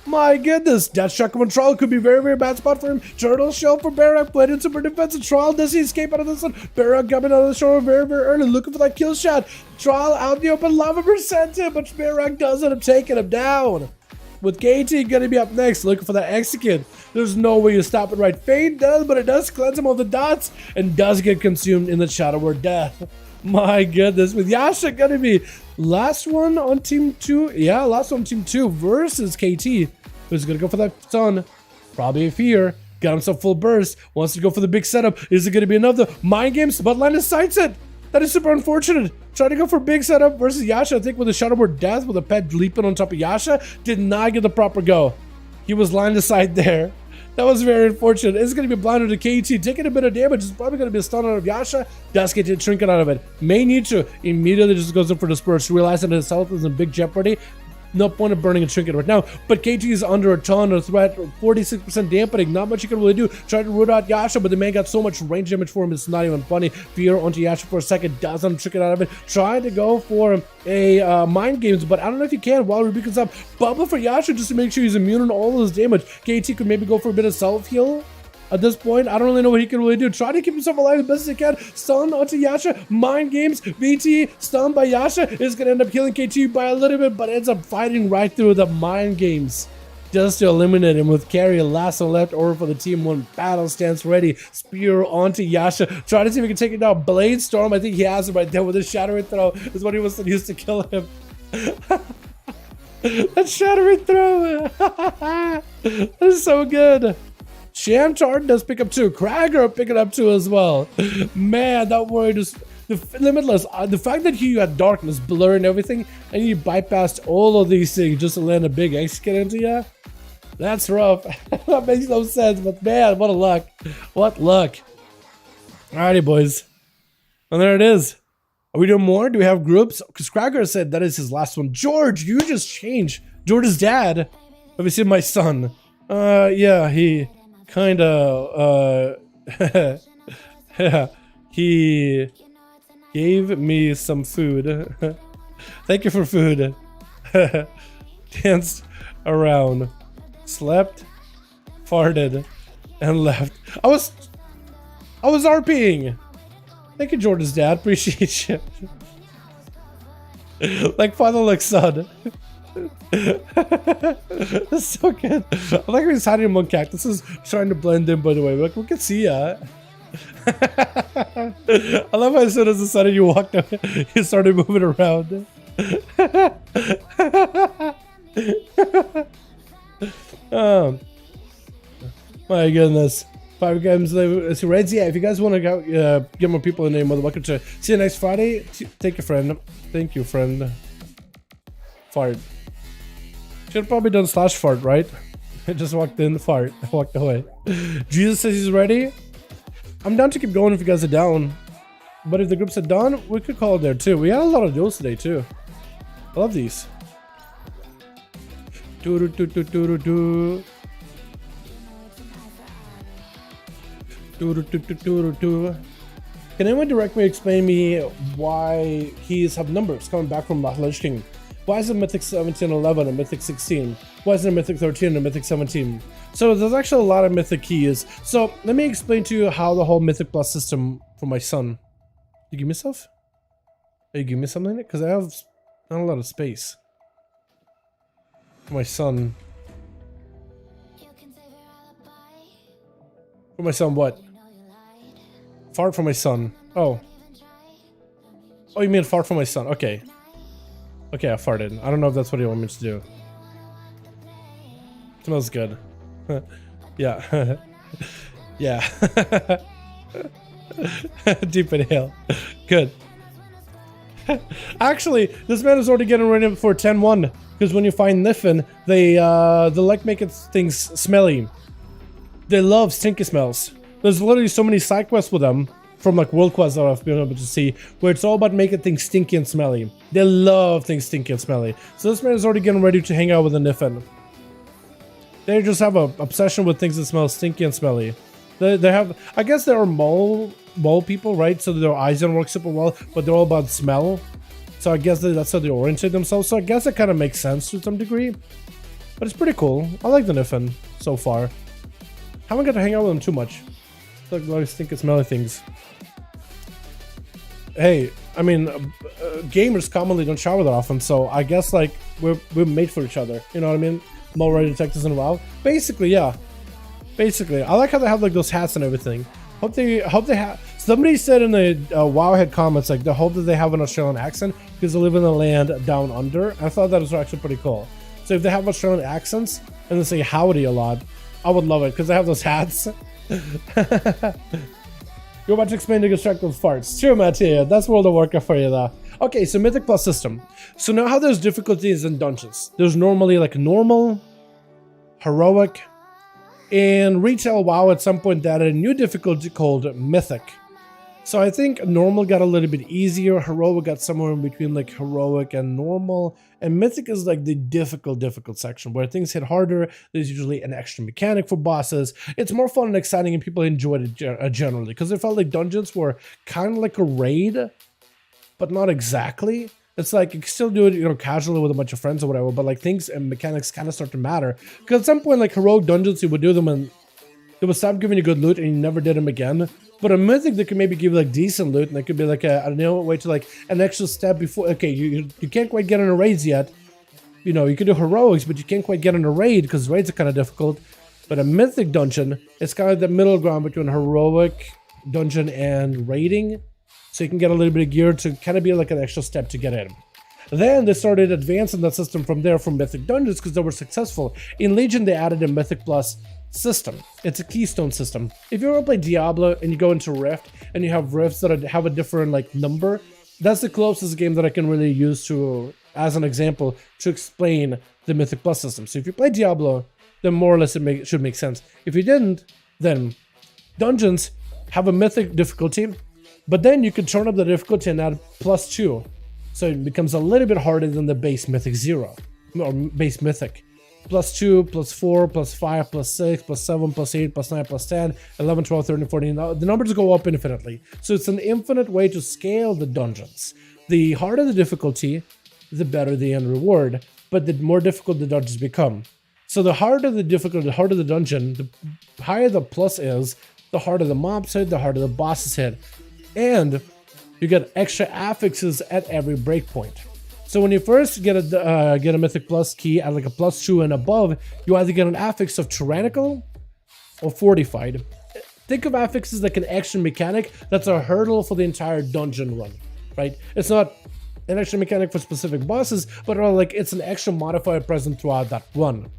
My goodness, Death Shock on Trial could be very, very bad spot for him. Turtle Shell for Barrock, played in super defensive. Trial, does he escape out of this one? Barrock coming out of the shore very, very early, looking for that kill shot. Trial out in the open, lava percent him, but Barrock does end up taking him down. With KT gonna be up next, looking for that execute. There's no way you stop it right. Fade does, but it does cleanse him of the dots and does get consumed in the Shadow Word Death. My goodness, with Yasha gonna be last one on team 2. Yeah, last one on team 2 versus KT. Who's gonna go for that stun? Probably a fear. Got himself full burst. Wants to go for the big setup. Is it gonna be another mind games? But Linus sights it. That is super unfortunate. Trying to go for big setup versus Yasha. I think with a Shadow Word Death with a pet leaping on top of Yasha. Did not get the proper go. He was lined aside there. That was very unfortunate. It's going to be blinded to KT, taking a bit of damage. It's probably going to be a stun out of Yasha. Does get a trinket out of it. May need to. Immediately just goes in for the Spurs, realizing that his health is in big jeopardy. No point of burning a trinket right now. But KT is under a ton of threat. 46% dampening. Not much you can really do. Try to root out Yasha, but the man got so much range damage for him. It's not even funny. Fear onto Yasha for a second. Doesn't trinket out of it. Trying to go for a mind games, but I don't know if he can. While Ruby comes up, bubble for Yasha just to make sure he's immune on all of his damage. KT could maybe go for a bit of self heal. At this point, I don't really know what he can really do. Try to keep himself alive as best as he can. Stun onto Yasha. Mind games. VT stunned by Yasha is going to end up killing KT by a little bit, but ends up fighting right through the mind games just to eliminate him with carry lasso left over for the team 1. Battle stance ready. Spear onto Yasha. Try to see if he can take it down. Blade Storm, I think he has it right there with his shattering throw. Is what he was used to kill him. That shattering throw. That is so good. Shamtar does pick up 2. Krager pick it up 2 as well. Man, that warrior just limitless. The fact that he had darkness, blur and everything, and you bypassed all of these things just to land a big execute into you. That's rough. That makes no sense, but man, what a luck. What luck. Alrighty, boys. And there it is. Are we doing more? Do we have groups? Because Krager said that is his last one. George, you just changed. George's dad. Have you seen my son? Yeah, he kinda, yeah, he gave me some food. Thank you for food. Danced around, slept, farted, and left. I was RPing. Thank you, Jordan's dad. Appreciate you. Like father, like son. That's so good. I like when he's hiding among cactuses, trying to blend in, by the way. Like, we can see ya. I love how as soon as the sun you walked up, you started moving around. Oh, my goodness. 5 games. It's Reds. Yeah, if you guys want to go, get more people in the name, welcome to. See you next Friday. Thank you, friend. Thank you, friend. Fart. Should have probably done slash fart, right? I just walked in, fart, walked away. Jesus says he's ready. I'm down to keep going if you guys are down. But if the groups are done, we could call it there too. We had a lot of duels today too. I love these. Do do do do do do do do do do do do. Can anyone directly explain me why keys have numbers coming back from Lich King? Why is it Mythic 17 11 and Mythic 16? Why is it Mythic 13 and Mythic 17? So there's actually a lot of Mythic keys. So let me explain to you how the whole Mythic Plus system for my son. You give me stuff? Hey, you give me something? Because I have not a lot of space. For my son. For my son what? Fart for my son. Oh. Oh, you mean fart from my son? Okay. Okay, I farted. I don't know if that's what you want me to do. Smells good. Yeah. Yeah. Deep inhale. Good. Actually, this man is already getting ready for 10-1. Because when you find Niffin, they like making things smelly. They love stinky smells. There's literally so many side quests with them from like world quests that I've been able to see where it's all about making things stinky and smelly. They love things stinky and smelly. So this man is already getting ready to hang out with a Niffin. They just have an obsession with things that smell stinky and smelly. They have, I guess there are mole people, right? So their eyes don't work super well, but they're all about smell. So I guess that's how they orientate themselves. So I guess it kind of makes sense to some degree. But it's pretty cool. I like the Niffin so far. Haven't got to hang out with them too much. Like a lot of stinky smelly things. Hey, I mean, gamers commonly don't shower that often, so I guess like we're made for each other. You know what I mean? Mole ray detectors in WoW. Basically, yeah. Basically, I like how they have like those hats and everything. Hope they have. Somebody said in the Wowhead comments like they hope that they have an Australian accent because they live in the land down under. I thought that was actually pretty cool. So if they have Australian accents and they say howdy a lot, I would love it because they have those hats. You're about to explain the constructive farts. True, Mattia. That's World of Warcraft for you, though. Okay, so Mythic Plus system. So now how there's difficulties in dungeons. There's normally like normal, heroic, and retail WoW at some point added a new difficulty called Mythic. So I think normal got a little bit easier, heroic got somewhere in between like heroic and normal, and Mythic is like the difficult section where things hit harder. There's usually an extra mechanic for bosses. It's more fun and exciting and people enjoyed it generally because it felt like dungeons were kind of like a raid, but not exactly. It's like you can still do it, you know, casually with a bunch of friends or whatever, but like things and mechanics kind of start to matter. Because at some point, like heroic dungeons, you would do them and they would stop giving you good loot and you never did them again. But a Mythic, they could maybe give you like decent loot and it could be like a, I don't know, way to like an extra step before. Okay, you can't quite get into raids yet. You know, you can do heroics, but you can't quite get into raid because raids are kind of difficult. But a Mythic dungeon, it's kind of the middle ground between heroic dungeon and raiding. So you can get a little bit of gear to kind of be like an extra step to get in. Then they started advancing that system from there from Mythic dungeons because they were successful. In Legion, they added a Mythic Plus system. It's a keystone system. If you ever play Diablo and you go into Rift and you have rifts that have a different like number, that's the closest game that I can really use to, as an example, to explain the Mythic Plus system. So if you play Diablo, then more or less it should make sense. If you didn't, then dungeons have a Mythic difficulty, but then you can turn up the difficulty and add +2. So it becomes a little bit harder than the base Mythic 0, or base Mythic. +2, +4, +5, +6, +7, +8, +9, +10, 11, 12, 13, 14. The numbers go up infinitely. So it's an infinite way to scale the dungeons. The harder the difficulty, the better the end reward, but the more difficult the dungeons become. So the harder the difficulty, the harder the dungeon, the higher the plus is, the harder the mobs hit, the harder the bosses hit. And you get extra affixes at every breakpoint. So when you first get a Mythic Plus key at like a +2 and above, you either get an affix of tyrannical or fortified. Think of affixes like an extra mechanic that's a hurdle for the entire dungeon run, right? It's not an extra mechanic for specific bosses, but like it's an extra modifier present throughout that run.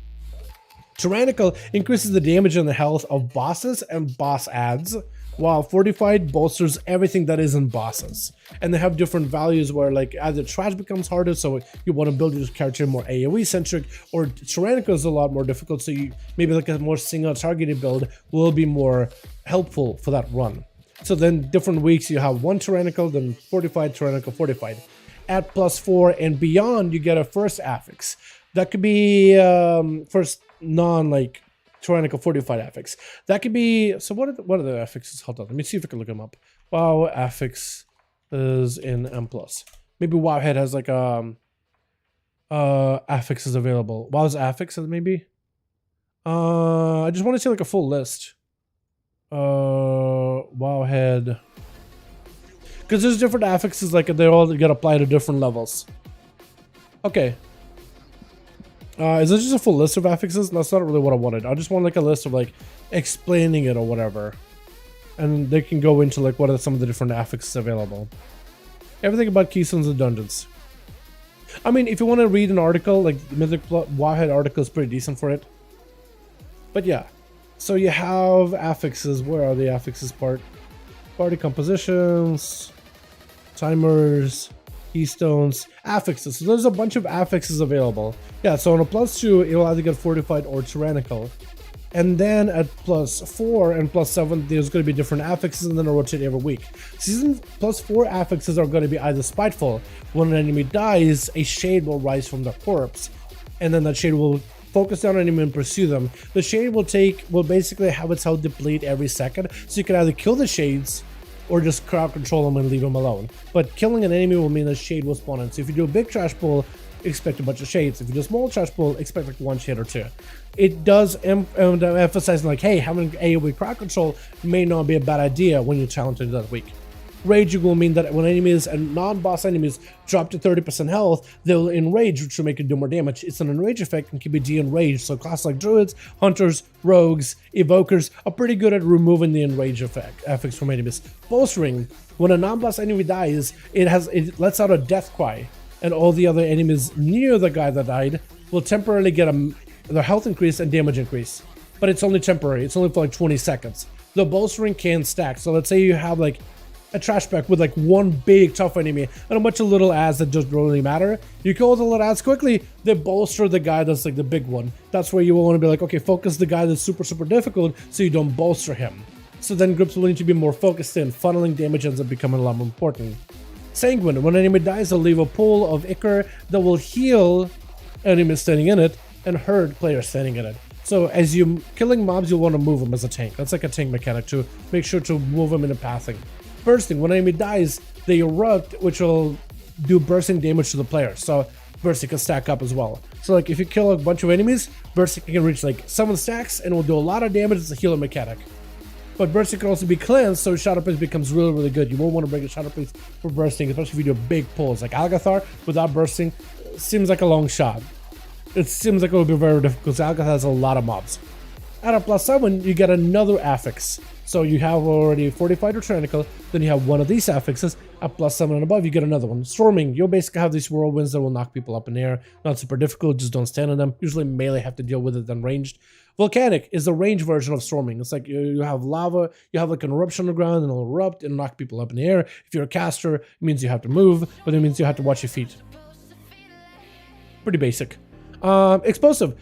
Tyrannical increases the damage and the health of bosses and boss adds, while fortified bolsters everything that isn't bosses. And they have different values where like either trash becomes harder, so you want to build your character more AoE centric, or tyrannical is a lot more difficult, so you maybe like a more single targeted build will be more helpful for that run. So then different weeks you have one tyrannical, then fortified, tyrannical, fortified. At +4 and beyond, you get a first affix. That could be first non like tyrannical fortified affix. That could be, so what are the affixes? Hold on, let me see if I can look them up. WoW affix is in M+. Maybe Wowhead has like affixes available. WoW's affixes maybe? I just want to see like a full list. Wowhead. Because there's different affixes, like they all get applied to different levels. Okay. Is this just a full list of affixes? That's not really what I wanted. I just want like a list of like explaining it or whatever. And they can go into like what are some of the different affixes available. everything about keystones and dungeons. I mean, if you want to read an article, like the Mythic Wowhead article is pretty decent for it. But yeah, so you have affixes. Where are the affixes part? Party compositions, timers, keystones, affixes. So there's a bunch of affixes available. Yeah, so on a +2, it will either get fortified or tyrannical. And then at +4 and +7, there's going to be different affixes, and then it'll rotate every week. Season +4 affixes are going to be either spiteful. When an enemy dies, a shade will rise from their corpse, and then that shade will focus down on an enemy and pursue them. The shade will basically have its health deplete every second, so you can either kill the shades or just crowd control them and leave them alone. But killing an enemy will mean the shade will spawn in. So if you do a big trash pull, expect a bunch of shades. If you do a small trash pull, expect like one shade or two. It does emphasize like, hey, having AoE crowd control may not be a bad idea when you're talented that week. Raging will mean that when enemies and non-boss enemies drop to 30% health, they'll enrage, which will make it do more damage. It's an enrage effect and can be de-enraged, so classes like druids, hunters, rogues, evokers are pretty good at removing the enrage effects from enemies. Bolstering, when a non-boss enemy dies, it lets out a death cry, and all the other enemies near the guy that died will temporarily get their health increase and damage increase. But it's only temporary, it's only for like 20 seconds. The bolstering can stack, so let's say you have like a trash pack with like one big tough enemy and a bunch of little ads that just don't really matter. You kill the little ads quickly, they bolster the guy that's like the big one. That's where you will want to be like, okay, focus the guy that's super difficult so you don't bolster him. So then groups will need to be more focused in. Funneling damage ends up becoming a lot more important. Sanguine, when an enemy dies, they'll leave a pool of ichor that will heal enemies standing in it and hurt players standing in it. So as you're killing mobs, you'll want to move them as a tank. That's like a tank mechanic to make sure to move them into pathing. Bursting, when an enemy dies, they erupt, which will do bursting damage to the player. So bursting can stack up as well. So like if you kill a bunch of enemies, bursting can reach like 7 stacks and will do a lot of damage as a healer mechanic. But bursting can also be cleansed, so Shadow Priest becomes really good. You won't want to bring a Shadow Priest for bursting, especially if you do big pulls. Like Algathar, without bursting, seems like a long shot. It seems like it will be very difficult because Algathar has a lot of mobs. At a +7, you get another affix. So you have already fortified or tyrannical, then you have one of these affixes. At +7 and above, you get another one. Storming, you'll basically have these whirlwinds that will knock people up in the air. Not super difficult, just don't stand on them. Usually melee have to deal with it than ranged. Volcanic is the range version of storming. It's like you have lava, you have like an eruption on the ground and it'll erupt and knock people up in the air. If you're a caster, it means you have to move, but it means you have to watch your feet. Pretty basic. Explosive.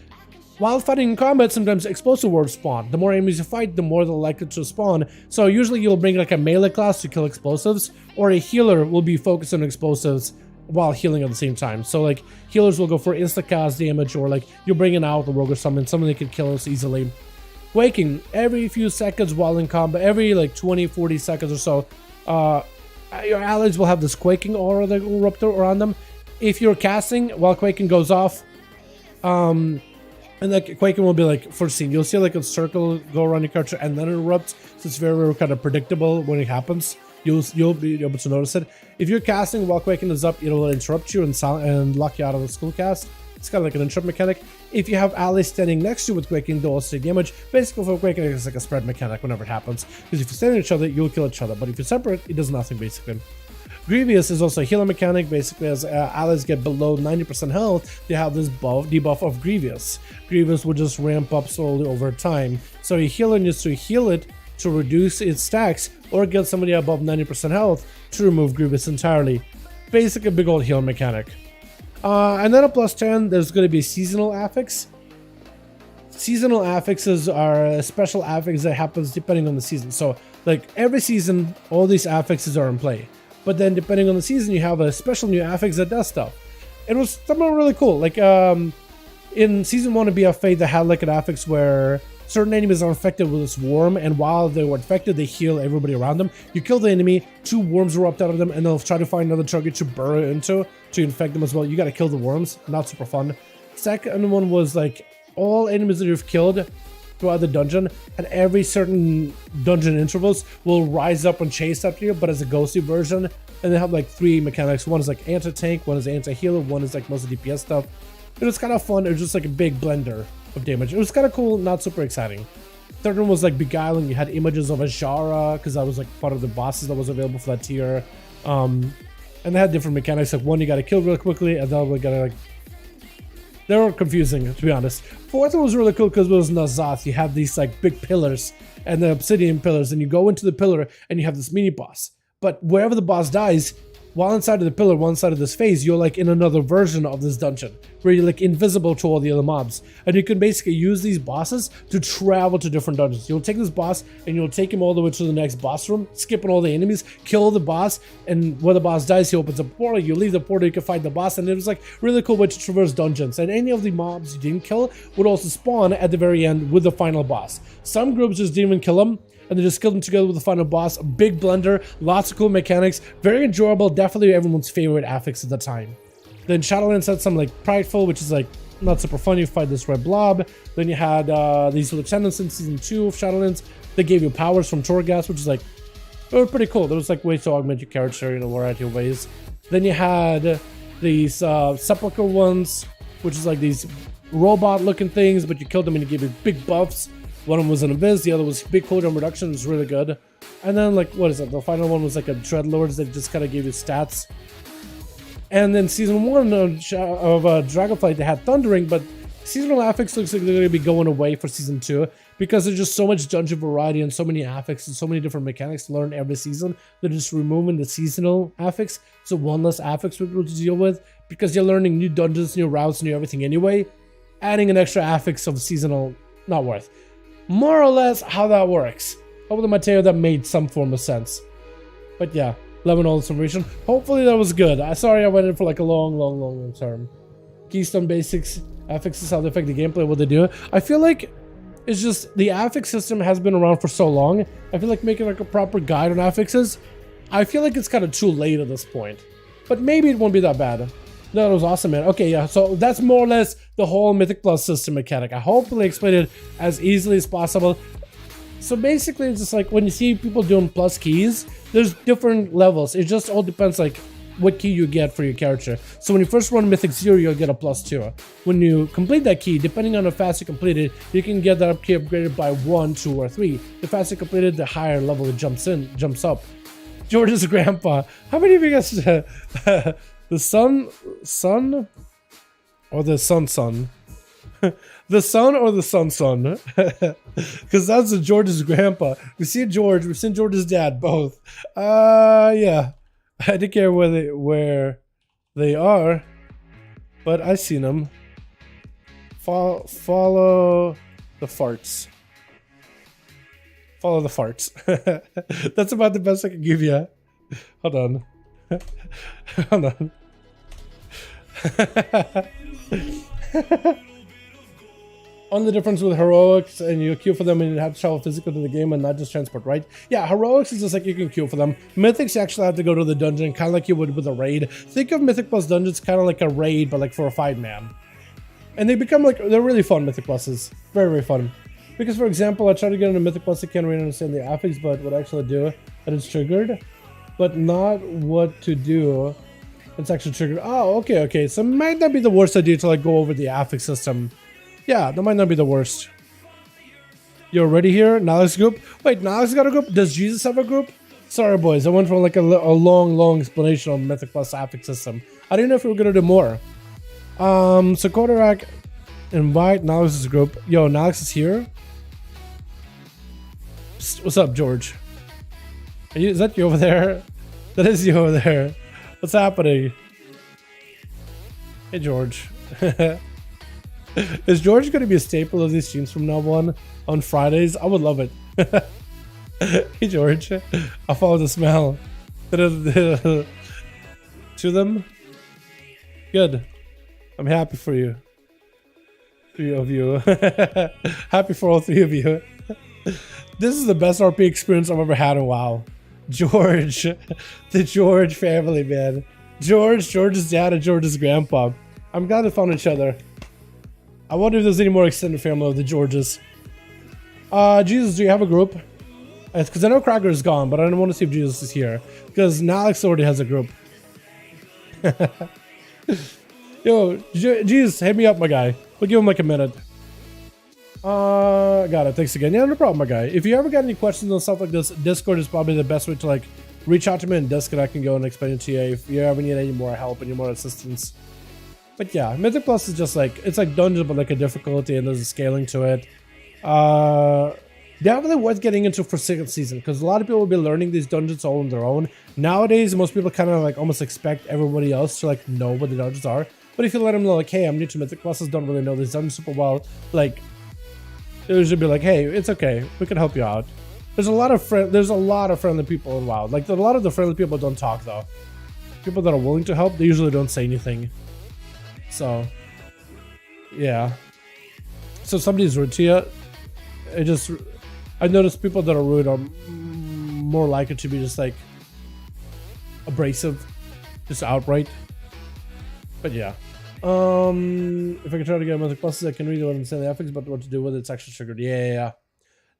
While fighting in combat, sometimes explosive orbs spawn. The more enemies you fight, the more they're likely to spawn. So usually you'll bring like a melee class to kill explosives, or a healer will be focused on explosives while healing at the same time. So like healers will go for insta cast damage, or like you'll bring an out the rogue or something they can kill us easily. Quaking, every few seconds while in combat, every like 20-40 seconds or so, your allies will have this quaking aura that will erupt around them. If you're casting while quaking goes off, and like quaking will be like foreseen. You'll see like a circle go around your character and then it erupts. So it's very kind of predictable when it happens. You'll be able to notice it. If you're casting while quaking is up, it'll interrupt you and lock you out of the skill cast. It's kind of like an interrupt mechanic. If you have allies standing next to you with quaking, they'll also take damage. Basically for quaking, it's like a spread mechanic whenever it happens. Because if you're standing each other, you'll kill each other. But if you're separate, it does nothing basically. Grievous is also a healer mechanic. Basically, as allies get below 90% health, they have this debuff of Grievous. Grievous will just ramp up slowly over time. So a healer needs to heal it to reduce its stacks, or get somebody above 90% health to remove Grievous entirely. Basically, a big old healer mechanic. And then a +10, there's going to be seasonal affix. Seasonal affixes are a special affix that happens depending on the season. So, like every season, all these affixes are in play. But then depending on the season, you have a special new affix that does stuff. It was something really cool. Like in season 1 of BF8, they had like an affix where certain enemies are infected with this worm, and while they were infected, they heal everybody around them. You kill the enemy, 2 worms erupt out of them, and they'll try to find another target to burrow into to infect them as well. You gotta kill the worms. Not super fun. Second one was like all enemies that you've killed throughout the dungeon at every certain dungeon intervals will rise up and chase after you, but as a ghosty version. And they have like 3 mechanics. One is like anti-tank, one is anti-healer, one is like mostly DPS stuff. It was kind of fun. It was just like a big blender of damage. It was kind of cool, not super exciting. Third one was like beguiling. You had images of Ajara because that was like part of the bosses that was available for that tier. And they had different mechanics, like one you gotta kill really quickly, and the other one gotta like... They were confusing, to be honest. Fourth one was really cool because it was Nazath. You have these like big pillars, and the obsidian pillars, and you go into the pillar, and you have this mini boss. But wherever the boss dies, while inside of the pillar, one side of this phase, you're like in another version of this dungeon, where you're like invisible to all the other mobs. And you can basically use these bosses to travel to different dungeons. You'll take this boss and you'll take him all the way to the next boss room, skipping all the enemies, kill the boss, and where the boss dies, he opens a portal, you leave the portal, you can fight the boss, and it was like really cool way to traverse dungeons. And any of the mobs you didn't kill would also spawn at the very end with the final boss. Some groups just didn't even kill them, and they just killed them together with the final boss. A big blender, lots of cool mechanics, very enjoyable, definitely everyone's favorite affix at the time. Then Shadowlands had some like Prideful, which is like not super fun. You fight this red blob. Then you had these lieutenants in season 2 of Shadowlands. They gave you powers from Torghast, which is like, they were pretty cool. There was like ways to augment your character in a variety of ways. Then you had these Sepulchre ones, which is like these robot looking things, but you killed them and you gave you big buffs. One of them was an Invis, the other was big cooldown reduction, it was really good. And then like, what is it? The final one was like a Dreadlords that just kind of gave you stats. And then season 1 of Dragonflight, they had Thundering, but seasonal affix looks like they're going to be going away for season 2 because there's just so much dungeon variety and so many affix and so many different mechanics to learn every season. They're just removing the seasonal affix, so one less affix to deal with because you're learning new dungeons, new routes, new everything anyway. Adding an extra affix of seasonal, not worth. More or less how that works. Hopefully Mateo that made some form of sense. But yeah, loving all this information. Hopefully that was good. Sorry I went in for like a long term. Keystone basics, affixes, how they affect the gameplay, what they do. I feel like it's just the affix system has been around for so long. I feel like making like a proper guide on affixes, I feel like it's kind of too late at this point. But maybe it won't be that bad. No, it was awesome, man. Okay, yeah, so that's more or less the whole Mythic Plus system mechanic. I hopefully explained it as easily as possible. So basically, it's just like when you see people doing plus keys, there's different levels. It just all depends like what key you get for your character. So when you first run Mythic 0, you'll get a +2. When you complete that key, depending on how fast you complete it, you can get that key upgraded by 1, 2, or 3. The faster you complete it, the higher level it jumps up. George's grandpa. How many of you guys... the son or the son the son or the son because that's George's grandpa. We see George, we've seen George's dad, both. Yeah, I don't care where they are, but I seen them. Follow the farts. Follow the farts. That's about the best I can give you. Hold on. Hold on. On the difference with heroics, and you queue for them and you have to travel physically to the game and not just transport, right? Yeah, heroics is just like you can queue for them. Mythics, you actually have to go to the dungeon, kind of like you would with a raid. Think of Mythic Plus dungeons kind of like a raid, but like for a 5-man. And they become like, they're really fun, Mythic Pluses. Very, very fun. Because for example, I tried to get into Mythic Plus, I can't really understand the affix, but what I actually do, and it's triggered, but not what to do. It's actually triggered. Oh, okay. So it might not be the worst idea to like go over the affix system. Yeah, that might not be the worst. You're already here? Nalix group? Wait, Nalix got a group? Does Jesus have a group? Sorry, boys. I went from like a long explanation on Mythic Plus affix system. I didn't know if we were gonna do more. So Kodarak, invite Nalix's group. Yo, Nalix is here. Psst, what's up, George? Is that you over there? That is you over there. What's happening? Hey, George. Is George going to be a staple of these streams from now on Fridays? I would love it. Hey, George. I'll follow the smell. To them? Good. I'm happy for you. 3 of you. Happy for all 3 of you. This is the best RP experience I've ever had in WoW. George, the George family, man. George's dad and George's grandpa. I'm glad they found each other. I wonder if there's any more extended family of the Georges. Jesus, do you have a group? Because I know Cracker is gone, but I don't want to see if Jesus is here. Because Nalix already has a group. Yo, Jesus, hit me up, my guy. We'll give him like a minute. Got it. Thanks again. Yeah, no problem, my guy. If you ever got any questions on stuff like this, Discord is probably the best way to like reach out to me in Discord. I can go and explain it to you if you ever need any more help, any more assistance. But yeah, Mythic Plus is just like, it's like dungeon, but like a difficulty, and there's a scaling to it. Definitely worth getting into for second season, because a lot of people will be learning these dungeons all on their own. Nowadays, most people kind of like almost expect everybody else to like know what the dungeons are. But if you let them know like, hey, I'm new to Mythic Pluses, don't really know these dungeons super well, like, they should be like, hey, it's okay, we can help you out. There's a lot of friendly people in WoW. Like, a lot of the friendly people don't talk though. People that are willing to help, they usually don't say anything. So, yeah. So somebody's rude to you. I noticed people that are rude are more likely to be just like abrasive, just outright. But yeah. If I can try to get Mythic Pluses, I can read what I'm saying the affix, but what to do with it's actually triggered. Yeah.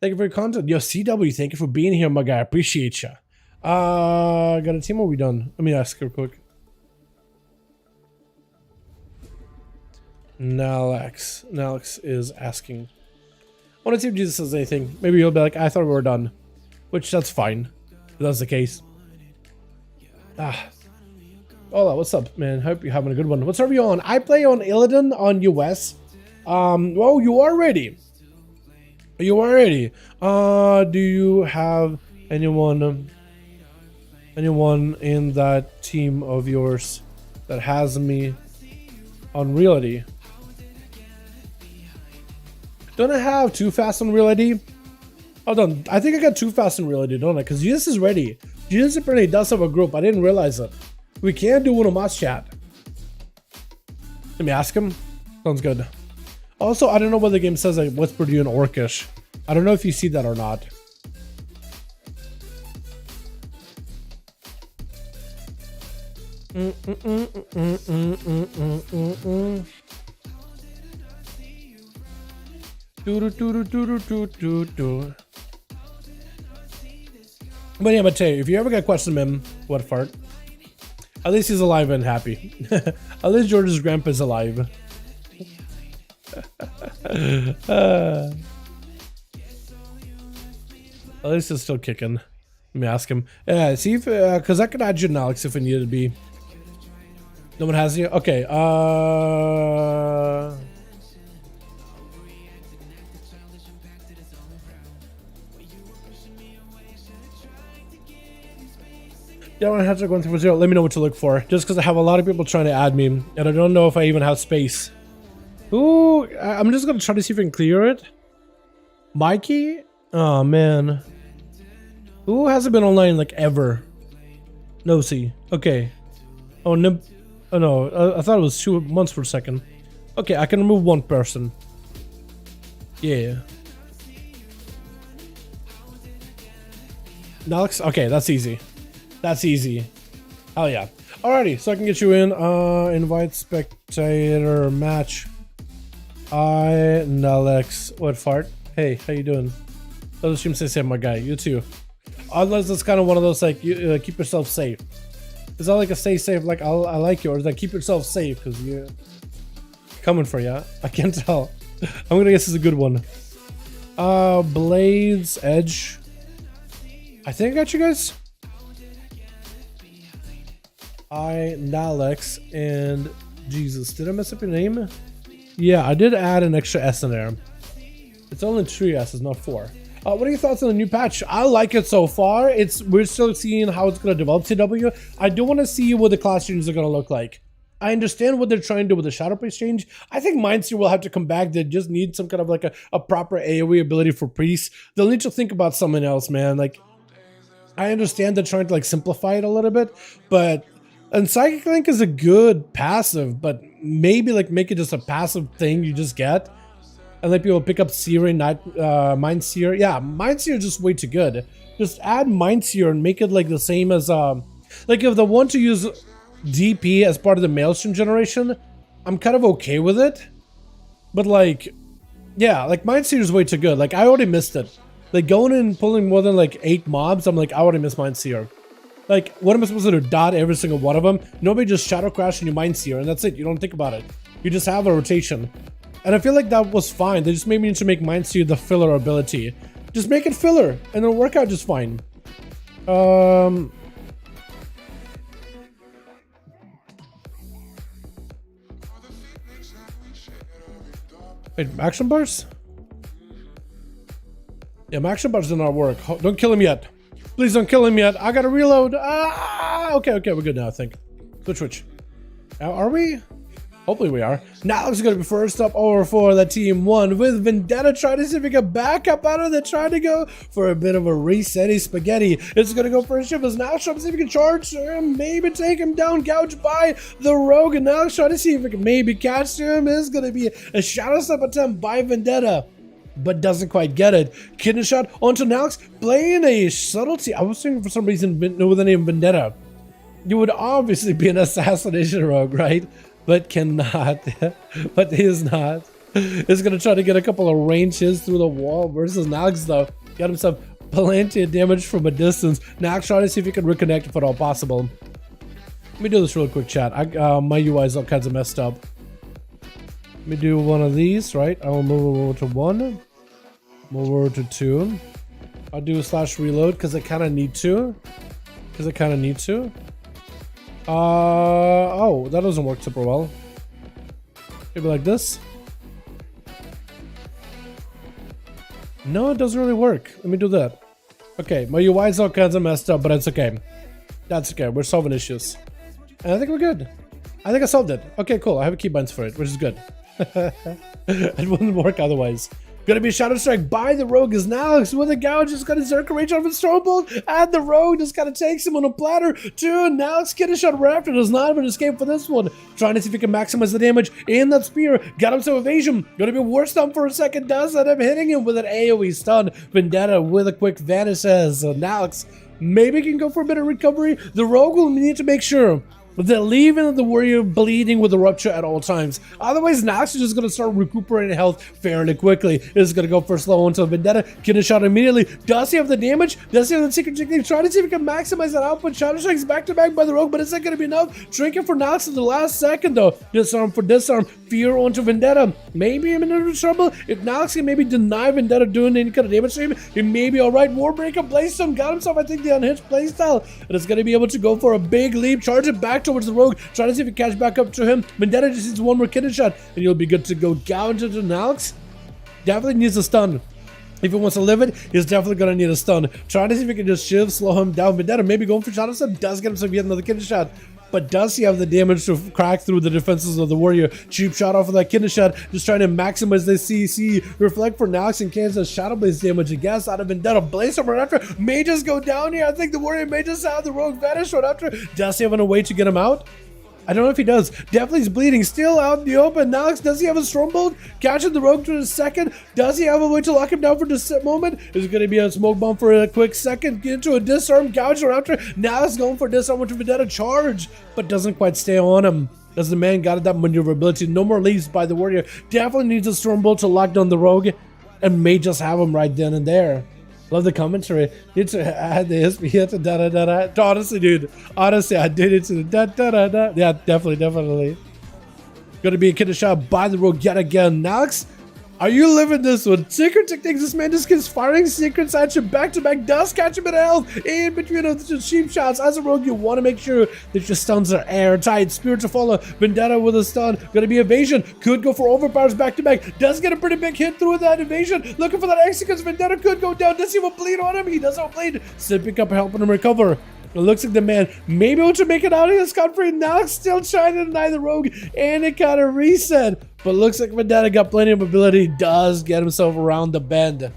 Thank you for your content. Yo, CW, thank you for being here, my guy. I appreciate you. Got a team, or are we done? Let me ask real quick. Nalex is asking. I want to see if Jesus says anything. Maybe he'll be like, I thought we were done. Which, that's fine. If that's the case. Hola, what's up, man? Hope you're having a good one. What server are you on? I play on Illidan on US. Well, you are ready. You are ready. Do you have anyone in that team of yours that has me on reality? Don't I have too fast on reality? Hold on, I think I got too fast on reality, don't I? Because Jesus is ready. Jesus apparently does have a group. I didn't realize it. We can do ONYXIA chat. Let me ask him. Sounds good. Also, I don't know what the game says I whispered you in Orcish. I don't know if you see that or not. But yeah, but tell you, if you ever get questioned him, what fart? At least he's alive and happy. At least George's grandpa's alive. At least he's still kicking. Let me ask him. Yeah, see if because I could add you and Alex if it needed to be. No one has you? Okay, yeah, when I have to go 1-0, let me know what to look for. Just because I have a lot of people trying to add me, and I don't know if I even have space. Ooh, I'm just gonna try to see if I can clear it. Mikey? Oh man. Who hasn't been online like ever? No, see. Okay. Oh, no. Oh no, I thought it was 2 months for a second. Okay, I can remove one person. Yeah. Alex? Okay, that's easy. That's easy. Hell yeah. Alrighty, so I can get you in. Invite spectator match. Alex. What fart? Hey, how you doing? Let's stream say my guy. You too. Unless it's kind of one of those like you keep yourself safe. It's not like a stay safe like I like yours. Like keep yourself safe because you're coming for you. I can't tell. I'm gonna guess it's a good one. Blades Edge. I think I got you guys. Alex and Jesus. Did I mess up your name? Yeah, I did add an extra S in there. It's only 3 S's, not 4. What are your thoughts on the new patch? I like it so far. We're still seeing how it's going to develop CW. I do want to see what the class changes are going to look like. I understand what they're trying to do with the Shadow Priest change. I think Mindseer will have to come back. They just need some kind of like a proper AoE ability for priests. They'll need to think about something else, man. Like, I understand they're trying to like simplify it a little bit, but and Psychic Link is a good passive, but maybe like make it just a passive thing you just get. And let people pick up Seer and Mindseer. Yeah, Mindseer is just way too good. Just add Mindseer and make it like the same as like if they want to use DP as part of the Maelstrom generation, I'm kind of okay with it. But like, yeah, like Mindseer is way too good. Like I already missed it. Like going in and pulling more than like 8 mobs, I'm like, I already missed Mindseer. Like, what am I supposed to do? Dot every single one of them? Nobody just Shadow Crash and you Mindseer, and that's it. You don't think about it. You just have a rotation. And I feel like that was fine. They just maybe need to make Mindseer the filler ability. Just make it filler, and it'll work out just fine. Wait, action bars? Yeah, my action bars did not work. Don't kill him yet. Please don't kill him yet. I gotta reload. Ah, okay, we're good now, I think. Switch. Are we? Hopefully we are. Now it's gonna be first up over for the team one with Vendetta trying to see if he can back up out of it, trying to go for a bit of a resetty spaghetti. It's gonna go for a shift as now trying to see if he can charge him, maybe take him down, gouge by the rogue, and now trying to see if he can maybe catch him. It's gonna be a shadow step attempt by Vendetta, but doesn't quite get it. Kidney shot onto Nox, playing a subtlety. I was thinking for some reason with the name Vendetta, you would obviously be an assassination rogue, right? But cannot. But he is not. He's gonna try to get a couple of ranges through the wall versus Nox though. Got himself plenty of damage from a distance. Nox trying to see if he can reconnect if at all possible. Let me do this real quick, chat. My UI is all kinds of messed up. Let me do one of these, right? I will move over to 1. Move over to 2. I'll do a slash reload because I kind of need to. Oh, that doesn't work super well. Maybe like this. No, it doesn't really work. Let me do that. Okay, my UI is all kinds of messed up, but it's okay. That's okay. We're solving issues. And I think we're good. I think I solved it. Okay, cool. I have keybinds for it, which is good. It wouldn't work otherwise. Gonna be a shadow strike by the rogue as Nox with a gouge. Just got a Zerker range off his Stormbolt, and the rogue just kind of takes him on a platter. Nox getting shot right after. Does not even escape for this one. Trying to see if he can maximize the damage in that spear. Got himself evasion. Gonna be a war stun for a second. Does end up hitting him with an AoE stun. Vendetta with a quick vanishes. So Nox maybe can go for a bit of recovery. The rogue will need to make sure that leaving the warrior bleeding with a rupture at all times. Otherwise, Nox is just going to start recuperating health fairly quickly. It's going to go for slow until Vendetta get a shot immediately. Does he have the damage? Does he have the secret technique? Trying to see if he can maximize that output. Shadow strikes back to back by the rogue, but it's not going to be enough. Trinket for Nox in the last second though. Disarm for disarm. Fear onto Vendetta. Maybe I'm in trouble. If Nox can maybe deny Vendetta doing any kind of damage to him, he may be alright. Warbreaker Blaystone got himself, I think, the unhinged playstyle. And it's going to be able to go for a big leap. Charge it back towards the rogue, trying to see if he can catch back up to him. Vendetta just needs one more kidney shot and you'll be good to go. Gouge into Nox. Definitely needs a stun. If he wants to live it, he's definitely going to need a stun. Trying to see if he can just shiv, slow him down. Vendetta maybe going for shadow step. Does get himself yet another kidney shot. But does he have the damage to crack through the defenses of the warrior? Cheap shot off of that kidney shot, just trying to maximize the CC. Reflect for Nox and cancel Shadow Blaze damage, I guess, out of Vendetta. Blaze right after may just go down here. I think the warrior may just have the rogue vanish right after. Does he have a way to get him out? I don't know if he does. Definitely he's bleeding. Still out in the open. Nox, does he have a Stormbolt? Catching the rogue to the second. Does he have a way to lock him down for this moment? Is it going to be a smoke bomb for a quick second? Get into a disarm. Gouge right after. Nox going for disarm to Vendetta. Charge, but doesn't quite stay on him. As the man got that maneuverability. No more leaves by the warrior. Definitely needs a Stormbolt to lock down the rogue. And may just have him right then and there. Love the commentary. Need to add the SP here to da da da da. Honestly, dude. Honestly, I did it to the da da da da. Yeah, definitely. Gonna be a kidney shot by the rogue yet again. Nox, are you living this one? Secret techniques. This man just keeps firing secrets at you back to back. Does catch a bit of health in between of the cheap shots. As a rogue, you want to make sure that your stuns are airtight. Spirit to follow. Vendetta with a stun. Gonna be evasion. Could go for overpowers back to back. Does get a pretty big hit through that evasion. Looking for that exit because Vendetta could go down. Does he have a bleed on him? He does have a bleed. Sipping up, helping him recover. It looks like the man may be able to make it out of his country. Nox still trying to deny the rogue, and it kind of reset. But looks like Vendetta got plenty of ability. Does get himself around the bend.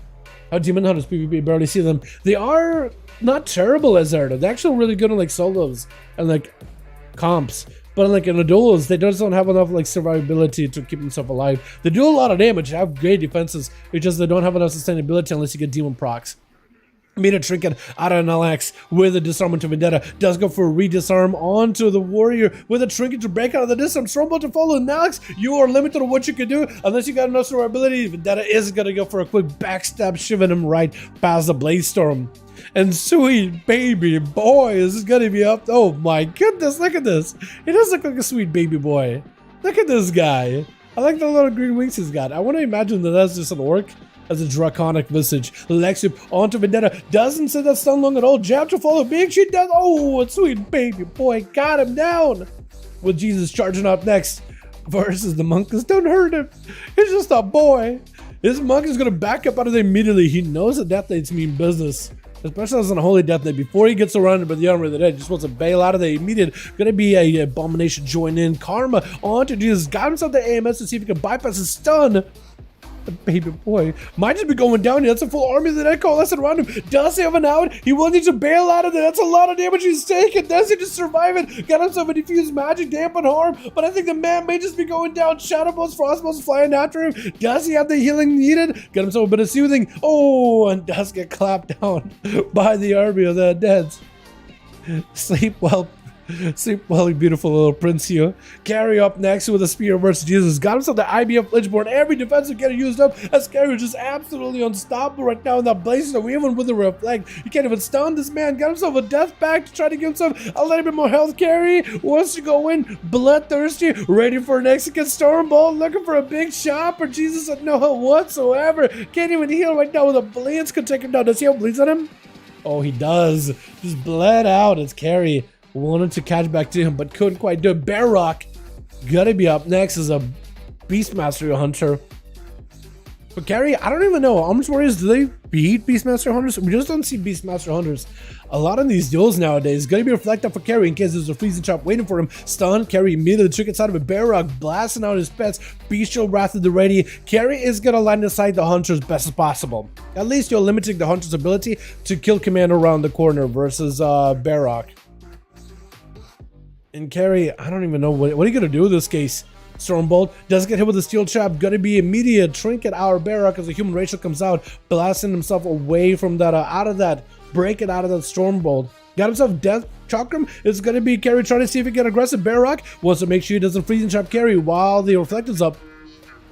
How Demon Hunters PvP, barely see them. They are not terrible as Zerta. They're actually really good in like solos and like comps. But like in the duels, they just don't have enough like survivability to keep themselves alive. They do a lot of damage, have great defenses. It's just they don't have enough sustainability unless you get demon procs. Made a trinket out of an LX with a disarm to Vendetta. Does go for a re-disarm onto the warrior with a trinket to break out of the disarm. Stormbolt to follow Nox. You are limited on what you can do unless you got enough survivability. Vendetta is going to go for a quick backstab, shiving him right past the Blaze Storm. And sweet baby boy is going to be up. Oh my goodness, look at this. He does look like a sweet baby boy. Look at this guy. I like the little green wings he's got. I want to imagine that that's just an orc. As a draconic visage. Lexip onto Vendetta. Doesn't sit that stun long at all. Jab to follow. Big shit down. Oh, sweet baby boy. Got him down. With Jesus charging up next. versus the monk. Don't hurt him. He's just a boy. This monk is going to back up out of there immediately. He knows that death knights mean business. Especially as an holy death knight. Before he gets surrounded by the armor of the dead, just wants to bail out of the immediate. Going to be a abomination join in. Karma on to Jesus. Got himself the AMS to see if he can bypass his stun. The baby boy might just be going down here. That's a full army of the dead coalescing around him. Does he have an out? He will need to bail out of there. That's a lot of damage he's taking. Does he just survive it? Got himself a diffused magic, dampen harm, but I think the man may just be going down. Shadow bolts, frost bolts flying after him. Does he have the healing needed? Got himself a bit of soothing. Oh, and does get clapped down by the army of the dead. Sleep well. Sleep well, you beautiful little prince here. Carry up next with a spear versus Jesus. Got himself the IBF Ledgeborn. Every defensive getting used up. As Carry is just absolutely unstoppable right now in that blaze. So even with the reflect, you can't even stun this man. Got himself a death pack to try to give himself a little bit more health. Carry wants to go in bloodthirsty, ready for an execute Stormbolt, looking for a big shot. But Jesus said no whatsoever. Can't even heal right now with a blitz. Could take him down. Does he have bleeds on him? Oh, he does. Just bled out. It's Carry. Wanted to catch back to him, but couldn't quite do it. Barrock gotta be up next as a Beastmaster Hunter. But Carry, I don't even know. Arms Warriors, do they beat Beastmaster Hunters? We just don't see Beastmaster Hunters a lot in these duels nowadays. Gonna be reflected for Carry in case there's a freezing chop waiting for him. Stun, Carry immediately took it out of it. Barrock blasting out his pets. Bestial Wrath of the Ready. Carry is gonna line aside the Hunter as best as possible. At least you're limiting the Hunter's ability to kill Commander around the corner versus Barrock. And Carry, I don't even know what are you gonna do in this case. Stormbolt does get hit with a steel trap. Gonna be immediate trinket our Barrock as the human racial comes out, blasting himself away from that, out of that, breaking out of that Stormbolt. Got himself death chakram. It's gonna be Carry trying to see if he can get aggressive. Barrock wants to make sure he doesn't freezing trap Carry while the reflect is up.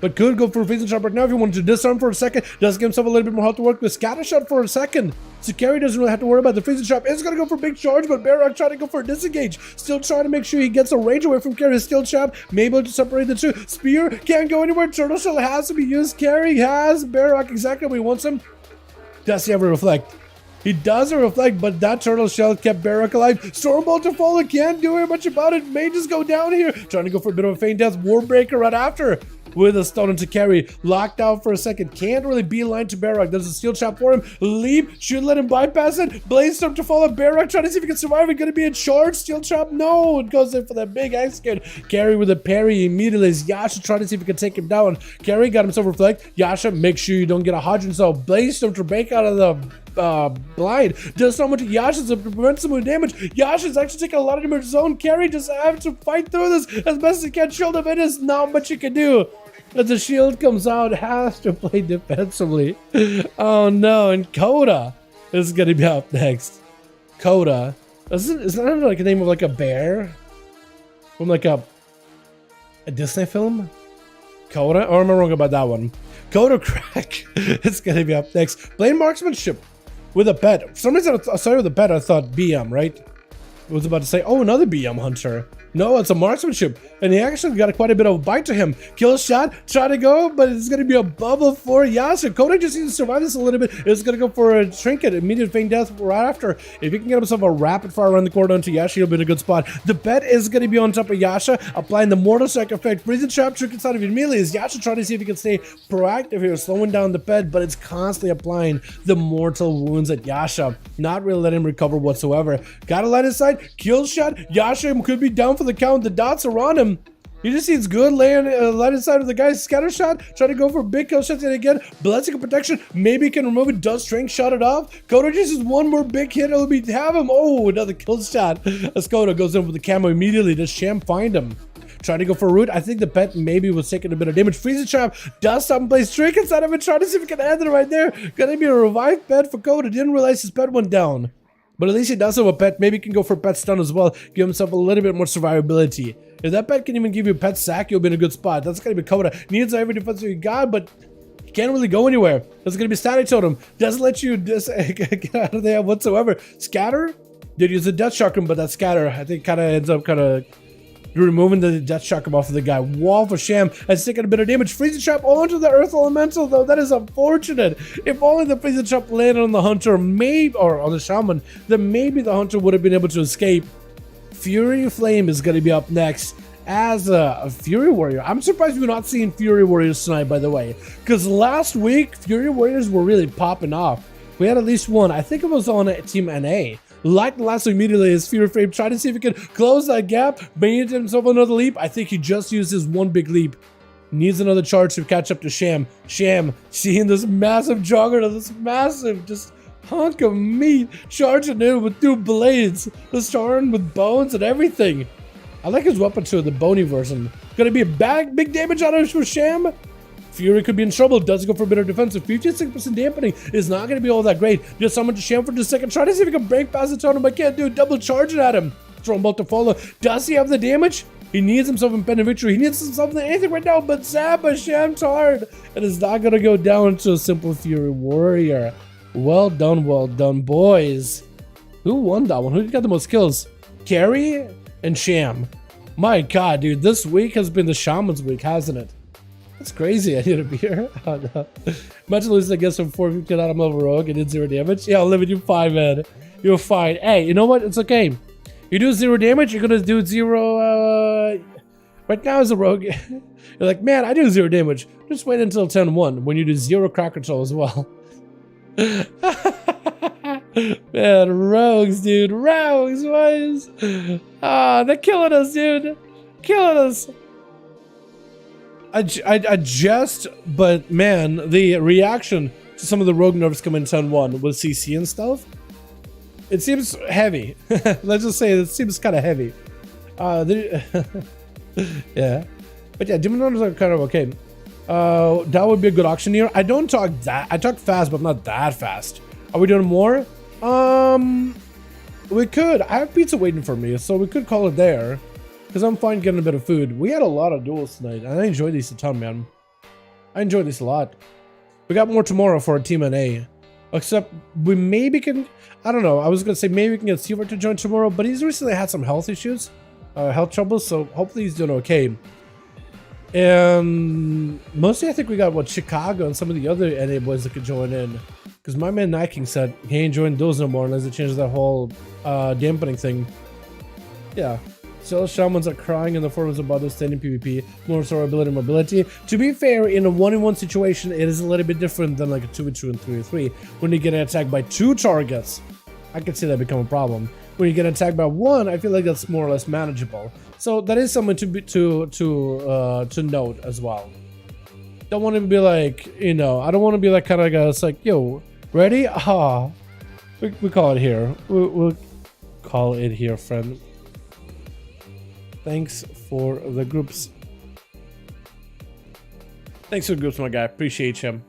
But could go for a freezing trap right now if he wanted to disarm for a second. Does give himself a little bit more health to work with. Scatter shot for a second. So Carry doesn't really have to worry about the freezing trap. It's gonna go for a big charge, but Barrock trying to go for a disengage. Still trying to make sure he gets a range away from Carry. Steel trap, maybe able to separate the two. Spear can't go anywhere. Turtle shell has to be used. Carry has Barrock exactly where he wants him. Does he have a reflect? He does a reflect, but that turtle shell kept Barrock alive. Stormbolt to fall, can't do much about it. May just go down here. Trying to go for a bit of a feint death. Warbreaker right after. With a stun into Carry. Locked out for a second. Can't really beeline to Barrock. There's a steel trap for him. Leap. Should let him bypass it. Blaze Storm to follow Barrock. Trying to see if he can survive. It's going to be a charge. Steel trap. No. It goes in for that big execute. Carry with a parry immediately. Yasha trying to see if he can take him down. Carry got himself reflect. Yasha, make sure you don't get a Hodgin. So Blaze Storm to break out of the blind. Does so much Yasha to prevent some of the damage. Yasha's actually taking a lot of damage of his own. Carry just have to fight through this as best as he can. Shield him. It is not much you can do. As the shield comes out, has to play defensively. Oh no, and Coda is going to be up next. Coda. Is that like a name of like a bear? From like a Disney film? Coda? Or am I wrong about that one? Coda Crack is going to be up next. Playing marksmanship with a pet. For some reason I started with a pet, I thought BM, right? I was about to say, oh, another BM hunter. No, it's a marksmanship, and he actually got quite a bit of a bite to him. Kill shot, try to go, but it's going to be a bubble for Yasha. Kodak just needs to survive this a little bit. It's going to go for a trinket, immediate feint death right after. If he can get himself a rapid fire around the corner onto Yasha, he'll be in a good spot. The pet is going to be on top of Yasha, applying the Mortal Strike effect. Freezing trap, trick inside of immediately as Yasha trying to see if he can stay proactive here, slowing down the pet, but it's constantly applying the mortal wounds at Yasha. Not really letting him recover whatsoever. Gotta light his side, kill shot. Yasha could be down for the count. The dots are on him. He just seems good laying light inside of the guy's scatter shot. Try to go for a big kill shot. And again, blessing of protection. Maybe he can remove it. Does strength shot it off. Koda just is one more big hit. It'll be have him. Oh, another kill shot. As Koda goes in with the camo immediately. Does Sham find him? Trying to go for a root. I think the pet maybe was taking a bit of damage. Freezing trap does stop and place trick inside of it. Trying to see if he can end it right there. Gonna be a revived pet for Koda. Didn't realize his pet went down. But at least he does have a pet. Maybe he can go for pet stun as well. Give himself a little bit more survivability. If that pet can even give you a pet sack, you'll be in a good spot. That's going to be Koda. Needs every defense you got, but can't really go anywhere. That's going to be static totem. Doesn't let you just get out of there whatsoever. Scatter? Did use a death chakram, but that scatter, I think, kind of ends up you're removing the death chakram off of the guy. Wall for Sham has taken a bit of damage. Freezing trap onto the earth elemental, though. That is unfortunate. If only the freezing trap landed on the hunter, maybe, or on the shaman, then maybe the hunter would have been able to escape. Fury Flame is going to be up next as a Fury Warrior. I'm surprised we're not seeing Fury Warriors tonight, by the way, because last week Fury Warriors were really popping off. We had at least one. I think it was on Team NA. Like last immediately, his Fury Frame tried to see if he could close that gap, made himself another leap. I think he just used his one big leap. Needs another charge to catch up to Sham. Sham, seeing this massive juggernaut, this massive just hunk of meat charging in with 2 blades, just starting with bones and everything. I like his weapon too, the bony version. Gonna be a big damage on him for Sham. Fury could be in trouble. Does go for better defensive. 56% dampening is not going to be all that great. Just summon to Sham for just a second. Try to see if he can break past the totem, but can't do it. Double charging at him. Throw him both to follow. Does he have the damage? He needs himself impending victory. He needs himself anything right now but Zappa. Sham's hard. And it's not going to go down to a simple Fury Warrior. Well done, boys. Who won that one? Who got the most kills? Carrie and Sham. My god, dude. This week has been the Shaman's week, hasn't it? That's crazy. I need a beer. Oh, no. Imagine losing against him 450 out of level rogue and did 0 damage. Yeah, I'll live with you 5, man. You're fine. Hey, you know what? It's okay. You do 0 damage, you're gonna do 0. Right now as a rogue, you're like, man, I do 0 damage. Just wait until 10-1 when you do 0 crack control as well. Man, rogues, dude. Rogues, boys. Ah, they're killing us, dude. Killing us. I just, but man, the reaction to some of the rogue nerfs coming in 10-1 with CC and stuff, it seems heavy. Let's just say it seems kind of heavy. Yeah, but yeah, demon numbers are kind of okay. That would be a good auctioneer. I don't talk that. I talk fast, but not that fast. Are we doing more? We could. I have pizza waiting for me, so we could call it there. Because I'm fine getting a bit of food. We had a lot of duels tonight, and I enjoyed these a ton, man. I enjoyed this a lot. We got more tomorrow for our Team NA. Except we maybe can... I don't know. I was going to say maybe we can get Silver to join tomorrow, but he's recently had some health issues. Health troubles, so hopefully he's doing okay. And mostly I think we got, what, Chicago and some of the other NA boys that could join in. Because my man Night King said he ain't joining duels no more unless they change that whole dampening thing. Yeah. So shamans are crying in the forums about this standing PvP, more survivability and mobility. To be fair, in a 1-in-1 situation, it is a little bit different than like a 2v2 and 3v3. When you get attacked by 2 targets, I could see that become a problem. When you get attacked by 1, I feel like that's more or less manageable. So that is something to note as well. Don't want to be like, you know, I don't want to be like kind of like it's like, yo, ready? Ah, we call it here. We'll call it here, friend. Thanks for the groups. Thanks for the groups, my guy. Appreciate you.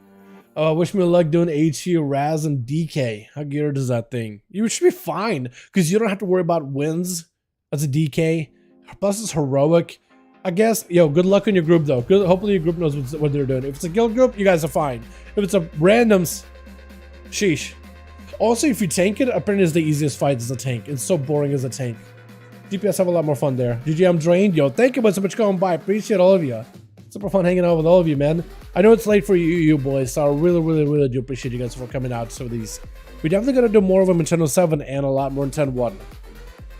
Wish me luck doing HE, Raz, and DK. How geared is that thing? You should be fine, because you don't have to worry about wins as a DK. Plus, it's heroic. I guess, yo, good luck on your group, though. Hopefully your group knows what they're doing. If it's a guild group, you guys are fine. If it's a randoms, sheesh. Also, if you tank it, apparently it's the easiest fight as a tank. It's so boring as a tank. DPS have a lot more fun there. GG, I'm drained. Yo, thank you so much for coming by. Appreciate all of you. Super fun hanging out with all of you, man. I know it's late for you boys, so I really do appreciate you guys for coming out to these. We're definitely going to do more of them in 10.07 and a lot more in 10.1.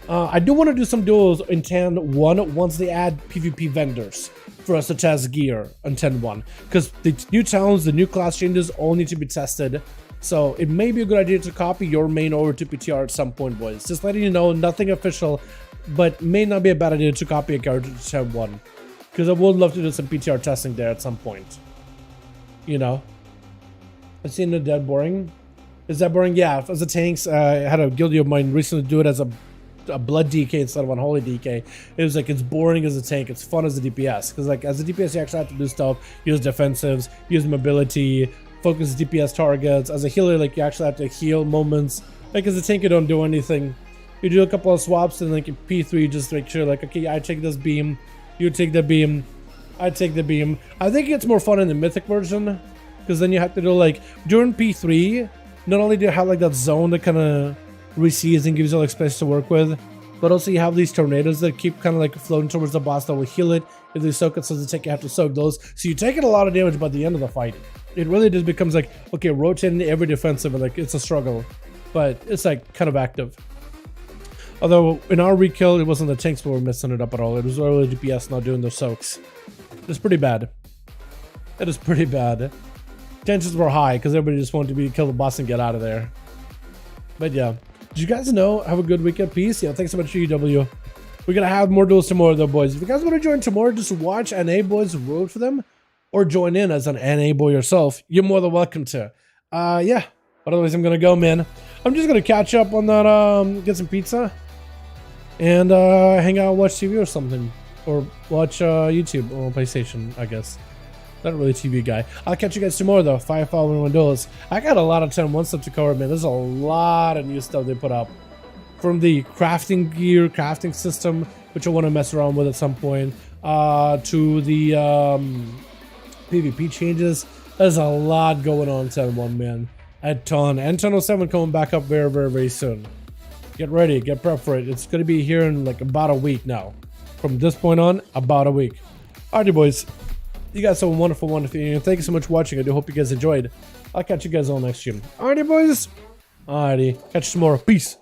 I do want to do some duels in 10.1 once they add PvP vendors for us to test gear in 10.1. Because the new towns, the new class changes all need to be tested. So it may be a good idea to copy your main over to PTR at some point, boys. Just letting you know, nothing official, but may not be a bad idea to copy a character to 10.1. Because I would love to do some PTR testing there at some point. You know? I've seen the dead boring. Is that boring? Yeah, as a tanks, I had a guildie of mine recently do it as a blood DK instead of unholy DK. It was like, it's boring as a tank, it's fun as a DPS. Because like, as a DPS, you actually have to do stuff, use defensives, use mobility, focus DPS targets. As a healer, like, you actually have to heal moments. Like, as a tank, you don't do anything. You do a couple of swaps, and like in P3, you just make sure, like, okay, I take this beam, you take the beam, I take the beam. I think it's more fun in the Mythic version, because then you have to do, like, during P3, not only do you have, like, that zone that kind of recedes and gives you, like, space to work with, but also you have these tornadoes that keep kind of, like, floating towards the boss that will heal it. If they soak it, so the tank, you have to soak those. So you're taking a lot of damage by the end of the fight. It really just becomes, like, okay, rotating every defensive, and, like, it's a struggle. But it's, like, kind of active. Although in our rekill, it wasn't the tanks that were messing it up at all. It was really DPS not doing their soaks. It's pretty bad. It is pretty bad. Tensions were high because everybody just wanted to kill the boss and get out of there. But yeah. Did you guys know? Have a good weekend. Peace. Yeah, thanks so much, GW. We're going to have more duels tomorrow, though, boys. If you guys want to join tomorrow, just watch NA boys road for them. Or join in as an NA boy yourself. You're more than welcome to. Yeah. But otherwise, I'm going to go, man. I'm just going to catch up on that, get some pizza. And hang out and watch TV or something. Or watch YouTube or PlayStation, I guess. Not really a TV guy. I'll catch you guys tomorrow, though. 5V5 1v1 DUELS. I got a lot of 10-1 stuff to cover, man. There's a lot of new stuff they put up. From the crafting gear, crafting system, which I want to mess around with at some point, to the PvP changes. There's a lot going on in 10-1, man. A ton. And 10-07 coming back up very, very, very soon. Get ready. Get prepped for it. It's going to be here in like about a week now. From this point on, about a week. Alrighty, boys. You guys have a wonderful, wonderful evening. Thank you so much for watching. I do hope you guys enjoyed. I'll catch you guys all next stream. Alrighty, boys. Alrighty. Catch you tomorrow. Peace.